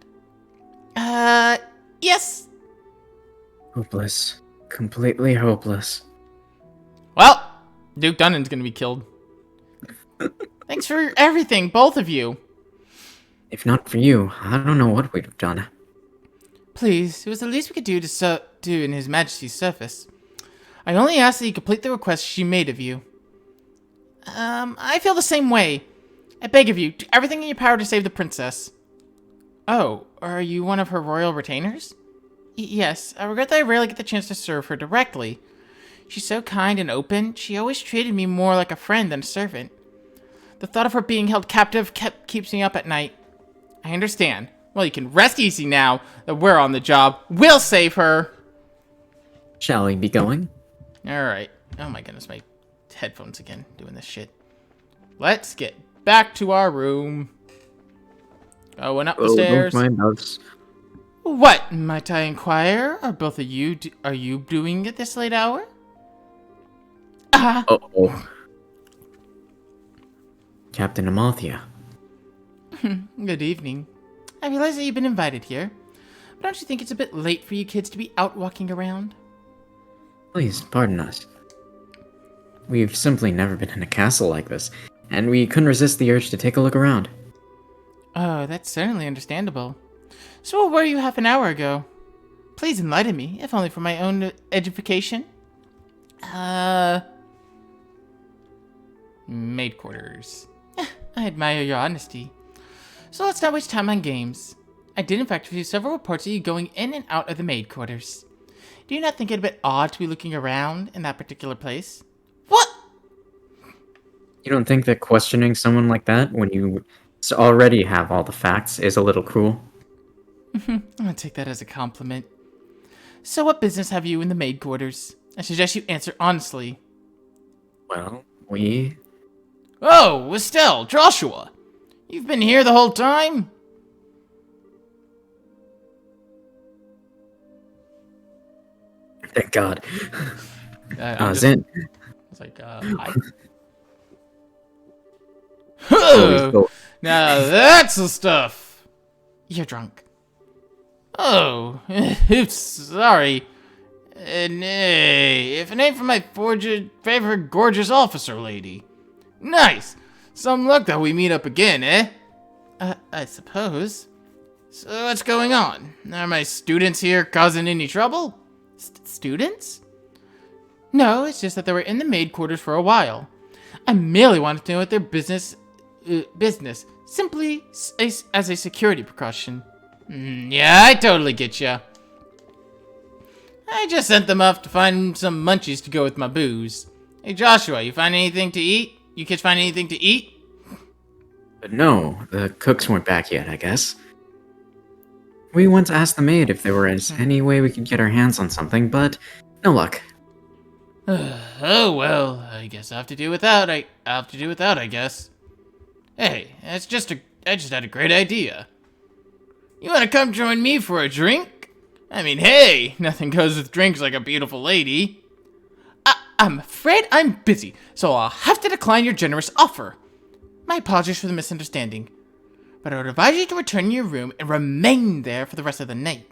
Yes. Hopeless. Completely hopeless. Well, Duke Dunnan's gonna be killed. Thanks for everything, both of you. If not for you, I don't know what we'd have done. Please, it was the least we could do to do in His Majesty's service. I only ask that you complete the request she made of you. I feel the same way. I beg of you, do everything in your power to save the princess. Oh, are you one of her royal retainers? Yes, I regret that I rarely get the chance to serve her directly. She's so kind and open, she always treated me more like a friend than a servant. The thought of her being held captive keeps me up at night. I understand. Well, you can rest easy now that we're on the job. We'll save her! Shall we be going? Alright. Oh my goodness, my headphones again doing this shit. Let's get back to our room. Going up the stairs. Don't mind us. What, might I inquire? Are both of you, are you doing at this late hour? Uh-oh. Captain Amalthea. Good evening. I realize that you've been invited here, but don't you think it's a bit late for you kids to be out walking around? Please, pardon us. We've simply never been in a castle like this, and we couldn't resist the urge to take a look around. Oh, that's certainly understandable. So where were you half an hour ago? Please enlighten me, if only for my own edification. Maid quarters. I admire your honesty. So let's not waste time on games. I did in fact receive several reports of you going in and out of the maid quarters. Do you not think it a bit odd to be looking around in that particular place? What? You don't think that questioning someone like that when you already have all the facts is a little cruel? I'm gonna take that as a compliment. So what business have you in the maid quarters? I suggest you answer honestly. Well, Oh, Estelle, Joshua! You've been here the whole time? Thank God. I Zin. was like, hi. Oh, now that's the stuff! You're drunk. Oh, oops, sorry. Nay, if it ain't for my favorite gorgeous officer lady. Nice! Some luck that we meet up again, eh? I suppose. So what's going on? Are my students here causing any trouble? Students? No, it's just that they were in the maid quarters for a while. I merely wanted to know what their business, simply as a security precaution. Yeah, I totally get ya. I just sent them off to find some munchies to go with my booze. Hey Joshua, you find anything to eat? You kids find anything to eat? But no, the cooks weren't back yet, I guess. We went to ask the maid if there was any way we could get our hands on something, but no luck. Oh well, I guess I have to do without. I guess. Hey, I just had a great idea. You wanna come join me for a drink? I mean, hey, nothing goes with drinks like a beautiful lady. I'm afraid I'm busy, so I'll have to decline your generous offer. My apologies for the misunderstanding, but I would advise you to return to your room and remain there for the rest of the night.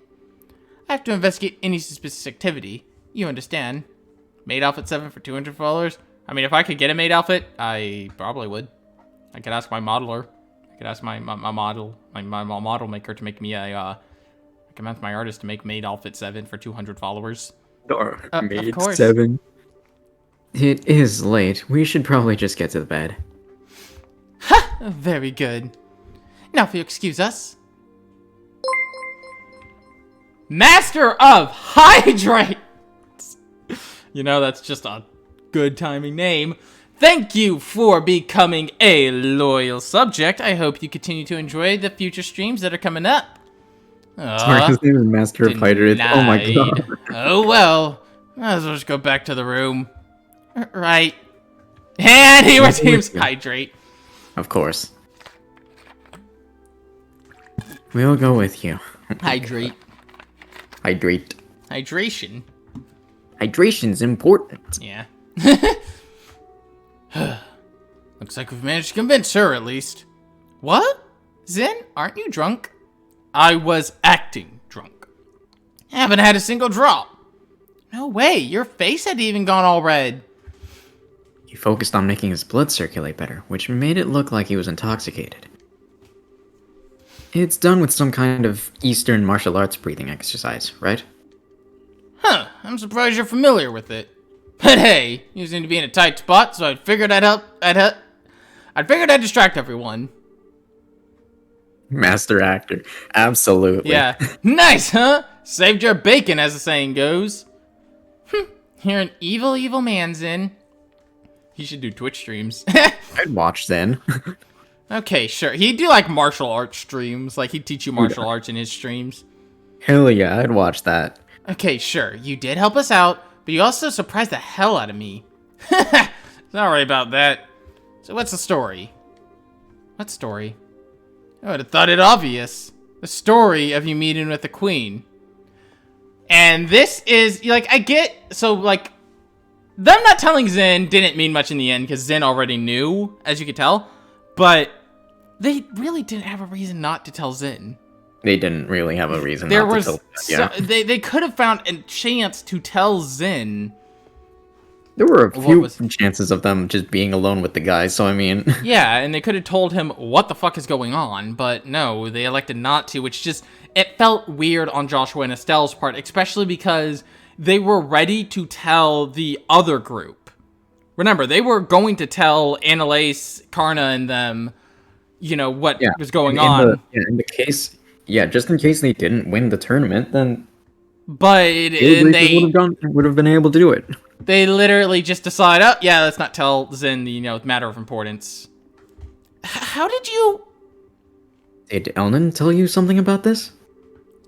I have to investigate any suspicious activity. You understand? Maid outfit 7 for $200. I mean, if I could get a maid outfit, I probably would. I could ask my modeler. I could ask my model maker to make me a. I can ask my artist to make maid outfit 7 for 200 followers. Or Of course. 7. It is late. We should probably just get to the bed. Ha! Very good. Now, if you excuse us. Master of Hydrate! You know, that's just a good timing name. Thank you for becoming a loyal subject. I hope you continue to enjoy the future streams that are coming up. Sorry, his name is Master of Hydrate. Oh my god. Oh well. Might as well just go back to the room. Right. And your team's Hydrate. Of course. We'll go with you. Hydrate. Hydrate. Hydration. Hydration's important. Yeah. Looks like we've managed to convince her, at least. What? Zen, aren't you drunk? I was acting drunk. Haven't had a single drop. No way, your face had even gone all red. He focused on making his blood circulate better, which made it look like he was intoxicated. It's done with some kind of Eastern martial arts breathing exercise, right? Huh, I'm surprised you're familiar with it. But hey, you seem to be in a tight spot, so I figured I'd distract everyone. Master actor. Absolutely. Yeah. Nice, huh? Saved your bacon, as the saying goes. You're an evil, evil man, Zen. He should do Twitch streams. I'd watch then. Okay, sure. He'd do like martial arts streams. Like he'd teach you martial arts in his streams. Hell yeah, I'd watch that. Okay, sure. You did help us out, but you also surprised the hell out of me. Sorry about that. So what's the story? What story? I would have thought it obvious. The story of you meeting with the queen. And this is, like, I get, so, like, them not telling Zen didn't mean much in the end, because Zen already knew, as you could tell. But they really didn't have a reason not to tell Zen. They didn't really have a reason There not was, to tell. Yeah. they could have found a chance to tell Zen. There were a few chances of them just being alone with the guy, so I mean... Yeah, and they could have told him what the fuck is going on, but no, they elected not to, which just... It felt weird on Joshua and Estelle's part, especially because they were ready to tell the other group. Remember, they were going to tell Annalise, Karna, and them, you know, what was going on. In the case... Yeah, just in case they didn't win the tournament, then... But they would have been able to do it. They literally just decide, oh, yeah, let's not tell Zin the, matter of importance. How did you... Did Elnan tell you something about this?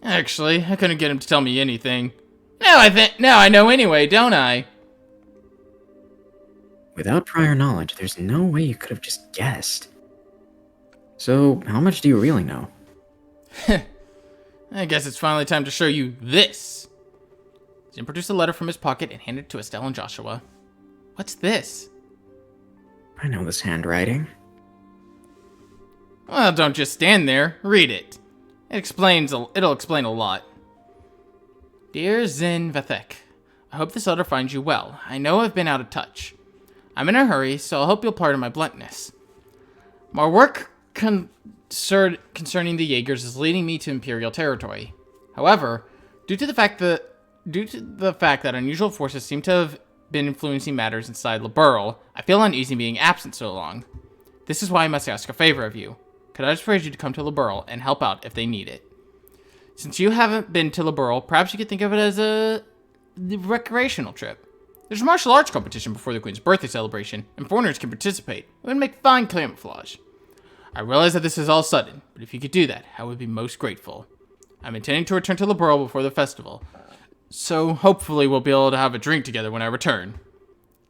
Actually, I couldn't get him to tell me anything. Now I know anyway, don't I? Without prior knowledge, there's no way you could have just guessed. So, how much do you really know? I guess it's finally time to show you this. Zin produced a letter from his pocket and handed it to Estelle and Joshua. What's this? I know this handwriting. Well, don't just stand there. Read it. It'll explain a lot. Dear Zin Vathek, I hope this letter finds you well. I know I've been out of touch. I'm in a hurry, so I hope you'll pardon my bluntness. My work concerning the Jaegers is leading me to Imperial territory. However, due to the fact that unusual forces seem to have been influencing matters inside Liberl, I feel uneasy being absent so long. This is why I must ask a favor of you. Could I just urge you to come to Liberl and help out if they need it? Since you haven't been to Liberl, perhaps you could think of it as a recreational trip. There's a martial arts competition before the Queen's birthday celebration, and foreigners can participate. It would make fine camouflage. I realize that this is all sudden, but if you could do that, I would be most grateful. I'm intending to return to Liberl before the festival, so hopefully we'll be able to have a drink together when I return.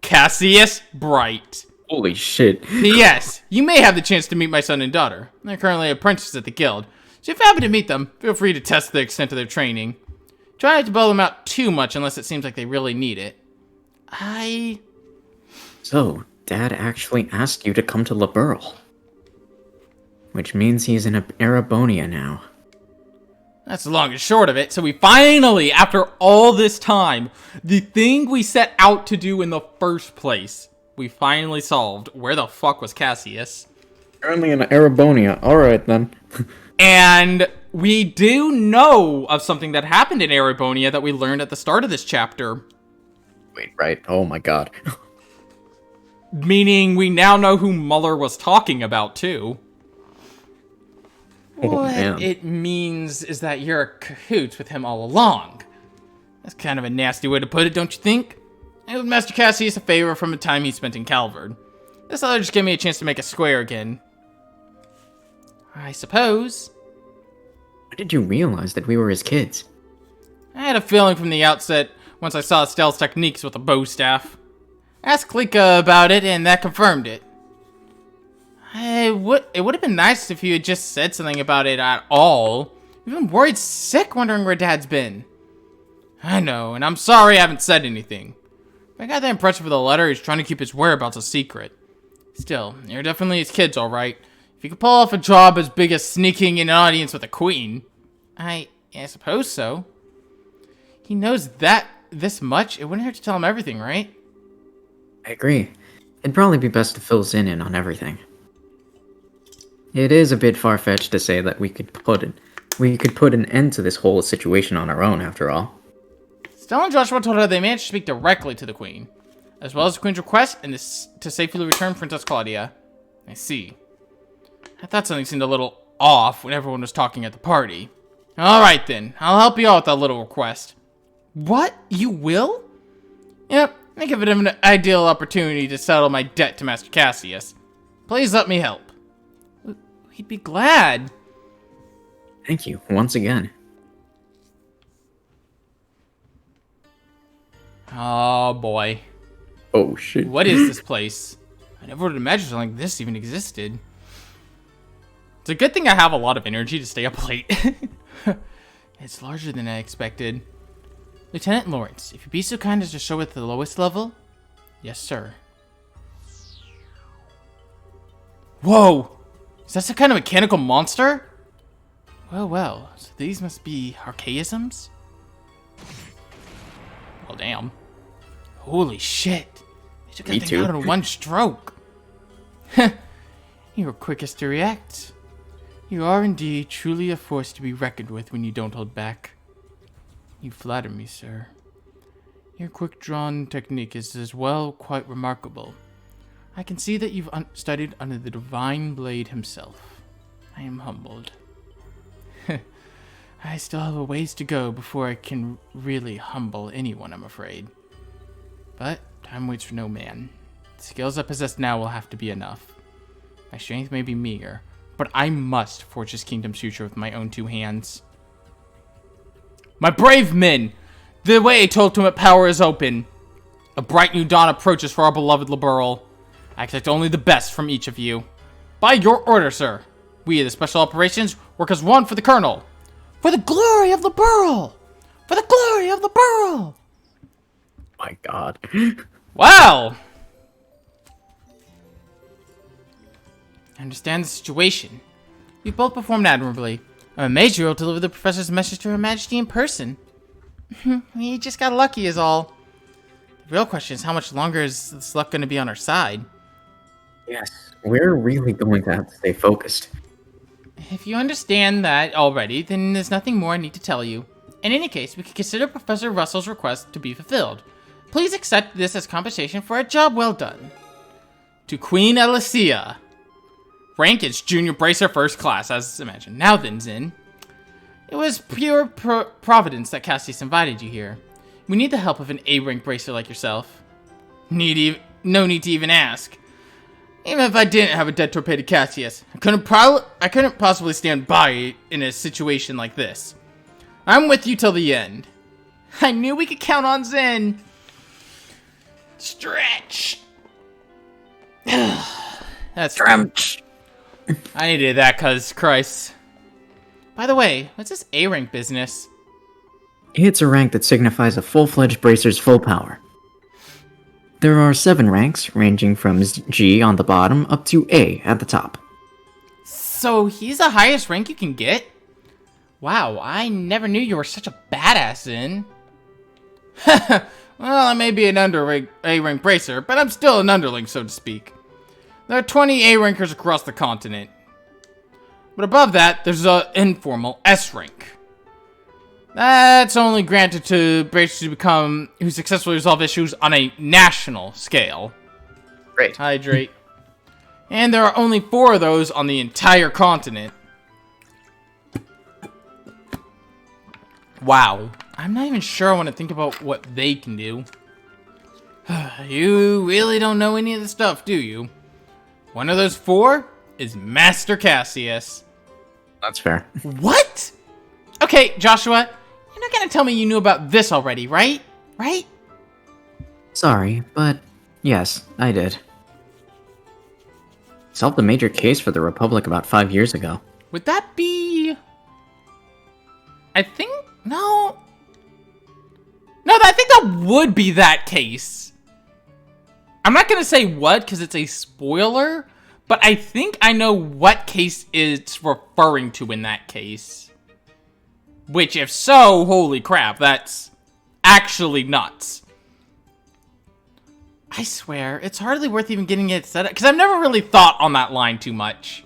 Cassius Bright. Holy shit. P.S. You may have the chance to meet my son and daughter. They're currently apprentices at the guild, so if you happen to meet them, feel free to test the extent of their training. Try not to bail them out too much unless it seems like they really need it. So, Dad actually asked you to come to Liberl. Which means he's in Erebonia now. That's the long and short of it. So we finally, after all this time, the thing we set out to do in the first place, we finally solved. Where the fuck was Cassius? Currently in Erebonia. Alright then. And we do know of something that happened in Erebonia that we learned at the start of this chapter. Wait, right? Oh my god. Meaning we now know who Muller was talking about, too. What it means is that you're a cahoots with him all along. That's kind of a nasty way to put it, don't you think? I owed Master Cassius a favor from the time he spent in Calvard. This other just gave me a chance to make a square again. I suppose. When did you realize that we were his kids? I had a feeling from the outset once I saw Estelle's techniques with the bow staff. Asked Klika about it, and that confirmed it. It would have been nice if you had just said something about it at all. We've been worried sick wondering where Dad's been. I know, and I'm sorry I haven't said anything. But I got the impression with the letter he's trying to keep his whereabouts a secret. Still, you're definitely his kids, alright. If you could pull off a job as big as sneaking in an audience with a queen. I suppose so. He knows that this much, it wouldn't hurt to tell him everything, right? I agree. It'd probably be best to fill Zin in on everything. It is a bit far-fetched to say that we could put an end to this whole situation on our own, after all. Estelle and Joshua told her they managed to speak directly to the Queen, as well as the Queen's request and to safely return Princess Claudia. I see. I thought something seemed a little off when everyone was talking at the party. Alright then, I'll help you out with that little request. What? You will? Yep, I give it an ideal opportunity to settle my debt to Master Cassius. Please let me help. He'd be glad. Thank you, once again. Oh boy. Oh shit. What is this place? I never would have imagined something like this even existed. It's a good thing I have a lot of energy to stay up late. It's larger than I expected. Lieutenant Lawrence, if you'd be so kind as to show it to the lowest level? Yes, sir. Whoa! Is that some kind of mechanical monster? Well, so these must be archaisms? Well, damn. Holy shit. took that thing out in one stroke. You were quickest to react. You are indeed truly a force to be reckoned with when you don't hold back. You flatter me, sir. Your quick-drawn technique is as well quite remarkable. I can see that you've studied under the Divine Blade himself. I am humbled. I still have a ways to go before I can really humble anyone, I'm afraid. But time waits for no man. The skills I possess now will have to be enough. My strength may be meager, but I must forge this kingdom's future with my own 2 hands. My brave men! The way to ultimate power is open. A bright new dawn approaches for our beloved Liberl. I expect only the best from each of you. By your order, sir. We, the Special Operations, work as one for the Colonel. For the glory of Liberl! For the glory of Liberl! My God. Wow! I understand the situation. You both performed admirably. I'm amazed you were able to deliver the professor's message to Her Majesty in person. You just got lucky is all. The real question is how much longer is this luck going to be on our side? Yes, we're really going to have to stay focused. If you understand that already, then there's nothing more I need to tell you. In any case, we can consider Professor Russell's request to be fulfilled. Please accept this as compensation for a job well done. To Queen Alicia. Rank is Junior Bracer First Class, as imagined. Now then, Zin. It was pure providence that Cassius invited you here. We need the help of an A-rank bracer like yourself. No need to even ask. Even if I didn't have a dead torpedo Cassius, I couldn't possibly stand by in a situation like this. I'm with you till the end. I knew we could count on Zen. Stretch. That's Stretch. I needed that, cause Christ. By the way, what's this A-rank business? It's a rank that signifies a full-fledged bracer's full power. There are 7 ranks, ranging from G on the bottom up to A at the top. So he's the highest rank you can get? Wow, I never knew you were such a badass, Zin. Well, I may be an A-rank bracer, but I'm still an underling, so to speak. There are 20 A-rankers across the continent. But above that, there's an informal S-rank. That's only granted to bracers who successfully resolve issues on a national scale. Great. Hydrate. And there are only 4 of those on the entire continent. Wow. I'm not even sure I want to think about what they can do. You really don't know any of the stuff, do you? One of those 4 is Master Cassius. That's fair. What? Okay, Joshua, you're not gonna tell me you knew about this already, right? Right? Sorry, but yes, I did. Solved a major case for the Republic about 5 years ago. Would that be... I think... No, I think that would be that case. I'm not gonna say what, because it's a spoiler, but I think I know what case it's referring to in that case. Which, if so, holy crap, that's actually nuts. I swear, it's hardly worth even getting it set up, because I've never really thought on that line too much.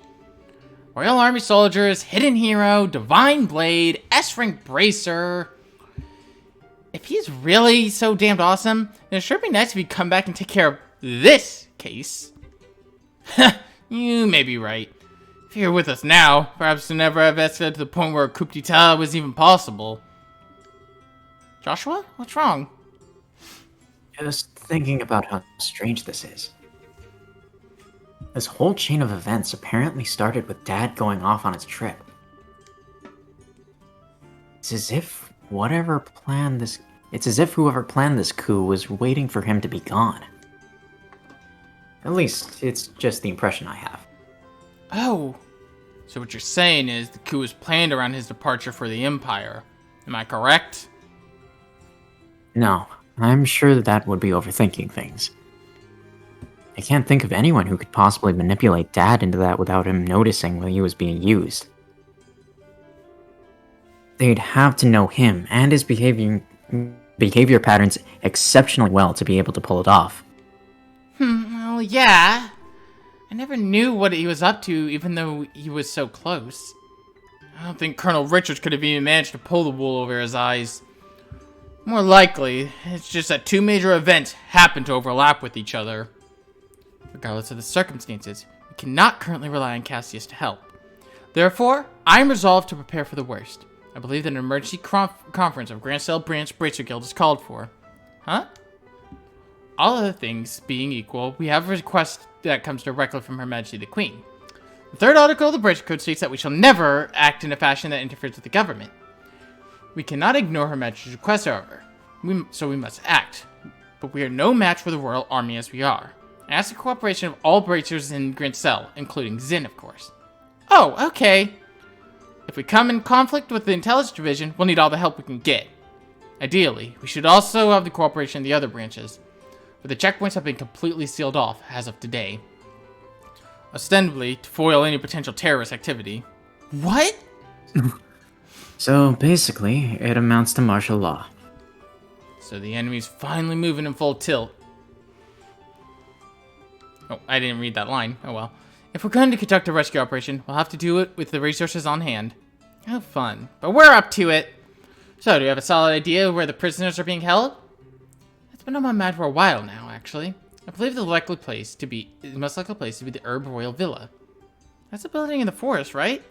Royal Army Soldiers, Hidden Hero, Divine Blade, S-Rank Bracer. If he's really so damned awesome, then it sure be nice if he'd come back and take care of this case. You may be right. If you're with us now, perhaps you'll never have escalated to the point where a coup d'etat was even possible. Joshua? What's wrong? Just thinking about how strange this is. This whole chain of events apparently started with Dad going off on his trip. It's as if whoever planned this coup was waiting for him to be gone. At least, it's just the impression I have. Oh. So what you're saying is the coup was planned around his departure for the Empire. Am I correct? No, I'm sure that would be overthinking things. I can't think of anyone who could possibly manipulate Dad into that without him noticing when he was being used. They'd have to know him and his behavior patterns exceptionally well to be able to pull it off. Well, yeah. I never knew what he was up to, even though he was so close. I don't think Colonel Richards could have even managed to pull the wool over his eyes. More likely, it's just that two major events happen to overlap with each other. Regardless of the circumstances, we cannot currently rely on Cassius to help. Therefore, I am resolved to prepare for the worst. I believe that an emergency conference of Grand Cell Branch Bracer Guild is called for. Huh? All other things being equal, we have a request that comes directly from Her Majesty the Queen. The third article of the Bracer Code states that we shall never act in a fashion that interferes with the government. We cannot ignore Her Majesty's request, however, so we must act. But we are no match for the royal army as we are. I ask the cooperation of all bracers in Grand Cell, including Zin, of course. Oh, okay. If we come in conflict with the intelligence division, we'll need all the help we can get. Ideally, we should also have the cooperation of the other branches, but the checkpoints have been completely sealed off as of today. Ostensibly, to foil any potential terrorist activity. What? So, basically, it amounts to martial law. So the enemy's finally moving in full tilt. Oh, I didn't read that line. Oh well. If we're going to conduct a rescue operation, we'll have to do it with the resources on hand. How fun. But we're up to it. So, do you have a solid idea of where the prisoners are being held? It's been on my mind for a while now, actually. I believe the most likely place to be the Herb Royal Villa. That's a building in the forest, right?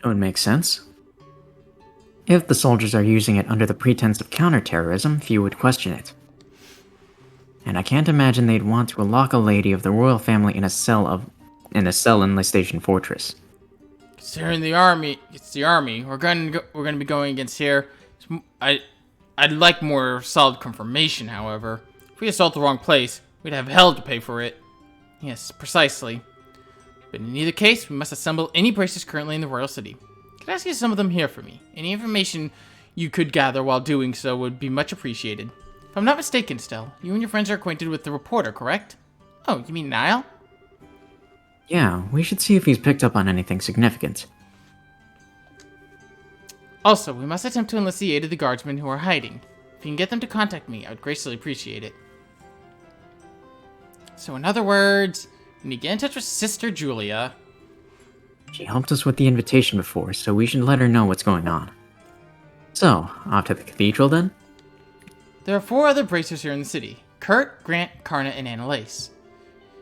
It would make sense. If the soldiers are using it under the pretense of counterterrorism, few would question it. And I can't imagine they'd want to lock a lady of the royal family in a cell in the station fortress. Considering it's the army. We're gonna be going against here. I'd like more solid confirmation, however. If we assault the wrong place, we'd have hell to pay for it. Yes, precisely. But in either case, we must assemble any bracers currently in the royal city. Could I ask you some of them here for me? Any information you could gather while doing so would be much appreciated. If I'm not mistaken, Stell, you and your friends are acquainted with the reporter, correct? Oh, you mean Niall? Yeah, we should see if he's picked up on anything significant. Also, we must attempt to enlist the aid of the guardsmen who are hiding. If you can get them to contact me, I would graciously appreciate it. So in other words, we need to get in touch with Sister Julia. She helped us with the invitation before, so we should let her know what's going on. So, off to the cathedral then? There are 4 other bracers here in the city. Kurt, Grant, Karna, and Annalise.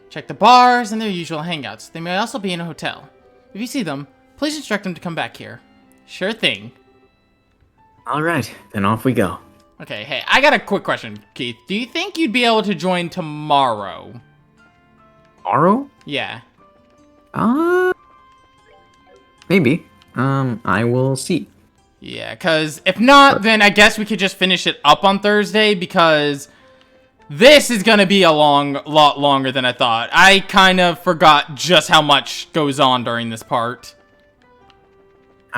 Check the bars and their usual hangouts. They may also be in a hotel. If you see them, please instruct them to come back here. Sure thing. Alright, then off we go. Okay, hey, I got a quick question, Keith. Do you think you'd be able to join tomorrow? Tomorrow? Yeah. Maybe. I will see. Yeah, because if not, then I guess we could just finish it up on Thursday, because this is going to be a lot longer than I thought. I kind of forgot just how much goes on during this part.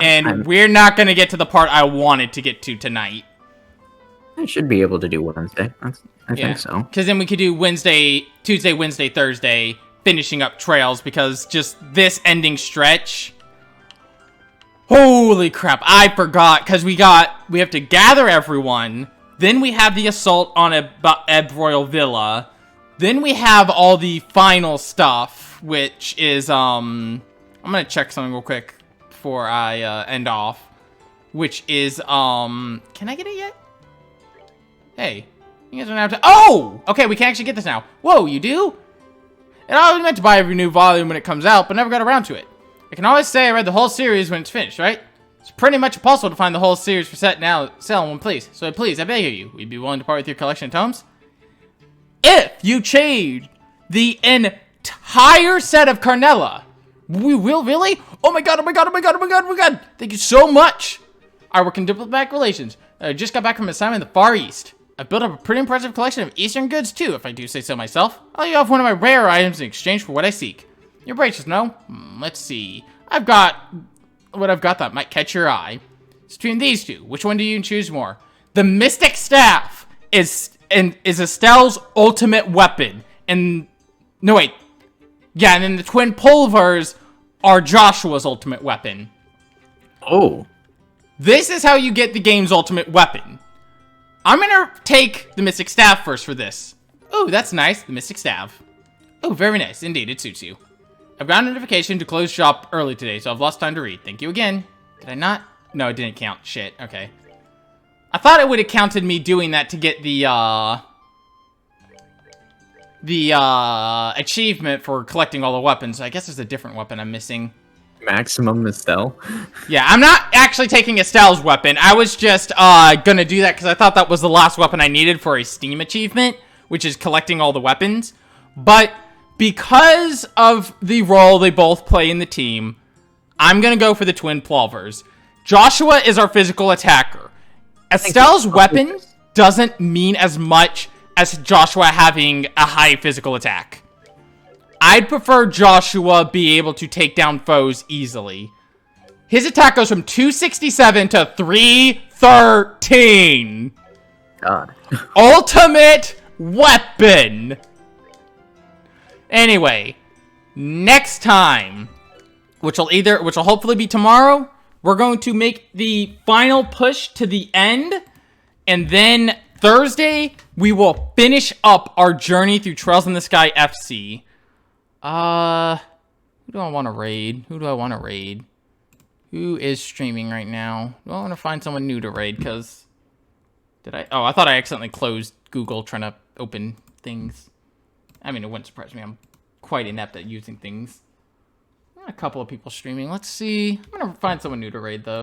And we're not going to get to the part I wanted to get to tonight. I should be able to do Wednesday. I think so. Because then we could do Tuesday, Wednesday, Thursday, finishing up Trails, because just this ending stretch... Holy crap, I forgot, because we have to gather everyone, then we have the assault on Ebb Royal Villa, then we have all the final stuff, which is, I'm gonna check something real quick before I, end off, which is, can I get it yet? Hey, you guys don't have to, oh! Okay, we can actually get this now. Whoa, you do? And I was meant to buy every new volume when it comes out, but never got around to it. I can always say I read the whole series when it's finished, right? It's pretty much impossible to find the whole series for sale in one place. So please, I beg of you, would you be willing to part with your collection of tomes? If you trade the entire set of Carnella, we will really? Oh my god, oh my god, oh my god, oh my god, oh my god! Thank you so much! I work in diplomatic relations. I just got back from an assignment in the Far East. I've built up a pretty impressive collection of Eastern goods too, if I do say so myself. I'll leave off one of my rare items in exchange for what I seek. Your braces, no? Let's see. I've got that might catch your eye. It's between these two. Which one do you choose more? The Mystic Staff is Estelle's ultimate weapon. And no wait. Yeah, and then the Twin Pulvers are Joshua's ultimate weapon. Oh. This is how you get the game's ultimate weapon. I'm gonna take the Mystic Staff first for this. Oh, that's nice. The Mystic Staff. Oh, very nice. Indeed, it suits you. I've got a notification to close shop early today, so I've lost time to read. Thank you again. Did I not? No, it didn't count. Shit. Okay. I thought it would have counted me doing that to get the achievement for collecting all the weapons. I guess there's a different weapon I'm missing. Maximum Estelle. Yeah, I'm not actually taking Estelle's weapon. I was just gonna do that because I thought that was the last weapon I needed for a Steam achievement, which is collecting all the weapons. But because of the role they both play in the team, I'm gonna go for the Twin Plovers. Joshua is our physical attacker. Estelle's weapon doesn't mean as much as Joshua having a high physical attack. I'd prefer Joshua be able to take down foes easily. His attack goes from 267 to 313. God. Ultimate weapon. Anyway, next time, which will hopefully be tomorrow, we're going to make the final push to the end, and then Thursday we will finish up our journey through Trails in the Sky FC. Who do I want to raid? Who is streaming right now? Do I want to find someone new to raid? Because I thought I accidentally closed Google trying to open things. I mean, it wouldn't surprise me. I'm quite inept at using things. A couple of people streaming. Let's see. I'm gonna find someone new to raid though.